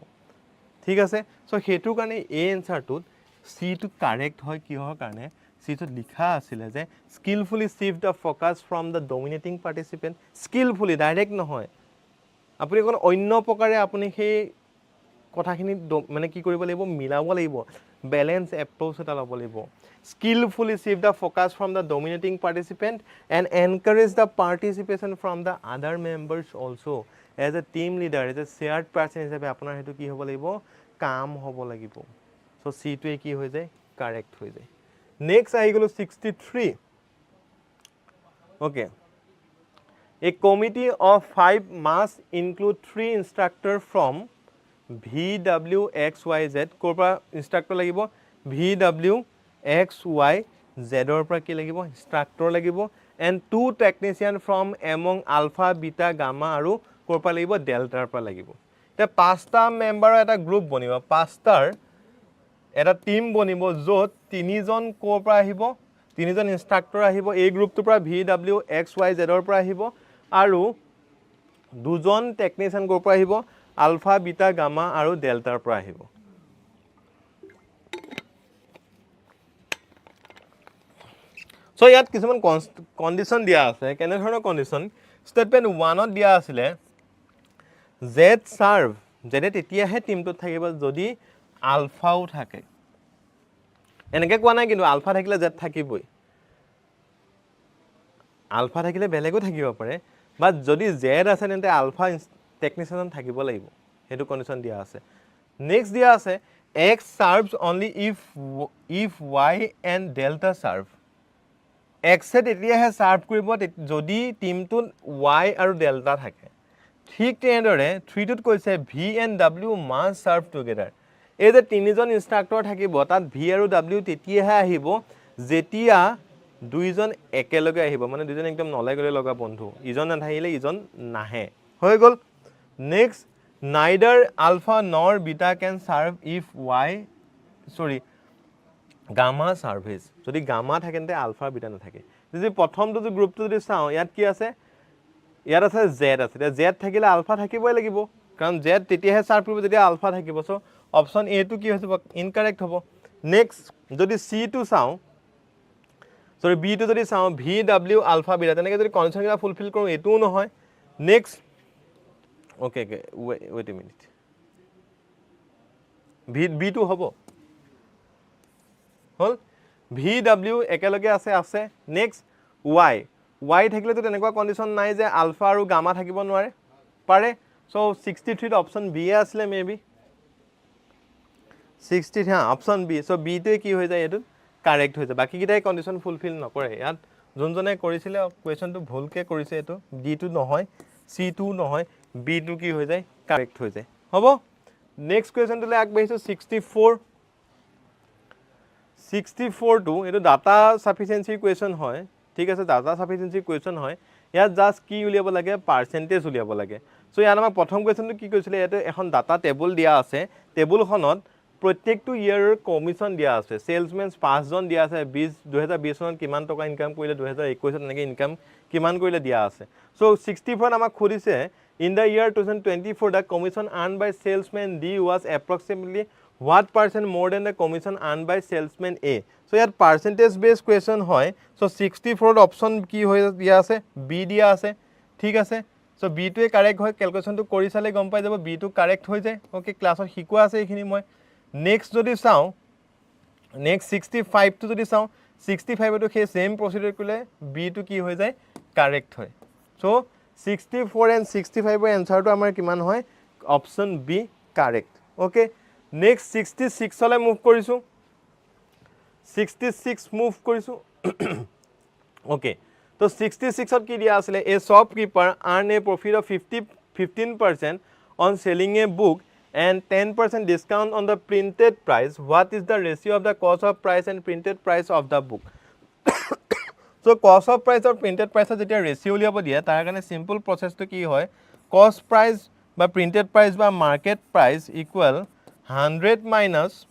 ঠিক আছে, চ' সেইটোৰ কাৰণে এই এনচাৰটোত চিটো কাৰেক্ট হয়। কিহৰ কাৰণে? চিটোত লিখা আছিলে যে skilfully shift the focus from the dominating participant. Skilfully, direct নহয়, আপুনি অকণ অন্য প্ৰকাৰে আপুনি সেই কথাখিনি মানে কি কৰিব লাগিব? মিলাব লাগিব, বেলেঞ্চ এপ্ৰ'চ এটা ল'ব লাগিব। Skilfully shift the focus from the dominating participant and encourage the participation from the other members also'. As a team leader, as a shared person হিচাপে আপোনাৰ সেইটো কি হ'ব লাগিব? কাম হ'ব লাগিব। চ' চিটোৱে কি হৈ যায়? কাৰেক্ট হৈ যায়। নেক্সট আহি গ'লোঁ 63। Okay, A committee of 5 must include 3 instructor from VWXYZ। ক'ৰ পৰা ইনষ্ট্ৰাক্টৰ লাগিব? VWXYZ পৰা কি লাগিব? ইনষ্ট্ৰাক্টৰ লাগিব। And 2 technician from among alpha, beta, gamma আৰু ক'ৰ পৰা লাগিব? ডেল্টাৰ পৰা লাগিব। এতিয়া 5টা মেম্বাৰৰ এটা গ্ৰুপ বনিব, 5টাৰ এটা টিম বনিব, য'ত 3জন ক'ৰ পৰা আহিব? তিনিজন ইনষ্ট্ৰাক্টৰ আহিব এই গ্ৰুপটোৰ পৰা VW XYZ ৰ পৰা আহিব আৰু দুজন টেকনিচিয়ান গ্ৰুপৰ পৰা আহিব আলফা বিটা গামা আৰু ডেল্টাৰ পৰা আহিব সো ইয়াত কিছুমান কন্ডিশন দিয়া আছে কেনে ধৰণৰ কন্ডিশন স্টেটমেন্ট 1 ত দিয়া আছিলে Z সাৰ্ভ যেনে তেতিয়াহে টিমটোত থাকিব যদি আলফাও থাকে এনেকে কোৱা নাই কিন্তু আলফা থাকিলে Z থাকিবই আলফা থাকিলে বেলেগো থাকিব পাৰে বাট যদি Z আছে তেন্তে আলফা টেকনিচিয়ান থাকিব লাগিব হেতু কন্ডিশন দিয়া আছে নেক্সট দিয়া আছে X serves only if Y and delta serve X তেতিয়াহে সার্ভ কৰিব যদি টিমটোত Y আৰু ডেল্টা থাকে ঠিক তেনেদৰে 3 টোত কৈছে V and W must serve together এই যে তিনিজন ইনষ্ট্ৰাক্টৰ থাকিব তাত V আৰু W তেতিয়াহে আহিব যেতিয়া দুইজন একেলগে আহিব মানে দুইজন একদম নলাই গলে লগা বন্ধু ইজন নাথাকিলে ইজন নাহে হৈ গল next neither alpha nor beta can serve if gamma serves যদি গামা থাকেনতে আলফা বিটা নাথাকে যদি প্ৰথমটো যে গ্ৰুপটো যদি চাও ইয়াত কি আছে ইয়াত আছে Z আছে Z থাকিলে আলফা থাকিবই লাগিব কাৰণ Z তেতিয়াহে সাৰ্ভ কৰিব যেতিয়া আলফা থাকিব সো অপচন এ টো কি হৈছে ইনকারেক্ট হ'ব নেক্সট যদি সি টো চাও সরি বি টো যদি চাও VW আলফা বিটা তেনেকে যদি কন্ডিশনটা ফুলফিল কৰো এটোও নহয় next okay wait a minute B টো হ'ব হল VW একেলগে আছে নেক্সট Y থাকিলে তো তেনেকুৱা কন্ডিশন নাই যে আলফা আৰু গামা থাকিব নোৱাৰে পাৰে সো 63 ত অপচন বি আসলে মেবি 60 হ্যাঁ অপচন বি সো বি টো কি হৈ যায় এটো কারেক্ট হৈ যায় বাকি কিটাই কন্ডিশন ফুলফিল নকৰে ইয়াত যোনজনে কৰিছিলে কোৱেশ্চনটো ভুলকে কৰিছে এটো ডি টো নহয় সি টো নহয় বি টো কি হৈ যায় কারেক্ট হৈ যায় হ'ব নেক্সট কোৱেশ্চনটোলে আগবাঢ়িছো 64 টো এটো ডাটা সাফিসিয়েন্সি কোৱেশ্চন হয় ঠিক আছে ডাটা সাফিসিয়েন্সি কোৱেশ্চন হয় ইয়াত জাস্ট কি উলিয়াব লাগে পাৰ্সেন্টেজ উলিয়াব লাগে সো ইয়াত আমাৰ প্ৰথম কোৱেশ্চনটো কি কৈছিলে এটো এখন ডাটা টেবুল দিয়া আছে টেবুলখনত প্ৰত্যেকটো ইয়াৰৰ কমিশন দিয়া আছে সেলসম্যান 5 জন দিয়া আছে 2020 চনত কিমান টকা ইনকাম কৰিলে 2021 ত এনেকে ইনকাম কিমান কৰিলে দিয়া আছে সো 64 আমাক খুদিছে in the year 2024 the commission earned by salesman D was approximately what percent more than the commission earned by salesman A so here percentage based question hoy so 64 option ki hoy dia ase B dia ase thik ase so B to correct hoy calculation to kori sale gom pai jabo B to correct hoy jay okay class or hikua ase ekhini moi next jodi sao next 65 to jodi sao 65 to he same procedure kole B to ki hoy jay correct hoy so 64 and 65 er answer to amar kiman hoy option B correct okay next 66 ole move korisu 66 move korisu okay to 66 ot ki dia asile a shopkeeper earn a profit of 15% on selling a book and 10% discount on the printed price what is the ratio of the cost of price and printed price of the book so cost of price or printed price jetia ratio uliabo dia tar kane simple process to ki hoy cost price ba printed price ba market price equal 100 minus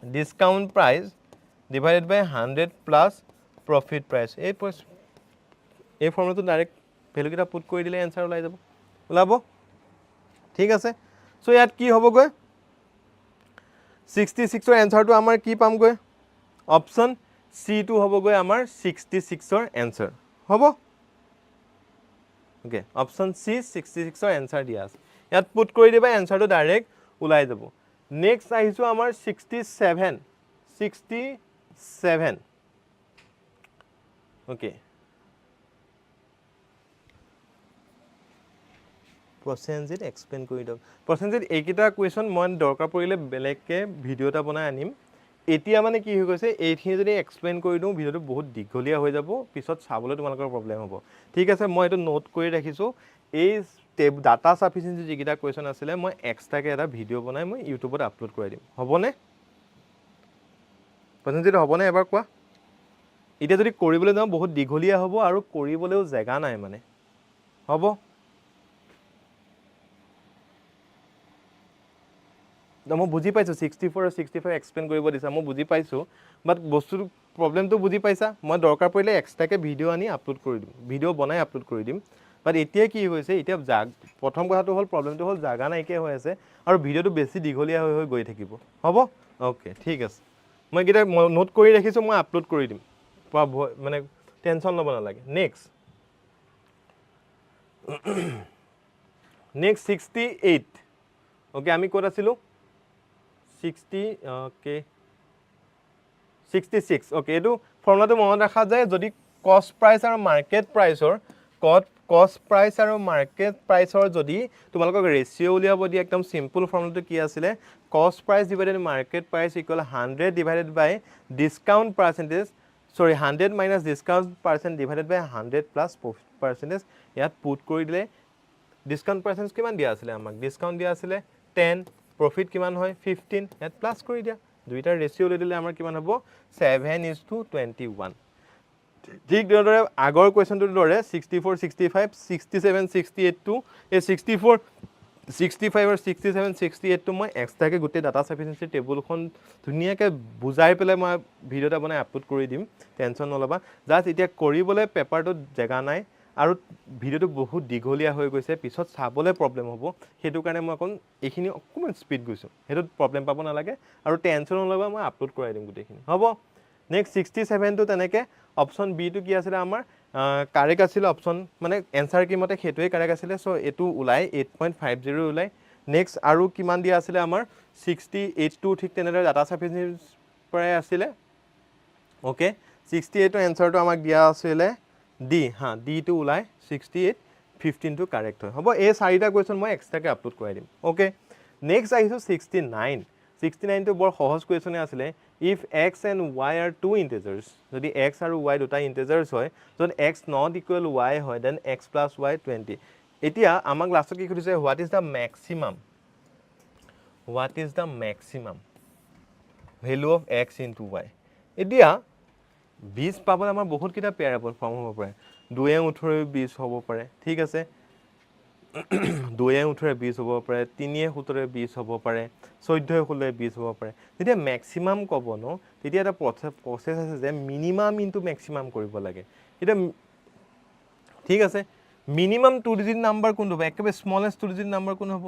discount price divided by 100 plus profit price এই ফর্মুলাটো direct value কিটা put কৰি দিলে answer ওলাই যাব ওলাব ঠিক আছে so ইয়াত কি হ'ব গৈ 66 ৰ आंसर টো আমাৰ কি পাম গৈ অপচন সি টো হ'ব গৈ আমাৰ 66 ৰ आंसर হ'ব ওকে অপচন সি 66 ৰ आंसर দিয়া আছে ইয়াত পুট কৰি দিবা आंसर টো ডাইৰেক্ট ওলাই যাব নেক্সট আহিছো আমাৰ 67 ওকে প্ৰসেনজিত এক্সপ্লেইন কৰি দিয়ক প্ৰসেনজিত এইকিটা কোৱেশ্চন মই দৰকাৰ পৰিলে বেলেগকে ভিডিও এটা বনাই আনিম এতিয়া মানে কি হৈ গৈছে এইখিনি যদি এক্সপ্লেইন কৰি দিও ভিডিওটো বহুত দীঘলীয়া হৈ যাব পিছত চাবলৈ তোমালোকৰ প্ৰবলেম হ'ব ঠিক আছে মই এটো নোট কৰি ৰাখিছো এই ডাটা সাফিসিয়েন্সি যিকিটা কোৱেশ্চন আছিলে মই এক্সট্ৰাকে এটা ভিডিও বনাই মই ইউটিউবত আপলোড কৰি দিম হ'বনে প্ৰসেনজিত হ'বনে এবাৰ কোৱা এতিয়া যদি কৰিবলৈ যাও বহুত দীঘলীয়া হ'ব আৰু কৰিবলৈও জায়গা নাই মানে হ'ব মই বুজি পাইছো 64 আৰু 65 এক্সপ্লেইন কৰিব দিছা মই বুজি পাইছো বাট বস্তুটো প্ৰবলেমটো বুজি পাইছা মই দৰকাৰ পৰিলে এক্সট্ৰাকে ভিডিঅ' আনি আপলোড কৰি দিম ভিডিঅ' বনাই আপলোড কৰি দিম বাট এতিয়া কি হৈছে এতিয়া প্ৰথম কথাটো হ'ল প্ৰবলেমটো হ'ল জাগা নাইকিয়া হৈ আছে আৰু ভিডিঅ'টো বেছি দীঘলীয়া হৈ গৈ থাকিব হ'ব অ'কে ঠিক আছে মই এইকেইটা নোট কৰি ৰাখিছোঁ মই আপলোড কৰি দিম মানে টেনশ্যন ল'ব নালাগে নেক্সট 68 অ'কে আমি ক'ত আছিলোঁ 66 অ'কে এইটো ফৰ্মুলাটো মনত ৰাখা যায় যদি কষ্ট প্ৰাইচ আৰু মাৰ্কেট প্ৰাইচৰ কষ্ট প্ৰাইচ আৰু মাৰ্কেট প্ৰাইচৰ যদি তোমালোকক ৰেচিঅ' উলিয়াব দিয়ে একদম চিম্পল ফৰ্মুলাটো কি আছিলে cost price divided market price equal 100 divided by discount percentage 100 minus discount percent divided by 100 plus profit percentage ইয়াত পুট কৰি দিলে ডিছকাউণ্ট পাৰ্চেণ্টেজ কিমান দিয়া আছিলে আমাক ডিছকাউণ্ট দিয়া আছিলে 10 প্ৰফিট কিমান হয় 15 ইয়াত প্লাছ কৰি দিয়া দুইটাৰ ৰেচিঅ' লৈ দিলে আমাৰ কিমান হ'ব 7:21 ঠিক তেনেদৰে আগৰ কুৱেশ্যনটোৰ দৰে 64 65 67 68 এই 64 65 আৰু 67 68 মই এক্সট্ৰাকৈ গোটেই ডাটা চাফিচিয়েঞ্চি টেবুলখন ধুনীয়াকৈ বুজাই পেলাই মই ভিডিঅ' এটা বনাই আপলোড কৰি দিম টেনশ্যন নল'বা জাষ্ট এতিয়া কৰিবলৈ পেপাৰটোত জেগা নাই আৰু ভিডিঅ'টো বহুত দীঘলীয়া হৈ গৈছে পিছত চাবলৈ প্ৰব্লেম হ'ব সেইটো কাৰণে মই এইখিনি অকণমান স্পীড গৈছোঁ সেইটোত প্ৰব্লেম পাব নালাগে আৰু টেনশ্যন নল'বা মই আপলোড কৰাই দিম গোটেইখিনি হ'ব নেক্সট 67টো তেনেকৈ অপশ্যন বিটো কি আছিলে আমাৰ কাৰেক্ট আছিলে অপশ্যন মানে এনচাৰ কি মতে সেইটোৱে কাৰেক্ট আছিলে চ' এইটো ওলাই 8.50 ওলাই নেক্সট আৰু কিমান দিয়া আছিলে আমাৰ 68টো ঠিক তেনেদৰে ডাটা চাফিচিয়েঞ্চিৰ পৰাই আছিলে অ'কে 68ৰ এনচাৰটো আমাক দিয়া আছিলে ডি ডিটো ওলাই 68 15টো কাৰেক্ট হয় হ'ব এই চাৰিটা কুৱেশ্যন মই এক্সট্ৰাকৈ আপলোড কৰাই দিম অ'কে নেক্সট আহিছোঁ 69টো বৰ সহজ কুৱেশ্যনে আছিলে if x and y are two integers যদি এক্স আৰু ৱাই দুটা ইণ্টিজাৰ্ছ হয় যদি এক্স নট ইকুৱেল ৱাই হয় দেন এক্স প্লাছ ৱাই 20 এতিয়া আমাক লাষ্টত কি সুধিছে what is the maximum value of x into y এতিয়া 20 পাবলৈ আমাৰ বহুতকেইটা পেয়াৰ ফৰ্ম হ'ব পাৰে 2 18 20 হ'ব পাৰে ঠিক আছে 2 18 20 হ'ব পাৰে 3 17 20 হ'ব পাৰে 14 16 20 হ'ব পাৰে যেতিয়া মেক্সিমাম ক'ব ন তেতিয়া এটা প্ৰচেছ আছে যে মিনিমাম ইনটু মেক্সিমাম কৰিব লাগে এতিয়া ঠিক আছে মিনিমাম 2 ডিজিট নাম্বাৰ কোনটো হ'ব একেবাৰে স্মলেষ্ট 2 ডিজিট নাম্বাৰ কোন হ'ব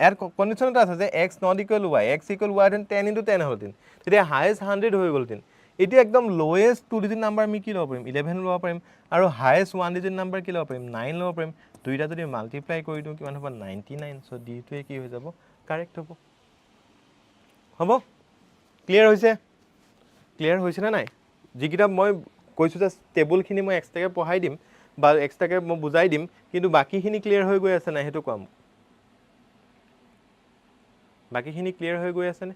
ইয়াৰ কণ্ডিশ্যন এটা আছে যে x not equal Y X equal Y 10 into 10 হ'ল 10 তেতিয়া হায়েষ্ট 100 হৈ গ'ল 10 এতিয়া একদম লোৱেষ্ট 2 ডিজিট নাম্বাৰ আমি কি ল'ব পাৰিম 11 ল'ব পাৰিম আৰু হায়েষ্ট 1 ডিজিট নাম্বাৰ কি ল'ব পাৰিম 9 ল'ব পাৰিম দুইটা যদি মাল্টিপ্লাই কৰি দিওঁ কিমান হ'ব 99 চ' ডিটোৱে কি হৈ যাব কাৰেক্ট হ'ব ক্লিয়াৰ হৈছেনে নাই যিকেইটা মই কৈছোঁ যে টেবুলখিনি মই এক্সট্ৰাকৈ পঢ়াই দিম বা এক্সট্ৰাকৈ মই বুজাই দিম কিন্তু বাকীখিনি ক্লিয়াৰ হৈ গৈ আছে নাই সেইটো কোৱা বাকীখিনি ক্লিয়াৰ হৈ গৈ আছেনে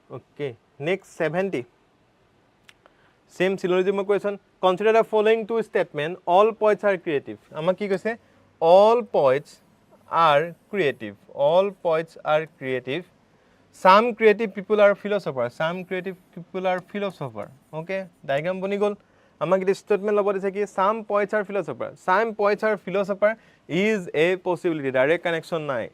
Okay, next 70. Same syllogism question. Consider the following two statements. All poets are creative. Amma ki koise? All poets are creative. All poets are creative. Some creative people are philosophers. Some creative people are philosophers. Okay, diagram bani gol. Amma ki statement lobo dise ki some poets are philosophers. Some poets are philosophers is a possibility. Direct connection nai.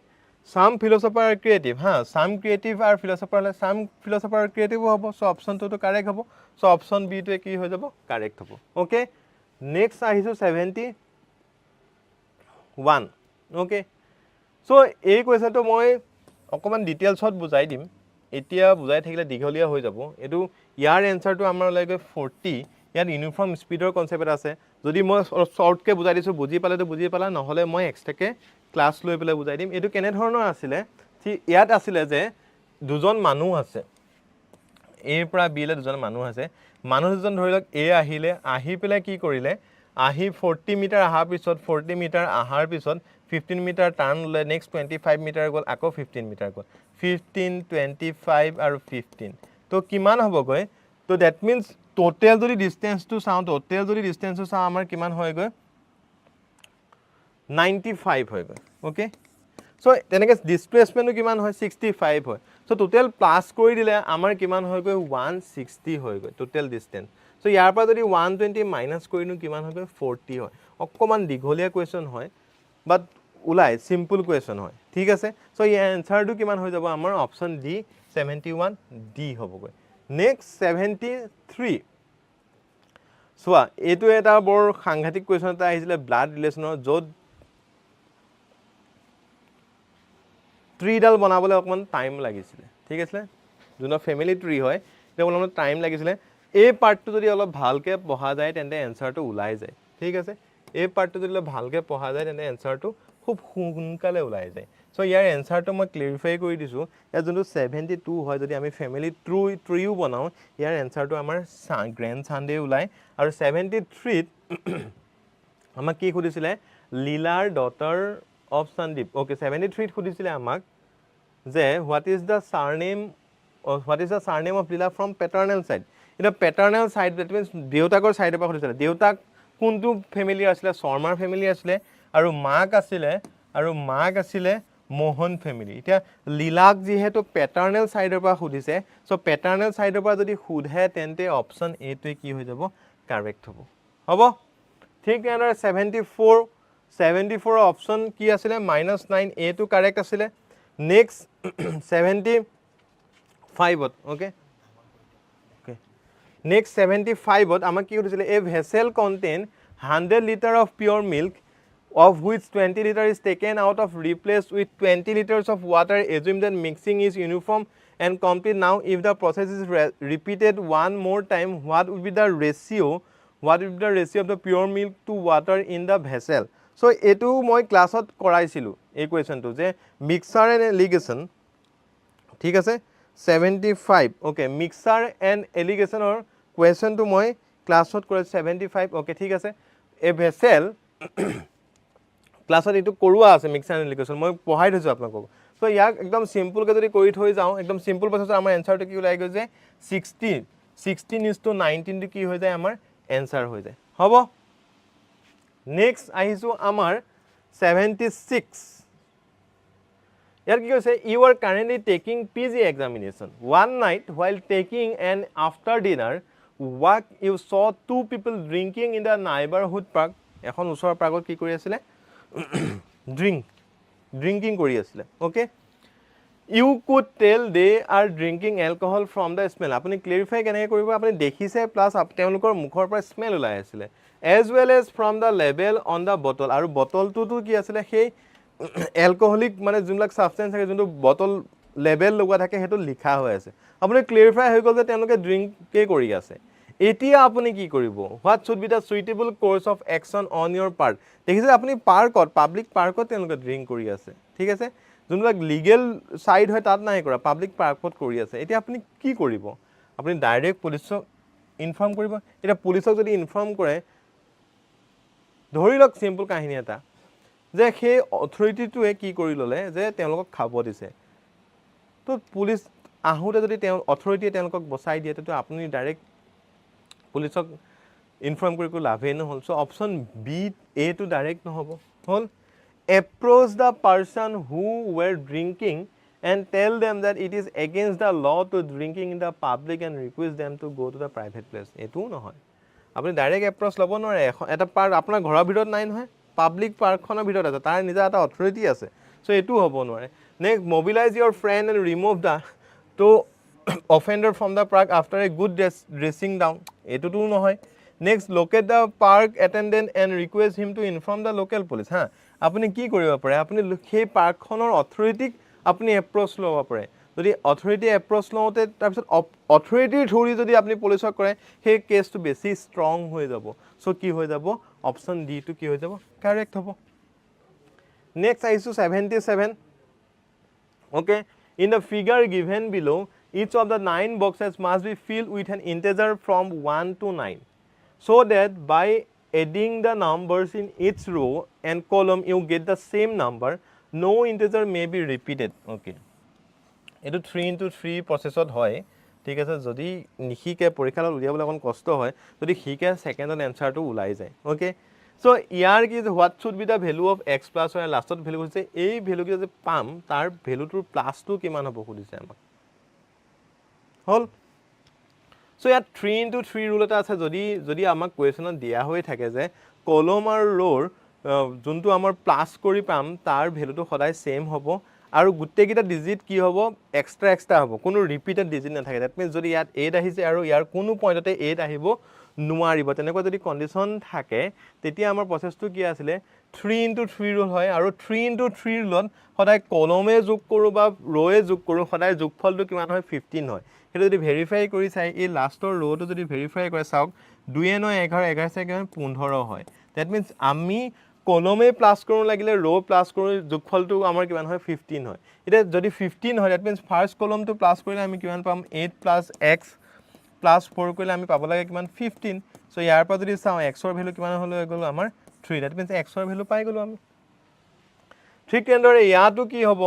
Some philosophers are creative, some creative are philosophers, some philosophers are creative hobo, so option 2 to correct hobo, so option B to ki hoy jabo correct hobo. Okay, next ahisu 71. Okay, so ei question to moi okoman details hot bujai dim etia bujai thakile digholia hoy jabo etu yar answer to amar lage 40 yar uniform speed or concept ase jodi moi short ke bujai disu buji pale to buji pala নহলে মই extra ke class লৈ পেলাই বুজাই দিম এটো কেনে ধৰণৰ আছিলে ইয়াত আছিলে যে দুজন মানুহ আছে এৰ পৰা বি লে দুজন মানুহ আছে মানুহ দুজন ধৰিলক এ আহিলে আহি পেলাই কি কৰিলে আহি 40 মিটাৰ আহাৰ পিছত 40 মিটাৰ আহাৰ পিছত 15 মিটাৰ টাৰ্ণ লৈ নেক্সট 25 মিটাৰ গল আকৌ 15 মিটাৰ গল 15 25 আৰু 15 তো কিমান হ'ব গৈ তো দ্যাট মিন্স টোটাল যদি ডিসটেন্সটো চাওঁ আমাৰ কিমান হয় গৈ 95 হৈ গৈ ওকে সো তেনেকে ডিসপ্লেসমেন্ট কিমান হয় 65 হয় সো টোটাল প্লাস কৰি দিলে আমাৰ কিমান হৈ গৈ 160 হৈ গৈ টোটাল ডিসটেন্স চ' ইয়াৰ পৰা যদি 120 মাইনাছ কৰিনো কিমান হ'ব 40 হয় অকণমান দীঘলীয়া কুৱেশ্যন হয় বাট ওলাই চিম্পল কুৱেশ্যন হয় ঠিক আছে চ' ইয়াৰ এনচাৰটো কিমান হৈ যাব আমাৰ অপশ্যন ডি 71 ডি হ'বগৈ নেক্সট 73 চোৱা এইটো এটা বৰ সাংঘাতিক কুৱেশ্যন এটা আহিছিলে ব্লাড ৰিলেশ্যনৰ য'ত ট্ৰীডাল বনাবলৈ অকণমান টাইম লাগিছিলে ঠিক আছে যোনৰ ফেমিলি ট্ৰী হয় তেতিয়া অলপমান টাইম লাগিছিলে এই পাৰ্টটো যদি অলপ ভালকৈ পঢ়া যায় তেন্তে এনচাৰটো ওলাই যায় ঠিক আছে এই পাৰ্টটো যদি অলপ ভালকৈ পঢ়া যায় তেন্তে এনচাৰটো খুব সোনকালে ওলাই যায় চ' ইয়াৰ এনচাৰটো মই ক্লেৰিফাই কৰি দিছোঁ ইয়াত যোনটো 72 হয় যদি আমি ফেমিলি ট্ৰীও বনাওঁ ইয়াৰ এনচাৰটো আমাৰ গ্ৰেণ্ড ছানডে ওলায় আৰু 73ত আমাক কি সুধিছিলে লীলাৰ ডটাৰ অফ সন্দীপ অ'কে 73ত সুধিছিলে আমাক যে what is the surname of Leela from paternal side এতিয়া পেটাৰ্নেল ছাইড ডেট মিনছ দেউতাকৰ ছাইডৰ পৰা সুধিছিলে দেউতাক কোনটো ফেমিলি আছিলে শৰ্মাৰ ফেমিলি আছিলে আৰু মাক আছিলে মোহন ফেমিলি এতিয়া লীলাক যিহেতু পেটাৰ্নেল ছাইডৰ পৰা সুধিছে চ' পেটাৰ্নেল ছাইডৰ পৰা যদি সোধে তেন্তে অপশ্যন এটোৱে কি হৈ যাব কাৰেক্ট হ'ব ঠিক তেনেদৰে 74 অপশ্যন কি আছিলে -9 এটো কাৰেক্ট আছিলে নেক্সট 75ত অ'কে নেক্সট 75ত আমাক কি সুধিছিলে a vessel contain 100 litre of pure milk of which 20 liter is taken out of replaced with 20 liters of water. Assume that mixing is uniform and complete. Now if the process is repeated one more time, what would be the ratio of the pure milk to water in the vessel? So etu moi class ot koraisilu ei question to je mixer and alligation ঠিক আছে 75 okay mixer and alligation or question to moi class ot kore 75 okay ঠিক আছে a vessel ক্লাছত এইটো কৰোৱা আছে mixer and allegation মই পঢ়াই থৈছোঁ আপোনালোকক চ' ইয়াক একদম চিম্পলকৈ যদি কৰি থৈ যাওঁ একদম চিম্পল প্ৰচেছত আমাৰ এনচাৰটো কি ওলাই গৈ যে 16:19 কি হৈ যায় আমাৰ এনচাৰ হৈ যায় হ'ব নেক্সট আহিছোঁ আমাৰ 76 ইয়াৰ কি কৈছে you are currently taking PG examination one night while taking an after dinner walk you saw two people drinking in the neighborhood park এখন ওচৰৰ পাৰ্কত কি কৰি আছিলে drinking কৰি আছিলে okay you could tell they are drinking alcohol from the smell আপুনি clarify কেনেকৈ কৰিব আপুনি দেখিছে প্লাছ তেওঁলোকৰ মুখৰ পৰা স্মেল ওলাই আছিলে as well as from the label on the bottle আৰু বটলটোতো কি আছিলে সেই এলকহলিক মানে যোনবিলাক সাবষ্টেন্স থাকে যোনটো বটল লেবেল লগোৱা থাকে সেইটো লিখা হৈ আছে আপুনি ক্লেৰিফাই হৈ গ'ল যে তেওঁলোকে ড্ৰিংকে কৰি আছে এতিয়া আপুনি কি কৰিব what should be the suitable course of action on your part দেখিছে আপুনি পাৰ্কত পাব্লিক পাৰ্কত তেওঁলোকে ড্ৰিংক কৰি আছে ঠিক আছে যোনবিলাক লিগেল সাইড হয় তাত নাই কৰা পাব্লিক পাৰ্কত কৰি আছে এতিয়া আপুনি কি কৰিব আপুনি ডাইৰেক্ট পুলিচক ইনফৰ্ম কৰিব এতিয়া পুলিচক যদি ইনফৰ্ম কৰে ধৰি লওক চিম্পল কাহিনী এটা যে সেই অথৰিটিটোৱে কি কৰি ল'লে যে তেওঁলোকক খাব দিছে তো পুলিচ আহোঁতে যদি তেওঁ অথৰিটিয়ে তেওঁলোকক বচাই দিয়ে তেতিয়া আপুনি ডাইৰেক্ট পুলিচক ইনফৰ্ম কৰি লাভেই নহ'ল চ' অপশ্যন বি এটো ডাইৰেক্ট নহ'ব হ'ল approach the person who were drinking and tell them that it is against the law to drinking in the public and request them to go' to the private place এইটোও নহয় আপুনি direct approach ল'ব নোৱাৰে এটা park আপোনাৰ ঘৰৰ ভিতৰত নাই নহয় পাব্লিক পাৰ্কখনৰ ভিতৰত আছে তাৰ নিজা এটা অথৰিটি আছে চ' এইটোও হ'ব নোৱাৰে next mobilise your friend and remove the two offender from the park after a good dressing down এইটোতো নহয় next locate the park attendant and request him to inform the local police হা আপুনি কি কৰিব পাৰে আপুনি সেই পাৰ্কখনৰ অথৰিটিক আপুনি এপ্ৰ'চ ল'ব পাৰে যদি অথৰিটি এপ্ৰ'চ লওঁতে তাৰপিছত অথৰিটিৰ থ্ৰুদি যদি আপুনি পুলিচক কৰে সেই কেছটো বেছি ষ্ট্ৰং হৈ যাব চ' কি হৈ যাব অপশ্যন ডিটো কি হৈ যাব কাৰেক্ট হ'ব নেক্সট আহিছোঁ 77 okay in the figure given below each of the 9 boxes must be filled with an integer from 1 to 9 so that by adding the numbers in each row and column you get the same number no integer may be repeated okay এটো 3 into 3 প্ৰচেছত হয় ঠিক আছে যদি নিখিকে পৰীক্ষাত উলিয়াবলৈ অকণ কষ্ট হয় যদি শিকে সেকেন্ডত এনসাৰটো ওলাই যায় ওকে সো ইয়াৰ কি what should be the value of x plus হয় লাষ্টত ভ্যালু হৈছে এই ভ্যালু কি যে পাম তাৰ ভ্যালুটোৰ প্লাসটো কিমান হ'ব খুদিছে আমাক হল চ' ইয়াত 3 into 3 ৰুল এটা আছে যদি আমাক কুৱেশ্যনত দিয়া হৈ থাকে যে কলম আৰু ৰ'ৰ যোনটো আমাৰ প্লাছ কৰি পাম তাৰ ভেলুটো সদায় ছেম হ'ব আৰু গোটেইকেইটা ডিজিট কি হ'ব এক্সট্ৰা হ'ব কোনো ৰিপিটেড ডিজিট নাথাকে ডেট মিনছ যদি ইয়াত 8 আহিছে আৰু ইয়াৰ কোনো পইণ্টতে 8 আহিব নোৱাৰিব তেনেকুৱা যদি কণ্ডিশ্যন থাকে তেতিয়া আমাৰ প্ৰচেছটো কি আছিলে 3 into 3 ৰুল হয় আৰু 3 into 3 ৰুলত সদায় কলমে যোগ কৰোঁ বা ৰ'য়ে যোগ কৰোঁ সদায় যোগফলটো কিমান হয় 15 হয় সেইটো যদি ভেৰিফাই কৰি চাই এই লাষ্টৰ ৰ'টো যদি ভেৰিফাই কৰে চাওক 2 9 11 11 4 15 হয় ডেট মিনছ আমি কলমে প্লাছ কৰোঁ লাগিলে ৰ' প্লাছ কৰোঁ যোগফলটো আমাৰ কিমান হয় 15 হয় এতিয়া যদি 15 হয় ডেট মিনছ ফাৰ্ষ্ট কলমটো প্লাছ কৰিলে আমি কিমান পাম 8 + x + 4 কৰিলে আমি পাব লাগে কিমান 15 চ' ইয়াৰ পৰা যদি চাওঁ xৰ ভেলু কিমান হ'লে হৈ গ'ল আমাৰ 3 ডেট মিনছ xৰ ভেলু পাই গ'লোঁ আমি ঠিক তেনেদৰে ইয়াতো কি হ'ব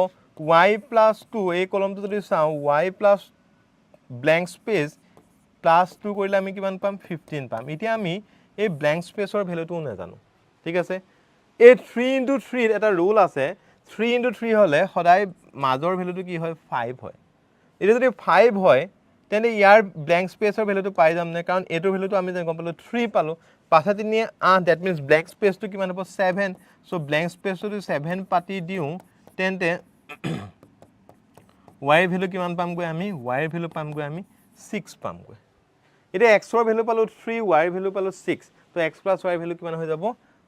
y + 2 এই কলমটো যদি চাওঁ y + ব্লেংক স্পেচ +2 কৰিলে আমি কিমান পাম 15 পাম এতিয়া আমি এই ব্লেংক স্পেচৰ ভেলুটোও নাজানো ঠিক আছে এই 3 into 3 এটা ৰুল আছে 3 into 3 হ'লে সদায় মাজৰ ভেলুটো কি হয় 5 হয় এতিয়া যদি 5 হয় তেন্তে ইয়াৰ ব্লেংক স্পেচৰ ভেলুটো পাই যাম নে কাৰণ এইটোৰ ভেলুটো আমি যেন গম পালোঁ 3 পালোঁ 5 3 8 ডেট মিনছ ব্লেংক স্পেচটো কিমান হ'ব 7 চ' ব্লেংক স্পেচটো যদি 7 পাতি দিওঁ তেন্তে y ভেলু কিমান পামগৈ আমি y ভেলু পামগৈ আমি 6 পামগৈ এতিয়া xৰ ভেলু পালোঁ 3 y ভেলু পালোঁ 6 তো x + y ভেলু কিমান হৈ যাব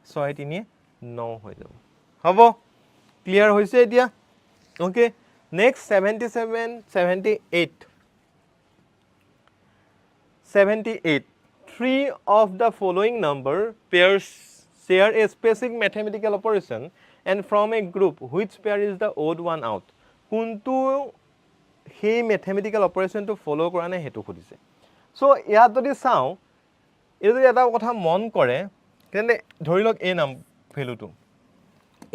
6 3 9 হৈ যাব হ'ব ক্লিয়াৰ হৈছে এতিয়া okay next 77 78 78 3 of the following number pairs share a specific mathematical operation and from a group which pair is the odd one out কোনটো সেই মেথমেটিকেল অপাৰেশ্যনটো ফ'ল' কৰা নাই সেইটো সুধিছে চ' ইয়াত যদি চাওঁ এই যদি এটা কথা মন কৰে তেন্তে ধৰি লওক এই ভেলুটো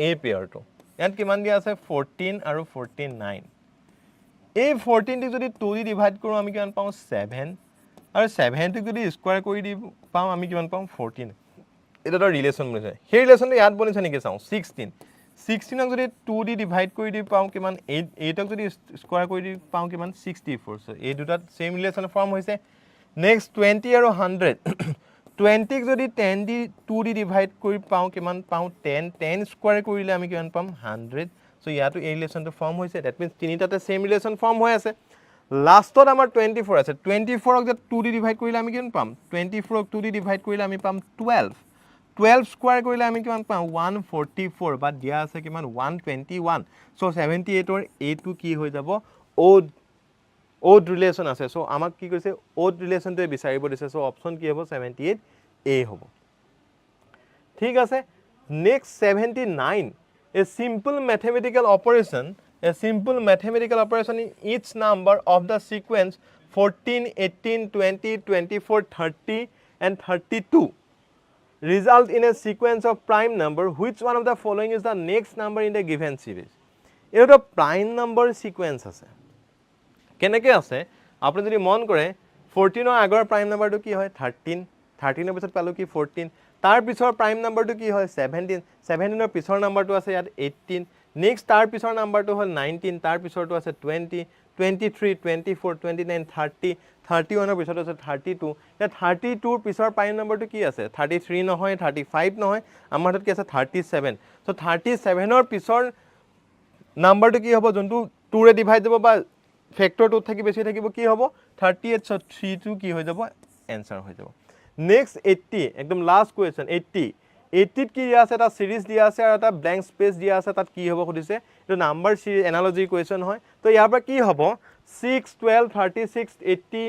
এই পেয়াৰটো ইয়াত কিমান দিয়া আছে 14 আৰু 49 এই 14টিক যদি 2 দি ডিভাইড কৰোঁ আমি কিমান পাওঁ 7 আৰু 7টিক যদি স্কুৱাৰ কৰি দি পাওঁ আমি কিমান পাওঁ 14 এটা এটা ৰিলেশ্যন বনিছে সেই ৰিলেশ্যনটো ইয়াত বনিছে নেকি চাওঁ 16ক যদি 2 দি ডিভাইড কৰি দি পাওঁ কিমান 8ক যদি স্কুৱাৰ কৰি দি পাওঁ কিমান 64 চ' এই দুটাত ছেম ৰিলেশ্যন ফৰ্ম হৈছে নেক্সট 20 আৰু 100 20ক যদি 10 দি 2 দি ডিভাইড কৰি পাওঁ কিমান পাওঁ 10 স্কুৱাৰ কৰিলে আমি কিমান পাম 100 চ' ইয়াতো এই ৰিলেশ্যনটো ফৰ্ম হৈছে ডেট মিনছ তিনিটাতে ছেম ৰিলেশ্যন ফৰ্ম হৈ আছে লাষ্টত আমাৰ 24 আছে 24ক যে 2 দি ডিভাইড কৰিলে আমি কিমান পাম 24ক 2 দি ডিভাইড কৰিলে আমি পাম 12 স্কুৱাৰ কৰিলে আমি কিমান পাম 144 বা দিয়া আছে কিমান 121 চ' 78ৰ এইটো কি হৈ যাব অ'ড ৰিলেশ্যন আছে চ' আমাক কি কৈছে অ'ড ৰিলেশ্যনটোৱে বিচাৰিব দিছে চ' অপশ্যন কি হ'ব 78A হ'ব ঠিক আছে next 79 a simple mathematical operation in each number of the sequence 14 18 20 24 30 and 32 result in a sequence of prime number which one of the following is the next number in the given series এটা prime number sequence আছে কেনেকৈ আছে আপুনি যদি মন কৰে 14ৰ আগৰ prime numberটো কি হয় 13ৰ পিছত পালোঁ কি 14 তাৰ পিছৰ prime numberটো কি হয় 17ৰ পিছৰ নাম্বাৰটো আছে ইয়াত 18 নেক্সট তাৰ পিছৰ নাম্বাৰটো হ'ল 19 তাৰ পিছৰটো আছে 20 23 24 29 30 31ৰ পিছত আছে 32 ইয়াত 32ৰ পিছৰ prime numberটো কি আছে 33 নহয় 35 নহয় আমাৰ হাতত কি আছে 37 চ' 37ৰ পিছৰ নাম্বাৰটো কি হ'ব যোনটো 2ৰে ডিভাইড যাব বা ফেক্টৰ 2 থাকি বেছি থাকিব কি হ'ব 38 চ' 3টো কি হৈ যাব এনসাৰ হৈ যাব নেক্সট 80 একদম লাষ্ট কুৱেশ্যন 80ত কি দিয়া আছে এটা সিৰিজ দিয়া আছে আৰু এটা ব্লেংক স্পেচ দিয়া আছে তাত কি হ'ব সুধিছে এইটো নাম্বাৰ সিৰিজ এনালজি কুৱেশ্যন হয় তো ইয়াৰ পৰা কি হ'ব 6 12 36 80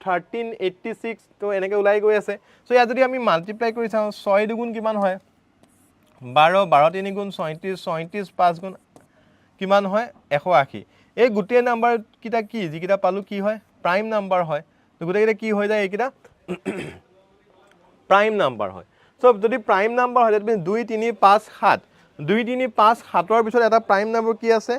13 86 তো এনেকৈ ওলাই গৈ আছে চ' ইয়াত যদি আমি মাল্টিপ্লাই কৰি চাওঁ 6 দুগুণ কিমান হয় 12 12 3 গুণ 37 37 5 গুণ কিমান হয় 180 এই গোটেই নাম্বাৰ কিটা কি যিকিটা পালো কি হয় প্ৰাইম নাম্বাৰ হয় তো গোটেইকেইটা কি হৈ যায় এইকিটা প্ৰাইম নাম্বাৰ হয় চ' যদি প্ৰাইম নাম্বাৰ হয় দ্যাট মিনছ 2 3 5 7 2 3 5 7ৰ পিছত এটা প্ৰাইম নাম্বাৰ কি আছে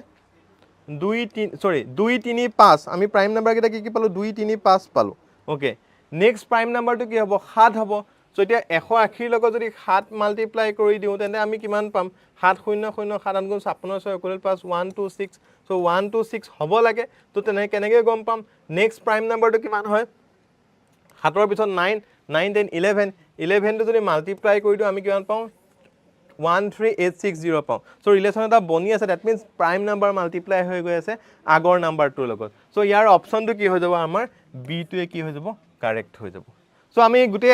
2 3 5 আমি প্ৰাইম নাম্বাৰ কেইটা কি পালো 2 3 5 পালো ওকে নেক্সট প্ৰাইম নাম্বাৰটো কি হ'ব 7 হ'ব চ' এতিয়া 180ৰ লগত যদি 7 মাল্টিপ্লাই কৰি দিওঁ তেন্তে আমি কিমান পাম 7 0 0 7 8 গুণ 56 6 = 5 126 চ' 126 হ'ব লাগে তো তেনেকৈ কেনেকৈ গম পাম নেক্সট প্ৰাইম নাম্বাৰটো কিমান হয় 7ৰ পিছত 9 9 10 11 11টো যদি মাল্টিপ্লাই কৰি দিওঁ আমি কিমান পাওঁ 13860 পাওঁ সো ৰিলেশন এটা বনি আছে that means prime number multiply হৈ গৈ আছে আগৰ নাম্বাৰটোৰ লগত সো ইয়াৰ অপচনটো কি হৈ যাব আমাৰ বি টোৱে কি হৈ যাব কাৰেক্ট হৈ যাব সো আমি গুটে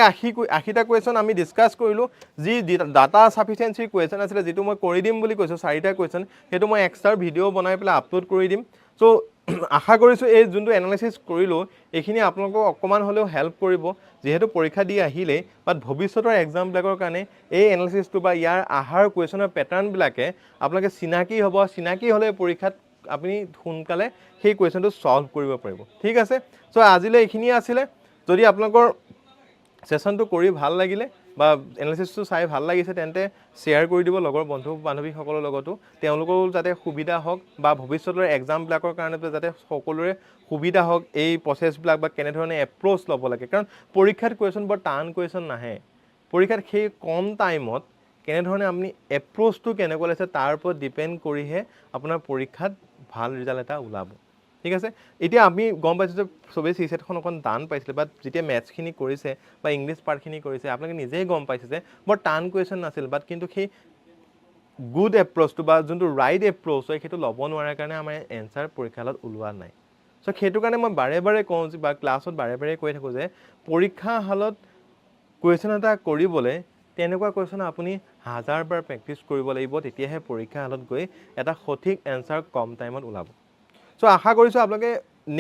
80টা কোৱেশ্চন আমি ডিসকাস কৰিলো যি ডাটা সাফিসিয়েন্সি কোৱেশ্চন আছিল যেটো মই কৰি দিম বুলি কৈছো 4টা কোৱেশ্চন হেতু মই এক্সট্ৰা ভিডিও বনাই পেলাই আপলোড কৰি দিম সো আশা কৰিছো এই যোনটো এনালাইসিস কৰিলো এখিনি আপোনালোকক অকমান হলেও হেল্প কৰিব যেহেতু পৰীক্ষা দি আহিলে বাট ভৱিষ্যতৰ এক্সাম ব্লকৰ কাৰণে এই এনালাইসিসটো বা ইয়াৰ আহাৰ কোৱেশ্চনৰ প্যাটাৰ্ন বিলাকে আপোনালোকে চিনাকি হলে পৰীক্ষাত আপুনি সোনকালে সেই কোৱেশ্চনটো সলভ কৰিব পাৰিব ঠিক আছে সো আজিলে এখিনি আছিল যদি আপোনালোকৰ সেশনটো কৰি ভাল লাগিলে বা এনালাইসিসটো চাই ভাল লাগিছে তেন্তে শেয়াৰ কৰি দিব লগৰ বন্ধু বান্ধৱী সকলৰ লগতো তেওঁলোকৰ যাতে সুবিধা হওক বা ভৱিষ্যতৰ এক্সাম ব্লকৰ কাৰণে যাতে সকলোৰে সুবিধা হওক এই প্ৰসেস ব্লক বা কেনে ধৰণে এপ্ৰোচ ল'ব লাগে কাৰণ পৰীক্ষাৰ কোৱেশ্চন বৰ টান কোৱেশ্চন নাহে পৰীক্ষাৰ সেই কম টাইমত কেনে ধৰণে আপুনি এপ্ৰোচটো কেনেকৈ লৈছে তাৰ ওপৰত ডিপেন্ড কৰিহে আপোনাৰ পৰীক্ষাত ভাল ৰিজাল্ট এটা ওলাব ঠিক আছে এতিয়া আমি গম পাইছো যে সবে সিসেটখন অকন টান পাইছিল বাট যেতিয়া ম্যাথছখিনি কৰিছে বা ইংলিশ পাৰ্টখিনি কৰিছে আপোনালোকে নিজেই গম পাইছে যে বৰ টান কোৱেশ্চন নাছিল বাট কিন্তু সেই গুড এপ্ৰোচটো বা যোনটো ৰাইট এপ্ৰোচ হয় সেইটো ল'ব নোৱাৰাৰ কাৰণে আমাৰ এনসাৰ পৰীক্ষালত ওলোৱা নাই সো সেইটো কাৰণে মই বাৰে বাৰে কওঁ যে বা ক্লাছত বাৰে বাৰে কৈ থাকো যে পৰীক্ষা হলত কোৱেশ্চন এটা কৰিবলৈ তেনেকুৱা কোৱেশ্চন আপুনি 1000 বাৰ প্ৰেক্টিস কৰিব লাগিব তেতিয়াহে পৰীক্ষা হলত গৈ এটা সঠিক এনসাৰ কম টাইমত ওলাব সো আশা কৰিছো আপোনালোকে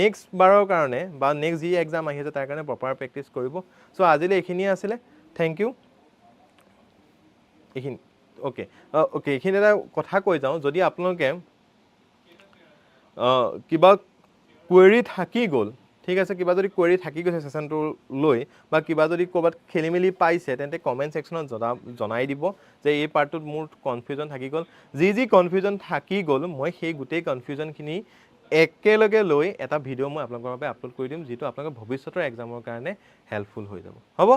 নেক্সট বাৰৰ কাৰণে বা নেক্সট জি এক্সাম আহি আছে তাৰ কাৰণে প্ৰপাৰ প্ৰেক্টিস কৰিব সো আজিলে এখিনি আছিল থ্যাংক ইউ এখিনি ওকে ওকে এখিনি এটা কথা কৈ যাও যদি আপোনালোকে কিবা কোৱেৰি থাকি গল ঠিক আছে কিবা যদি কোৱেৰি থাকি গৈছে সেশনটো লৈ বা কিবা যদি ক'বাত খেলিমেলি পাইছে তেন্তে কমেন্ট সেকশনত জনাই দিব যে এই পাৰ্টটোত মোৰ কনফিউজন থাকি গল যি কনফিউজন থাকি গল মই সেই গুটেই কনফিউজনখিনি একেলগে লৈ এটা ভিডিও মই আপোনালোকৰ বাবে আপলোড কৰি দিম যেটো আপোনালোকৰ ভৱিষ্যতৰ এক্সামৰ কাৰণে হেল্পফুল হৈ যাব হ'ব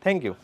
থ্যাংক ইউ